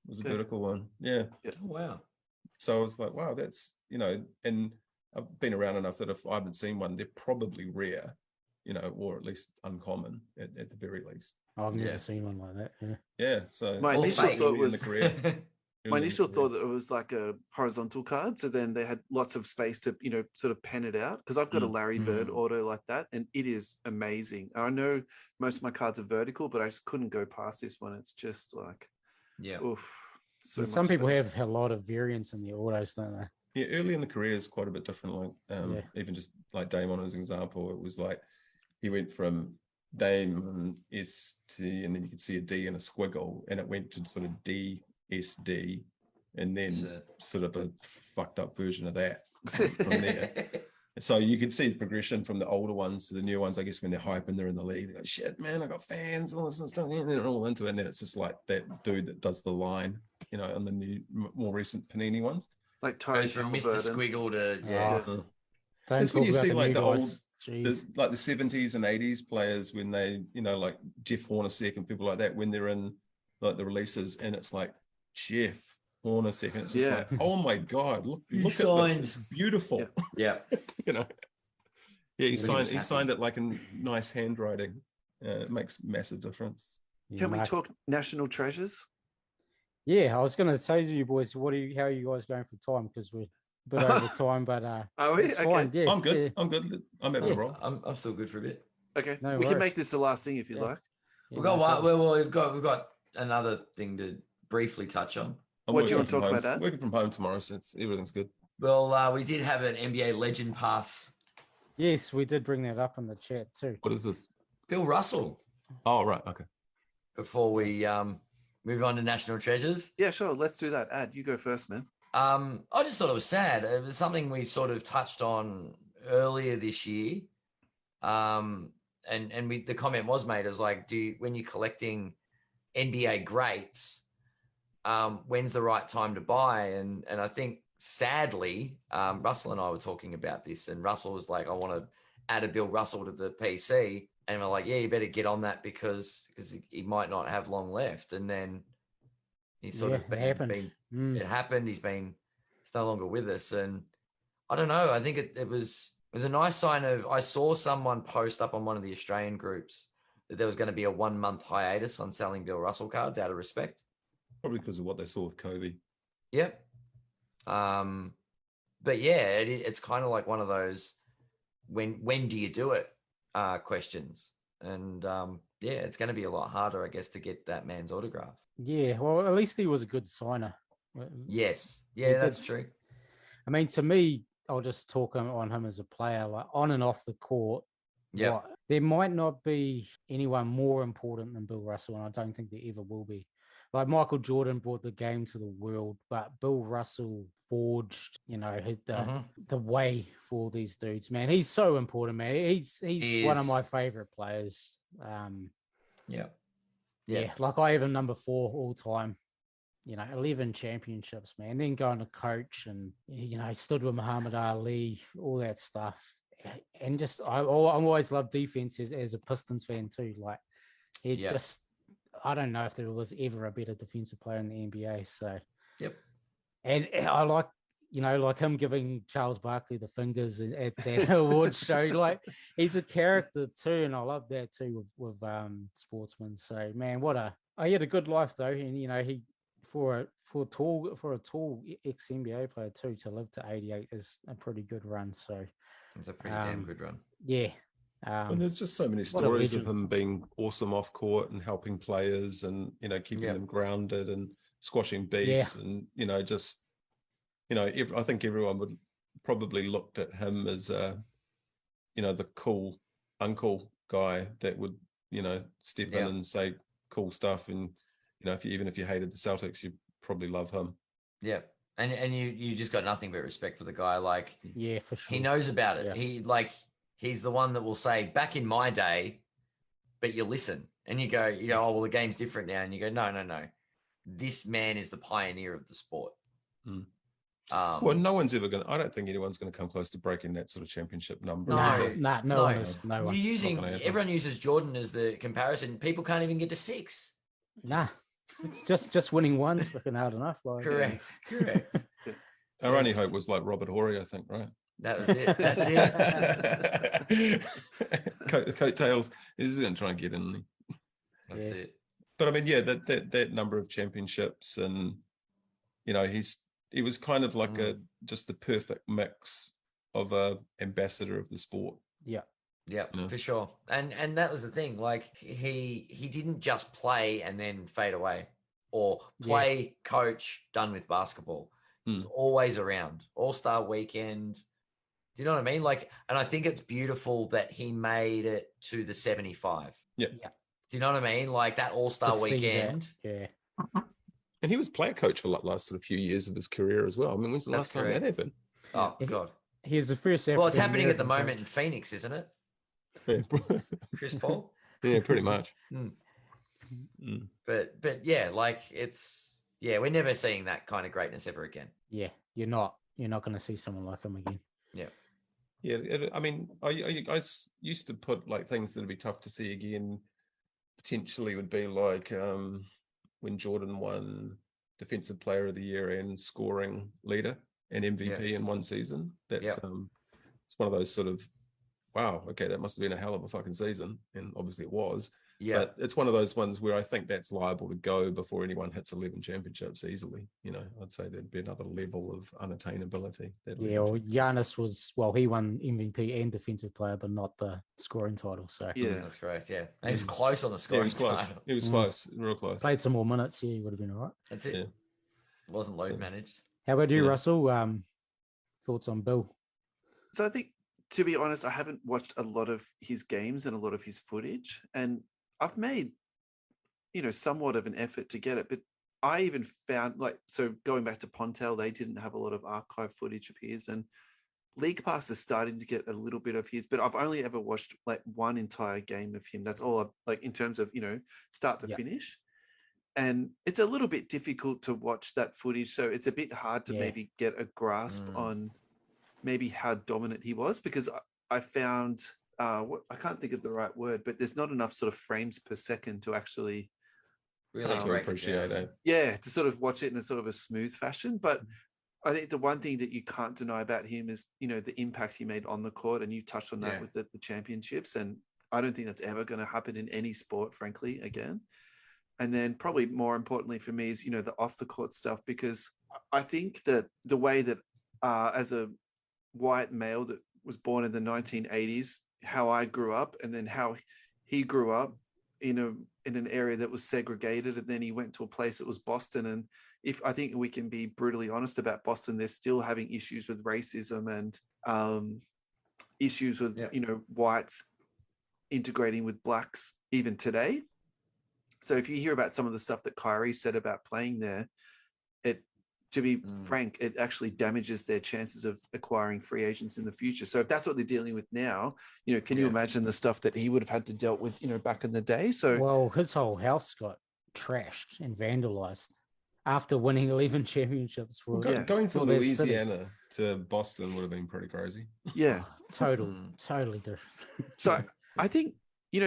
It was a vertical one. Yeah. Oh, wow. So I was like, wow, that's, and I've been around enough that if I haven't seen one, they're probably rare, or at least uncommon at the very least. I've never seen one like that. Yeah. So my initial thought was my initial thought that it was like a horizontal card. So then they had lots of space to, sort of pen it out. Because I've got a Larry Bird auto like that, and it is amazing. I know most of my cards are vertical, but I just couldn't go past this one. It's just like, oof. So some people have a lot of variance in the autos, don't they? Yeah, early in the career is quite a bit different. Like even just like Damon as an example, it was like he went from Damon ST, and then you could see a D and a squiggle, and it went to sort of DSD, and then sort of a fucked up version of that from there. So you could see the progression from the older ones to the new ones. I guess when they're hype and they're in the league, they're like, shit, man, I got fans, all this stuff, and they're all into it. And then it's just like that dude that does the line, on the new, more recent Panini ones. Like goes from Mr. Squiggle to That's when you see like the old, like the 70s and 80s players when they, like Jeff Hornacek and people like that, when they're in like the releases, and it's like Jeff Hornacek, and it's just like, oh my god, look at this, it's beautiful. Yeah. He signed it like in nice handwriting. It makes massive difference. Can we talk national treasures? Yeah, I was going to say to you boys, how are you guys going for time? Because we're a bit over time, but are we? it's fine. Yeah, I'm good. I'm good. I'm at a roll. I'm still good for a bit. Okay, we can make this the last thing if you like. We've got another thing to briefly touch on. What do you want to talk about, Dad? Working from home tomorrow, so everything's good. Well, we did have an NBA legend pass. Yes, we did bring that up in the chat too. What is this? Bill Russell. Oh, right. Okay. Before we move on to national treasures. Yeah, sure. Let's do that. Ad, you go first, man. I just thought it was sad. It was something we sort of touched on earlier this year. And the comment was made, it was like, when you're collecting NBA greats, when's the right time to buy? And I think sadly, Russell and I were talking about this, and Russell was like, I want to add a Bill Russell to the PC. And we're like, yeah, you better get on that because he might not have long left. And then he sort of it happened. He's no longer with us. And I don't know. I think it was a nice sign of, I saw someone post up on one of the Australian groups that there was going to be a 1-month hiatus on selling Bill Russell cards out of respect. Probably because of what they saw with Kobe. Yep. But yeah, it's kind of like one of those, when do you do it? Questions. And it's going to be a lot harder, I guess, to get that man's autograph. Yeah, well, at least he was a good signer. Yes. Yeah, that's true. I mean, to me, I'll just talk on him as a player, like on and off the court. Yeah. There might not be anyone more important than Bill Russell, and I don't think there ever will be. Like Michael Jordan brought the game to the world, but Bill Russell forged, the way for these dudes, man. He's so important, man. He's one of my favorite players. Yeah. Yeah, like I have him number 4 all time. 11 championships, man. Then going to coach and, he stood with Muhammad Ali, all that stuff. And just, I always loved defense as a Pistons fan too. Like, I don't know if there was ever a better defensive player in the NBA. So, and I like, like him giving Charles Barkley the fingers at that awards show. Like, he's a character too, and I love that too with Sportsman. So, man, he had a good life though, and he for a tall ex NBA player too to live to 88 is a pretty good run. So, it's a pretty damn good run. Yeah. And there's just so many stories of him being awesome off court and helping players and, keeping them grounded and squashing beefs and, just, I think everyone would probably looked at him as, the cool uncle guy that would, step in and say cool stuff. And, even if you hated the Celtics, you probably love him. Yeah. And you just got nothing but respect for the guy. Like, yeah, for sure. He knows about it. Yeah. He's the one that will say, back in my day, but you listen and you go, oh, well, the game's different now. And you go, no. This man is the pioneer of the sport. Well, no one's ever going to, I don't think anyone's going to come close to breaking that sort of championship number. No one is. No one. Everyone uses Jordan as the comparison. People can't even get to 6. Nah. Just winning one's freaking hard enough. Like, correct. Our only hope was like Robert Horry, I think, right? That was it. That's it. Coattails. He's going to try and get in. That's it. But I mean, that number of championships, and he was kind of like just the perfect mix of a ambassador of the sport. Yeah, for sure. And that was the thing. Like, he didn't just play and then fade away, or play, coach, done with basketball. It's always around. All-Star weekend. Do you know what I mean? Like, and I think it's beautiful that he made it to the 75. Yeah. Do you know what I mean? Like that All-Star weekend. Yeah. And he was player coach for like last sort of few years of his career as well. I mean, when's the last time that happened? Oh, God. He's the first. Well, it's happening at the moment in Phoenix, isn't it? Yeah. Chris Paul. Yeah, pretty much. But yeah, like we're never seeing that kind of greatness ever again. Yeah, you're not going to see someone like him again. Yeah, I mean, I used to put like things that'd be tough to see again. Potentially would be like when Jordan won Defensive Player of the Year and scoring leader and MVP in one season. That's it's one of those sort of, wow, okay, that must have been a hell of a fucking season, and obviously it was. Yeah, but it's one of those ones where I think that's liable to go before anyone hits 11 championships easily. I'd say there'd be another level of unattainability. Yeah, well, Giannis he won MVP and Defensive Player, but not the scoring title. So that's correct. Yeah, and he was close on the scoring title. He was close, real close. Played some more minutes, he would have been all right. That's it. Yeah. Wasn't load managed. How about you, Russell? Thoughts on Bill? So I think, to be honest, I haven't watched a lot of his games and a lot of his footage, and I've made, somewhat of an effort to get it, but I even found going back to Pontel, they didn't have a lot of archive footage of his, and League Pass is starting to get a little bit of his, but I've only ever watched like one entire game of him. That's all in terms of, start to finish. And it's a little bit difficult to watch that footage. So it's a bit hard to maybe get a grasp on maybe how dominant he was, because I found, I can't think of the right word, but there's not enough sort of frames per second to actually really appreciate it. Yeah, to sort of watch it in a sort of a smooth fashion. But I think the one thing that you can't deny about him is, the impact he made on the court. And you touched on that with the championships. And I don't think that's ever going to happen in any sport, frankly, again. And then probably more importantly for me is, the off the court stuff, because I think that the way that as a white male that was born in the 1980s, how I grew up, and then how he grew up in an area that was segregated, and then he went to a place that was Boston. And if I think we can be brutally honest about Boston, they're still having issues with racism and issues with whites integrating with blacks even today. So if you hear about some of the stuff that Kyrie said about playing there, to be frank, it actually damages their chances of acquiring free agents in the future. So if that's what they're dealing with now, can you imagine the stuff that he would have had to dealt with, back in the day? So well, his whole house got trashed and vandalized after winning 11 championships. Going from their city. Louisiana to Boston would have been pretty crazy. Yeah, totally different. So I think,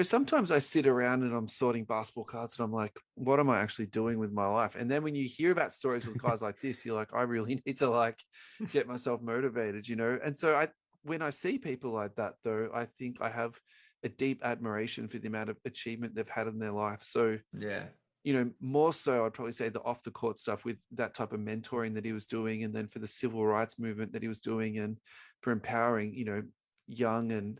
sometimes I sit around and I'm sorting basketball cards and I'm like, what am I actually doing with my life? And then when you hear about stories with guys like this, you're like, I really need to get myself motivated, And so when I see people like that, though, I think I have a deep admiration for the amount of achievement they've had in their life. So, more so, I'd probably say the off the court stuff with that type of mentoring that he was doing. And then for the civil rights movement that he was doing and for empowering, young and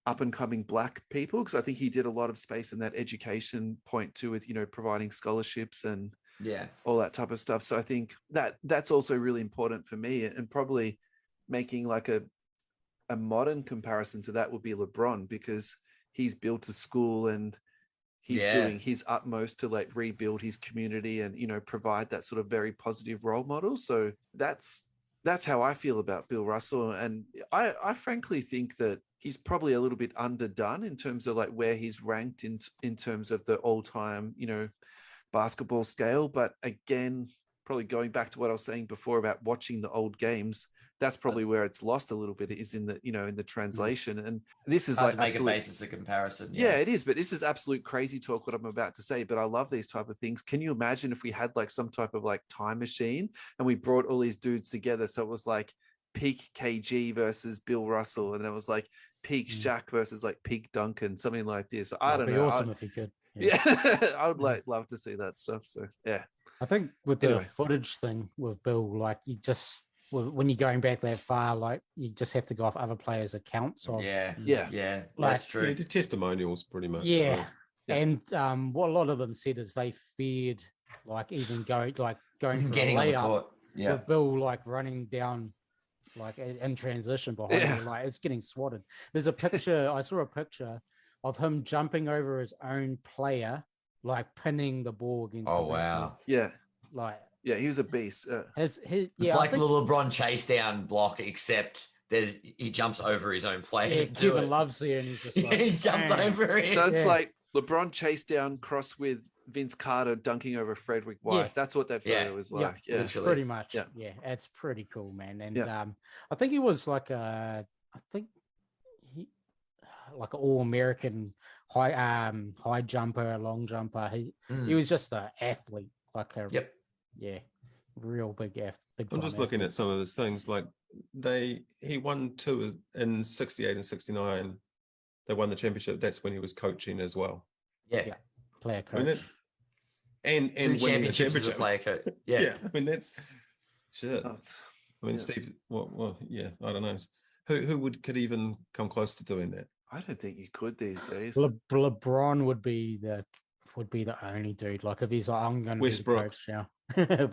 up and coming Black people, because I think he did a lot of space in that education point too, with providing scholarships and all that type of stuff. So I think that's also really important for me, and probably making a modern comparison to that would be LeBron, because he's built a school and he's doing his utmost to rebuild his community and provide that sort of very positive role model. So that's how I feel about Bill Russell, and I frankly think that he's probably a little bit underdone in terms of where he's ranked in terms of the all-time, basketball scale. But again, probably going back to what I was saying before about watching the old games, that's probably where it's lost a little bit, is in the, in the translation. And this is hard to make a basis of comparison. Yeah, it is. But this is absolute crazy talk, what I'm about to say. But I love these type of things. Can you imagine if we had some type of time machine and we brought all these dudes together? So it was peak KG versus Bill Russell, and it was peak Shaq versus peak Duncan, something like this. I don't know. It'd be awesome if you could. Yeah, I would love to see that stuff. So yeah, I think with the footage thing with Bill, you just, when you're going back that far, you just have to go off other players' accounts. That's true. Yeah, the testimonials pretty much. Yeah. And what a lot of them said is they feared even going for getting a on the layup court. Yeah, with Bill running down in transition behind him, it's getting swatted. There's a picture, I saw a picture of him jumping over his own player, pinning the ball against the wow. Yeah. He was a beast. It's the LeBron chase down block, except he jumps over his own player. Yeah, Kevin Love's there and he's just he's jumped over it. So it's LeBron chase down cross with Vince Carter dunking over Frederick Weiss. Yeah. That's what that photo was like. Yeah, literally. Pretty much. Yeah, it's pretty cool, man. And I think he was an all-American high jumper, long jumper. He was just an athlete, real big athlete. I'm just looking at some of his things. He won 2 in 68 and 69. They won the championship. That's when he was coaching as well. Yeah. Player coach. And winning the championship. Player coach. Yeah. I mean, that's shit. Nuts. I mean, Steve, I don't know. Who could even come close to doing that? I don't think you could these days. LeBron would be the only dude. If he's I'm going to Westbrook. Be the coach now.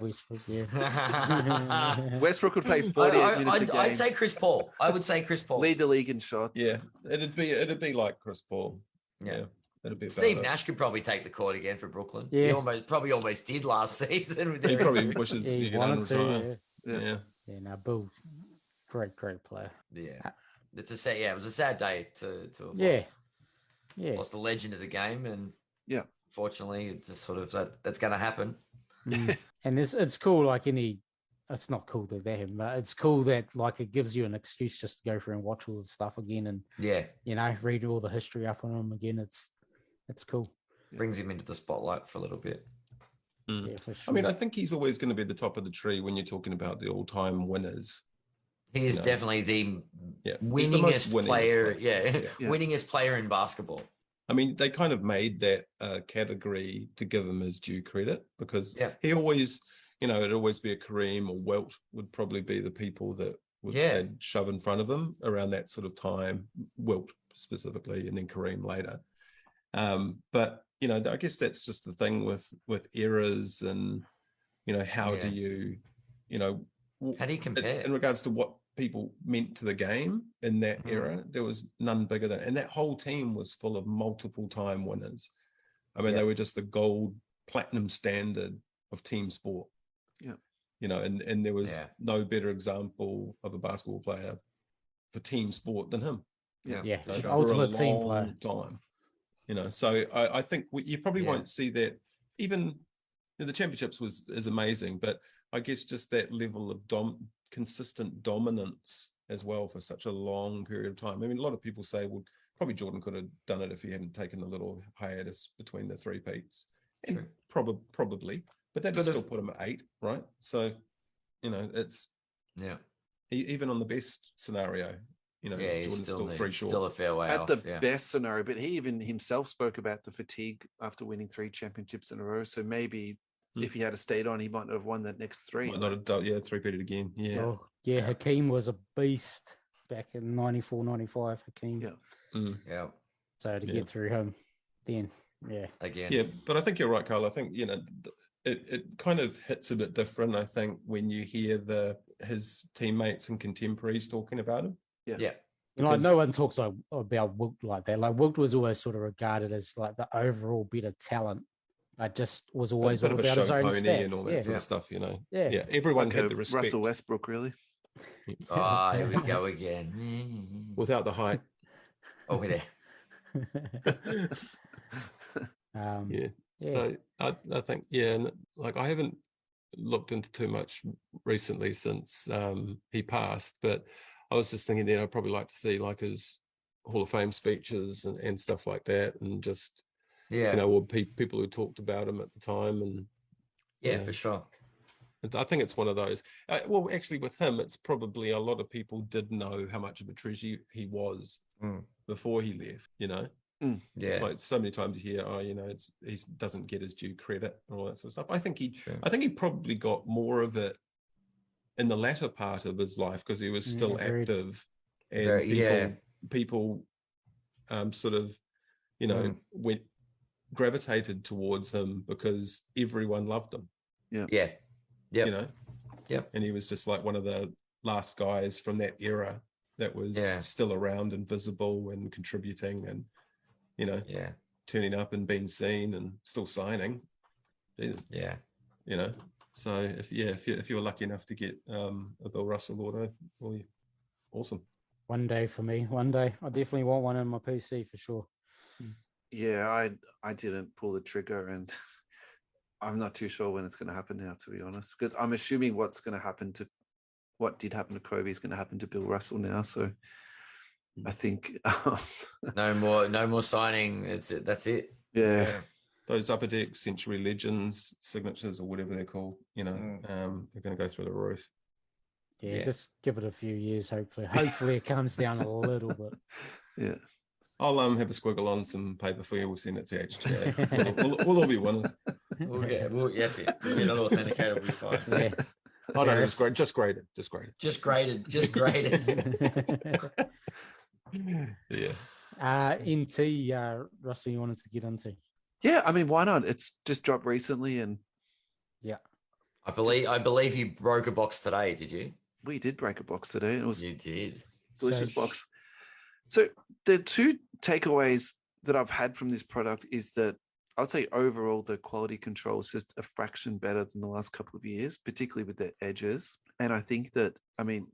Westbrook, yeah. Westbrook would play 48 minutes a game. I'd say Chris Paul. I would say Chris Paul. Lead the league in shots. Yeah, it'd be like Chris Paul. Yeah. It'd be Steve Nash could probably take the court again for Brooklyn. Yeah. He probably almost did last season. He probably wishes he could retire. Yeah. Now Bill, great player. Yeah. It was a sad day to have lost the legend of the game, and fortunately, it's just sort of that's going to happen. And it's cool. It's not cool to them, but it's cool that it gives you an excuse just to go through and watch all the stuff again, and read all the history up on them again. It's cool. Brings him into the spotlight for a little bit. Yeah, for sure. I mean, I think he's always going to be the top of the tree when you're talking about the all-time winners. He is definitely the winningest player. Winningest player in basketball. I mean, they kind of made that category to give him his due credit, because he always, it'd always be a Kareem or Wilt would probably be the people that would shove in front of him around that sort of time. Wilt specifically, and then Kareem later. But I guess that's just the thing with eras, and how do you, how do you compare in regards to what people meant to the game in that era? There was none bigger than, and that whole team was full of multiple time winners. I mean, they were just the gold platinum standard of team sport. you know, and there was no better example of a basketball player for team sport than him. Yeah, You know, sure. Ultimate for a team long player. time. You know, so I think you probably won't see that. Even the championships is amazing, but I guess just that level of consistent dominance as well for such a long period of time. I mean, a lot of people say, well, probably Jordan could have done it if he hadn't taken a little hiatus between the three peats, and probably, but that would still put him at 8, right? So, you know, it's even on the best scenario. You know, Jordan's still 3 short. Still a fair way at off, the best scenario, but he even himself spoke about the fatigue after winning 3 championships in a row. So maybe if he had stayed on, he might not have won that next 3. Might not have done, 3-peated again. Yeah. Oh, yeah, Hakeem was a beast back in 94, 95, Hakeem. Yeah. So to get through him, then, again. Yeah, but I think you're right, Carl. I think, you know, it kind of hits a bit different, I think, when you hear his teammates and contemporaries talking about him. Yeah. You know, like, no one talks about Wilt like that. Like, Wilt was always sort of regarded as like the overall better talent. I just was always all about his own stats and all that sort of stuff, you know. Yeah. Everyone like had the respect. Russell Westbrook, really. Here we go again. Without the height. Oh, yeah. So I think, and like I haven't looked into too much recently since he passed, but I was just thinking that I'd probably like to see like his Hall of Fame speeches and stuff like that, and just you know, or people who talked about him at the time, and you know, for sure. I think it's one of those. Well, actually, with him, it's probably a lot of people did know how much of a treasure he was before he left. You know, like so many times you hear, you know, he doesn't get his due credit and all that sort of stuff. I think he probably got more of it in the latter part of his life because he was still active, and people sort of, you know, gravitated towards him because everyone loved him. You know, and he was just like one of the last guys from that era that was still around and visible and contributing and, you know, turning up and being seen and still signing. You know, so if you were lucky enough to get a Bill Russell auto, well, awesome. One day for me. One day, I definitely want one on my PC for sure. Yeah, I didn't pull the trigger, and I'm not too sure when it's going to happen now, to be honest, because I'm assuming what did happen to Kobe is going to happen to Bill Russell now. So I think no more signing. That's it. Yeah. Those Upper Deck Century Legends signatures or whatever they're called, you know, they're going to go through the roof. Yeah, just give it a few years. Hopefully it comes down a little bit. Yeah. I'll have a squiggle on some paper for you. We'll send it to HGA. we'll all be winners. That's it. We'll get it authenticated. We'll be fine. Yeah. Oh no, it's great. Just graded. Yeah. NT, Russell, you wanted to get into? Yeah, I mean, why not? It's just dropped recently, and I believe you broke a box today. Did you? We did break a box today. And it was you did delicious box. So the 2 takeaways that I've had from this product is that I'd say overall the quality control is just a fraction better than the last couple of years, particularly with the edges. And I think that, I mean,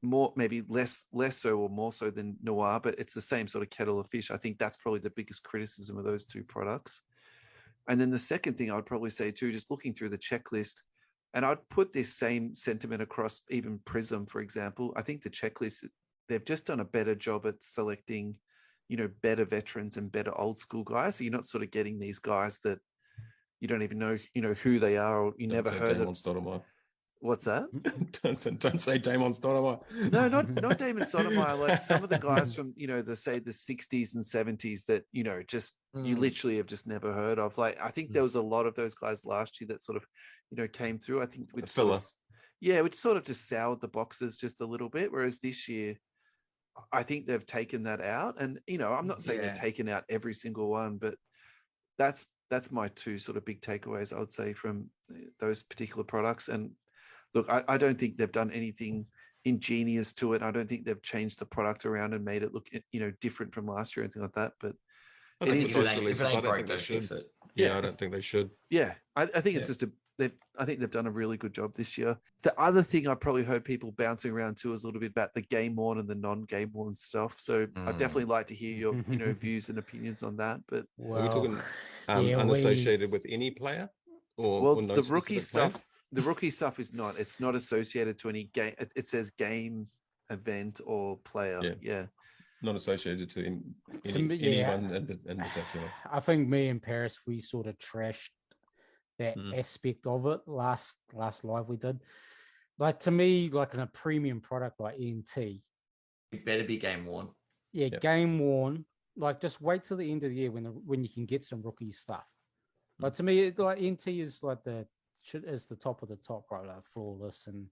more, maybe less so or more so than Noir, but it's the same sort of kettle of fish. I think that's probably the biggest criticism of those 2 products. And then the second thing I would probably say too, just looking through the checklist, and I'd put this same sentiment across even Prism, for example. I think the checklist, they've just done a better job at selecting, you know, better veterans and better old school guys. So you're not sort of getting these guys that you don't even know, you know, who they are, or you never heard of. Stoudemire. What's that? don't say Damon Stoudemire. No, not Damon Stoudemire. Like some of the guys from, you know, the 60s and 70s that, you know, just you literally have just never heard of. Like I think there was a lot of those guys last year that sort of, you know, came through. I think which sort of just soured the boxes just a little bit. Whereas this year, I think they've taken that out. And, you know, I'm not saying they've taken out every single one, but that's my 2 sort of big takeaways, I would say, from those particular products. And look, I don't think they've done anything ingenious to it. I don't think they've changed the product around and made it look, you know, different from last year or anything like that. But I don't think they should. Yeah, I don't think they should. Yeah, I think it's just I think they've done a really good job this year. The other thing I probably heard people bouncing around too is a little bit about the game worn and the non-game worn stuff. So I'd definitely like to hear your views and opinions on that. But Are we talking yeah, unassociated with any player, or no the rookie specific player? stuff? The rookie stuff is not. It's not associated to any game. It says game, event, or player. Yeah. Not associated to anyone in particular. I think me and Parris, we sort of trashed that aspect of it last live we did. Like, to me, like in a premium product like ENT, it better be game worn. Yeah, game worn. Like, just wait till the end of the year when you can get some rookie stuff. But to me, like NT is like the top of the top, right? Like Flawless and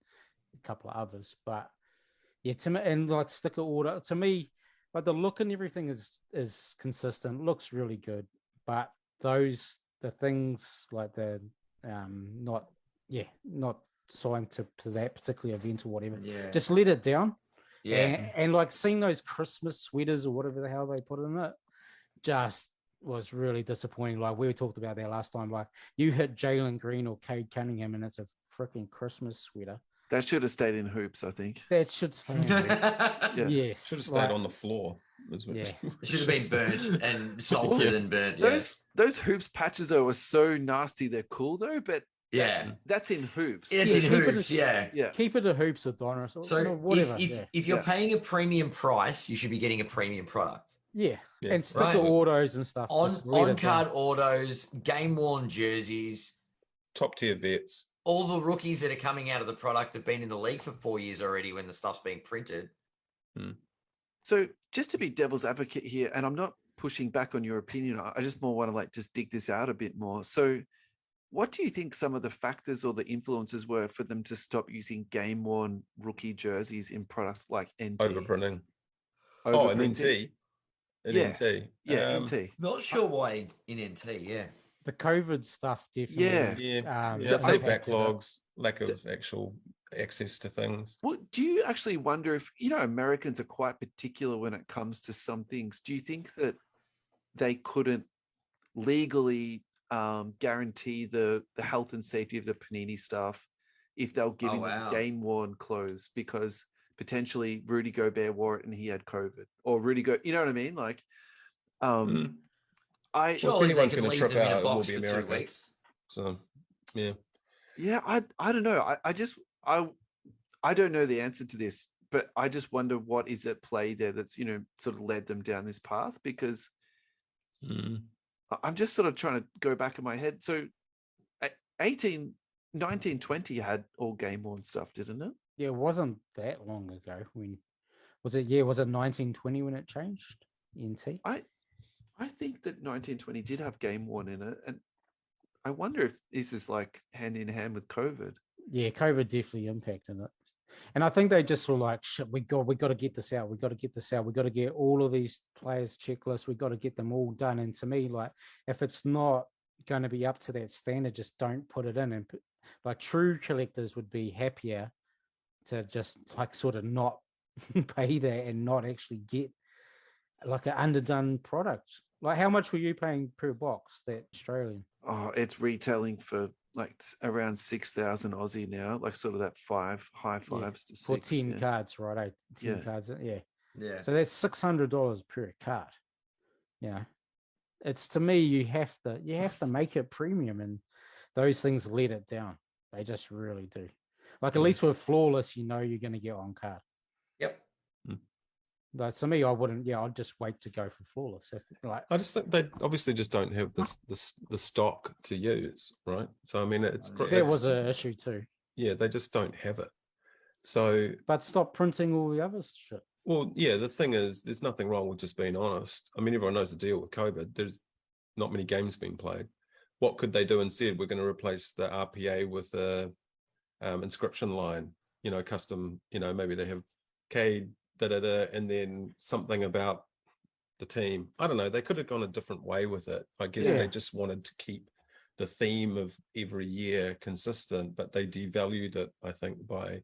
a couple of others. But yeah, to me, and like sticker order, to me, like the look and everything is consistent, looks really good. But the things like the not signed to that particular event or whatever, just let it down. Yeah, and like seeing those Christmas sweaters or whatever the hell they put in it, just was really disappointing. Like we talked about that last time. Like you hit Jalen Green or Cade Cunningham, and it's a freaking Christmas sweater. That should have stayed in hoops, I think. That should stay in hoops. Yes, should have stayed on the floor. It should have been burnt and salted and burnt. Those hoops patches though were so nasty. They're cool though, but that's in hoops. It's in hoops. Keep it at hoops with Donna. So whatever. If you're paying a premium price, you should be getting a premium product. Yeah. And sticker autos and stuff. On card autos, game worn jerseys, top tier vets. All the rookies that are coming out of the product have been in the league for 4 years already when the stuff's being printed. So just to be devil's advocate here, and I'm not pushing back on your opinion, I just more want to just dig this out a bit more. So what do you think some of the factors or the influences were for them to stop using game worn rookie jerseys in products like NT? Overprinting. And NT. NT. NT. Not sure why in NT, The COVID stuff definitely. Backlogs, lack of actual access to things. Well, do you actually wonder if, Americans are quite particular when it comes to some things. Do you think that they couldn't legally guarantee the health and safety of the Panini staff if they were giving them game-worn clothes because potentially Rudy Gobert wore it and he had COVID? Or Rudy you know what I mean? Like, surely anyone's they can going to leave trip them in out, a it will box be for 2 American. weeks. So, I don't know. I don't know the answer to this, but I just wonder what is at play there that's, sort of led them down this path, because I'm just sort of trying to go back in my head. So 1920 had all game worn stuff, didn't it? Yeah, it wasn't that long ago. Was it 1920 when it changed? NT? I think that 1920 did have game worn in it, and I wonder if this is like hand in hand with COVID. Yeah, COVID definitely impacted it. And I think they just were like, shit, we got to get this out. We got to get this out. We got to get all of these players' checklists. We got to get them all done. And to me, like, if it's not going to be up to that standard, just don't put it in. And like true collectors would be happier to just like sort of not pay that and not actually get like an underdone product. Like, how much were you paying per box, that Australian? Oh, it's retailing for like around 6,000 Aussie now, like sort of that high fives to 6. For 10 cards, right? 10 cards, Yeah. So that's $600 per card. Yeah. It's, to me, you have to make it premium, and those things let it down. They just really do. Like, at least with Flawless, you're going to get on card. Yep. Like, to me, I wouldn't. Yeah, I'd just wait to go for Flawless. I just think they obviously just don't have the stock to use, right? So I mean, there was an issue too. Yeah, they just don't have it. So, but stop printing all the other shit. Well, yeah, the thing is, there's nothing wrong with just being honest. I mean, everyone knows the deal with COVID. There's not many games being played. What could they do instead? We're going to replace the RPA with a inscription line. Custom. Maybe they have Cade. And then something about the team. I don't know. They could have gone a different way with it. I guess they just wanted to keep the theme of every year consistent, but they devalued it, I think, by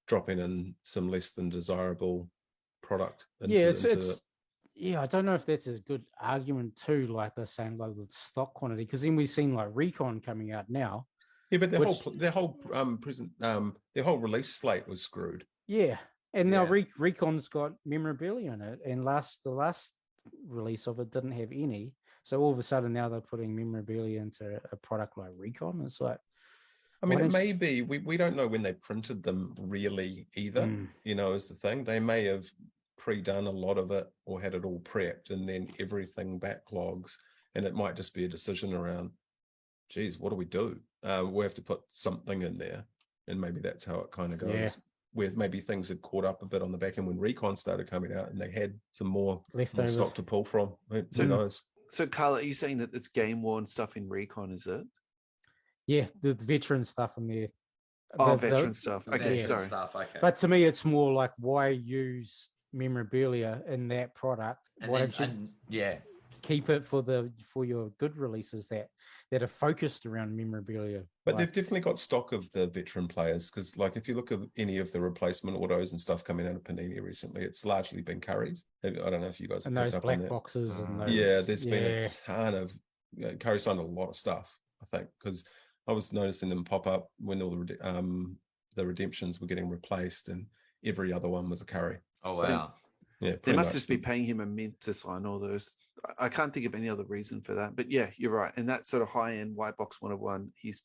dropping in some less than desirable product. I don't know if that's a good argument too, like they're saying, like the stock quantity, because then we've seen like Recon coming out now, Yeah, but their whole release slate was screwed. Yeah, and now Recon's got memorabilia in it, and the last release of it didn't have any. So all of a sudden now they're putting memorabilia into a product like Recon. It's like, I mean, it may be, we don't know when they printed them really either, is the thing. They may have pre-done a lot of it or had it all prepped, and then everything backlogs, and it might just be a decision around, geez, what do we do? We have to put something in there, and maybe that's how it kind of goes. Yeah. Where maybe things had caught up a bit on the back end when Recon started coming out, and they had some more stock to pull from. Who knows? So, Carl, are you saying that it's game-worn stuff in Recon, is it? Yeah, the veteran stuff in there. Veteran stuff. Okay, sorry. Okay. But to me, it's more like, why use memorabilia in that product? Keep it for your good releases that are focused around memorabilia. But they've definitely got stock of the veteran players, because like if you look at any of the replacement autos and stuff coming out of Panini recently, it's largely been Curry's. I don't know if you guys have those black boxes and those. Yeah, there's been a ton of Curry signed a lot of stuff, I think, because I was noticing them pop up when all the redemptions were getting replaced, and every other one was a Curry. Oh wow. Yeah, they must just be paying him a mint to sign all those. I can't think of any other reason for that. But yeah, you're right. And that sort of high-end white box 101, he's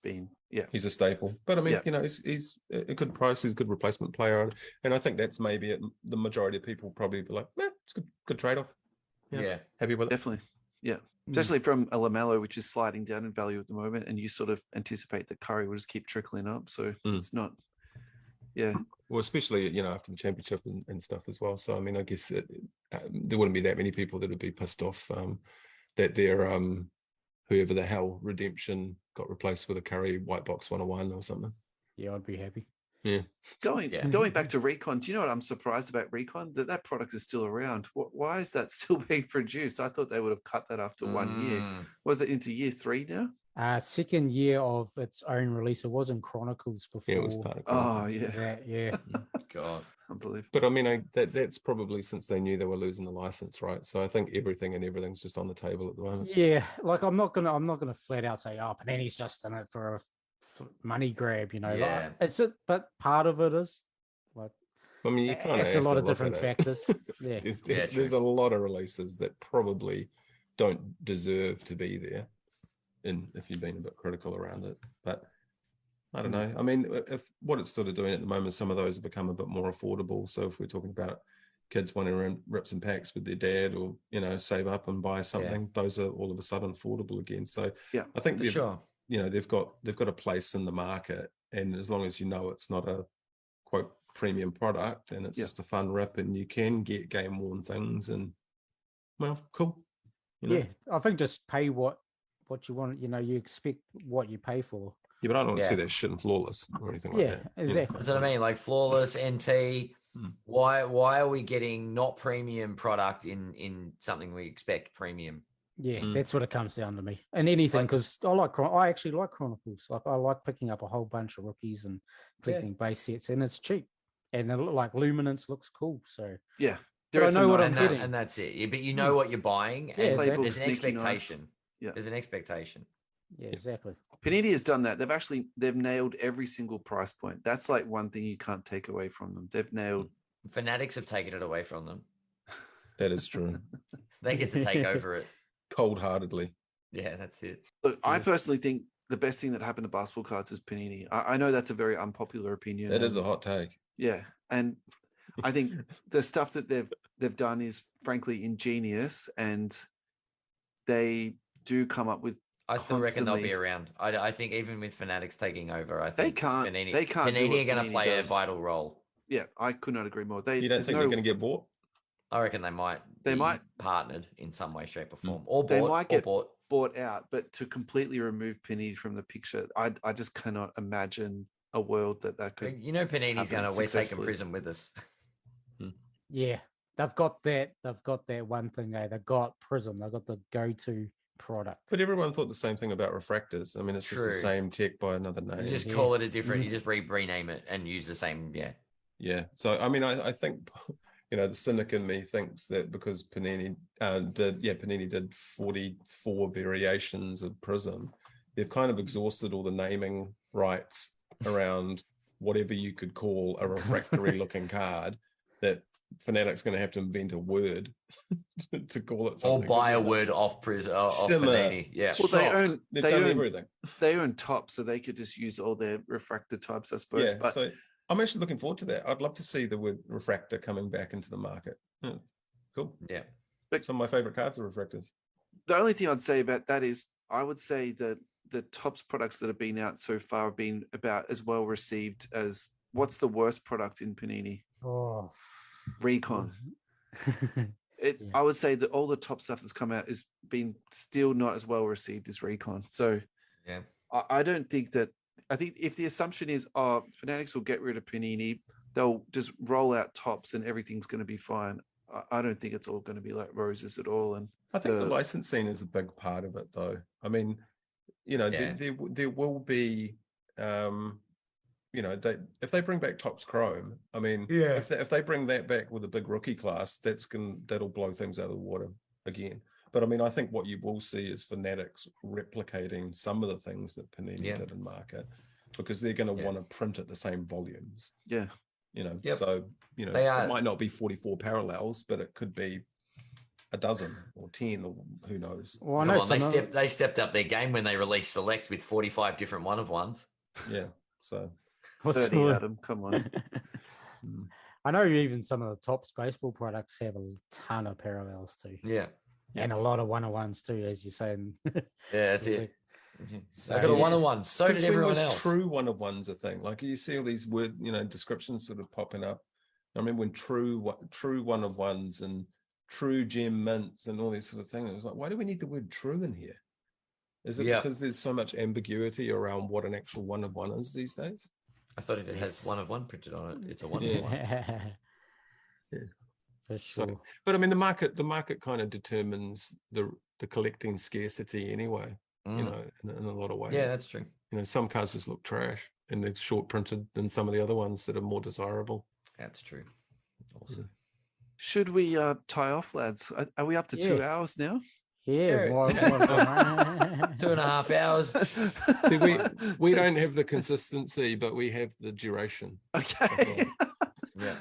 a staple. But I mean, he's a good price. He's a good replacement player. And I think that's maybe the majority of people probably be like, it's a good trade-off. Yeah. Happy with it. Definitely. Yeah. Especially from a LaMelo, which is sliding down in value at the moment. And you sort of anticipate that Curry will just keep trickling up. So it's not, Well, especially, after the championship and stuff as well. So, I mean, I guess there wouldn't be that many people that would be pissed off that their whoever the hell redemption got replaced with a Curry white box 101 or something. Yeah, I'd be happy. Yeah. Going back to Recon, do you know what I'm surprised about Recon? That product is still around. Why is that still being produced? I thought they would have cut that after 1 year. Was it into year 3 now? Second year of its own release. It was in Chronicles before. Yeah, it was part of Chronicles. Oh, yeah. Yeah. God. Unbelievable. But I mean, that's probably since they knew they were losing the license, right? So I think everything's just on the table at the moment. Yeah, like I'm not gonna flat out say, Panini's just in it for a money grab, Yeah. But part of it is like. I mean, you kind of it's a lot of different factors. Yeah, there's a lot of releases that probably don't deserve to be there. If you've been a bit critical around it, but I don't know. I mean, if what it's sort of doing at the moment, some of those have become a bit more affordable. So if we're talking about kids wanting to run rips and packs with their dad, or save up and buy something, those are all of a sudden affordable again. So I think they've got a place in the market, and as long as it's not a quote premium product, and it's just a fun rip, and you can get game worn things, and well, cool. Yeah, I think just pay what you want, you expect what you pay for. Yeah, but I don't want to see that shit in Flawless or anything like that. Yeah, exactly. That's what I mean, like Flawless, NT. Why are we getting not premium product in something we expect premium? Yeah, that's what it comes down to me. And anything, because I actually like Chronicles. Like I like picking up a whole bunch of rookies and collecting base sets, and it's cheap. And like Luminance looks cool. So yeah. I know what I'm getting. And that's it. Yeah, but you know what you're buying, and there's an expectation. Nice. Yeah. There's an expectation. Yeah, exactly. Panini has done that. They've nailed every single price point. That's like one thing you can't take away from them. They've nailed. Fanatics have taken it away from them. That is true. They get to take over it cold-heartedly. Yeah, that's it. Look, I personally think the best thing that happened to basketball cards is Panini. I know that's a very unpopular opinion. That is a hot take. Yeah, and I think the stuff that they've done is frankly ingenious, and they do come up with. I still reckon they'll be around. I think even with Fanatics taking over, I think they can't. Panini are going to play a vital role. Yeah, I could not agree more. You don't think they're going to get bought? I reckon they might. They might partnered in some way, shape, or form, or bought. They might get bought out, but to completely remove Panini from the picture, I just cannot imagine a world that could. Panini's going to take a prism with us. Yeah, they've got that. They've got that one thing. They've got Prism. They've got the go-to product. But everyone thought the same thing about refractors. I mean, it's just the same tech by another name. You just call it a different. You just rename it and use the same. Yeah. Yeah. So I mean, I think the cynic in me thinks that because Panini did 44 variations of Prism, they've kind of exhausted all the naming rights around whatever you could call a refractory looking card, that Fnatic's going to have to invent a word to call it something. Or buy a word off Panini. Yeah. Well, they've done everything. They own Top, so they could just use all their refractor types, I suppose. Yeah, but so I'm actually looking forward to that. I'd love to see the word refractor coming back into the market. Cool. Yeah. But some of my favorite cards are refractors. The only thing I'd say about that is I would say that the Topps products that have been out so far have been about as well received as what's the worst product in Panini? Oh, Recon. I would say that all the top stuff that's come out has been still not as well received as Recon. So yeah, I don't think that. I think if the assumption is, Fanatics will get rid of Panini, they'll just roll out Topps and everything's going to be fine. I don't think it's all going to be like roses at all. And I think the licensing is a big part of it, though. I mean, there will be, if they bring back Topps Chrome, I mean, if they bring that back with a big rookie class, that'll blow things out of the water again. But I mean, I think what you will see is Fanatics replicating some of the things that Panini did in market, because they're going to want to print at the same volumes. Yeah. So, it might not be 44 parallels, but it could be a dozen or 10 or who knows. Well, they stepped up their game when they released Select with 45 different one of ones. Yeah. So 30, Adam, come on. I know even some of the Topps baseball products have a ton of parallels too. Yeah. And a lot of one-on-ones too, as you're saying. Yeah, that's it. So, I got a one-on-one. So did everyone else. True one-of-ones a thing. Like you see all these word, descriptions sort of popping up. I mean, when true one-of-ones and true gem mints and all these sort of things, it was like, why do we need the word true in here? Is it because there's so much ambiguity around what an actual one-of-one is these days? I thought it has one of one printed on it. It's a one of one. Yeah. For sure. So, but I mean, the market kind of determines the collecting scarcity anyway. In a lot of ways. Yeah, that's true. Some cards just look trash and they're short printed than some of the other ones that are more desirable. That's true. Also, should we tie off, lads? Are we up to 2 hours now? Yeah, 2.5 hours. See, we don't have the consistency, but we have the duration. Okay. Yeah,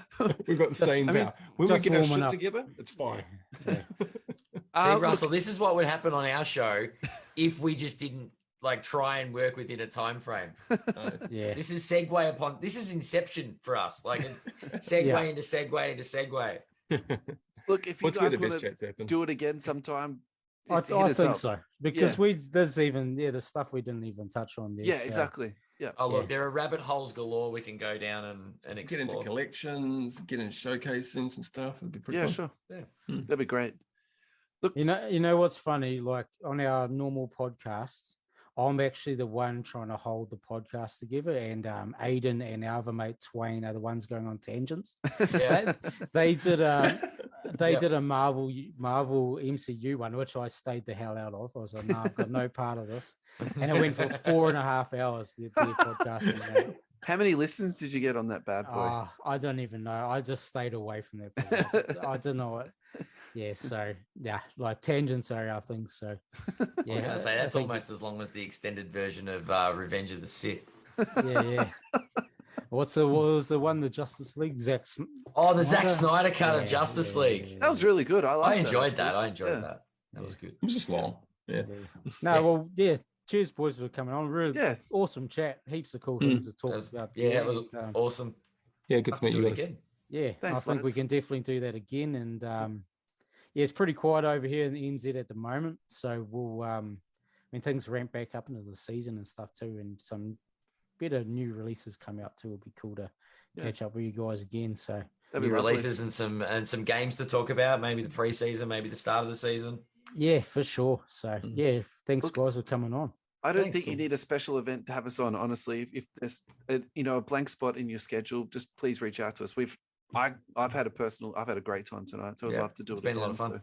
we've got staying power. When we get our shit together, it's fine. Yeah. See, Russell, this is what would happen on our show if we just didn't try and work within a time frame. This is this is Inception for us, like a segue into segue into segue. Look, if you guys want to do it again sometime, I think so, because there's even the stuff we didn't even touch on there. Yeah, exactly. Yeah. Oh, look, there are rabbit holes galore we can go down and explore. Get into collections, get into showcasing some stuff. It'd be pretty fun. Sure. Yeah, that'd be great. Look, you know what's funny? Like on our normal podcasts, I'm actually the one trying to hold the podcast together, and Ayden and our other mate Twain are the ones going on tangents. Yeah. They did a Marvel MCU one, which I stayed the hell out of. I was like, no, I've got no part of this, and it went for 4.5 hours. The podcast. How many listens did you get on that bad boy? I don't even know. I just stayed away from that podcast. I don't know what. Yeah, so like tangents are our thing. So yeah, I was gonna say that's almost as long as the extended version of Revenge of the Sith. Yeah. What was the one, the Justice League? Zack Snyder cut of Justice League. That was really good. I enjoyed that. That was good. It was just long. Yeah. Cheers, boys, for coming on. Really awesome chat. Heaps of cool things to talk about. Yeah, it was awesome. Yeah, good to meet you guys. Again. Yeah, thanks, I think we can definitely do that again. And it's pretty quiet over here in the NZ at the moment. So we'll, when things ramp back up into the season and stuff too, and some better new releases come out too, it'll be cool to catch up with you guys again. So new releases and some games to talk about, maybe the preseason, maybe the start of the season. Yeah, for sure. So thanks guys for coming on. I don't think you need a special event to have us on. Honestly, if there's a blank spot in your schedule, just please reach out to us. I've had a great time tonight, so I'd love to do it again. It's been a lot of fun. So.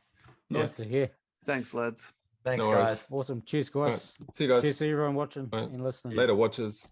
Nice to hear. Thanks, lads. Thanks, guys. Awesome. Cheers, guys. Right. See you guys. Cheers to everyone watching and listening. Later, watchers.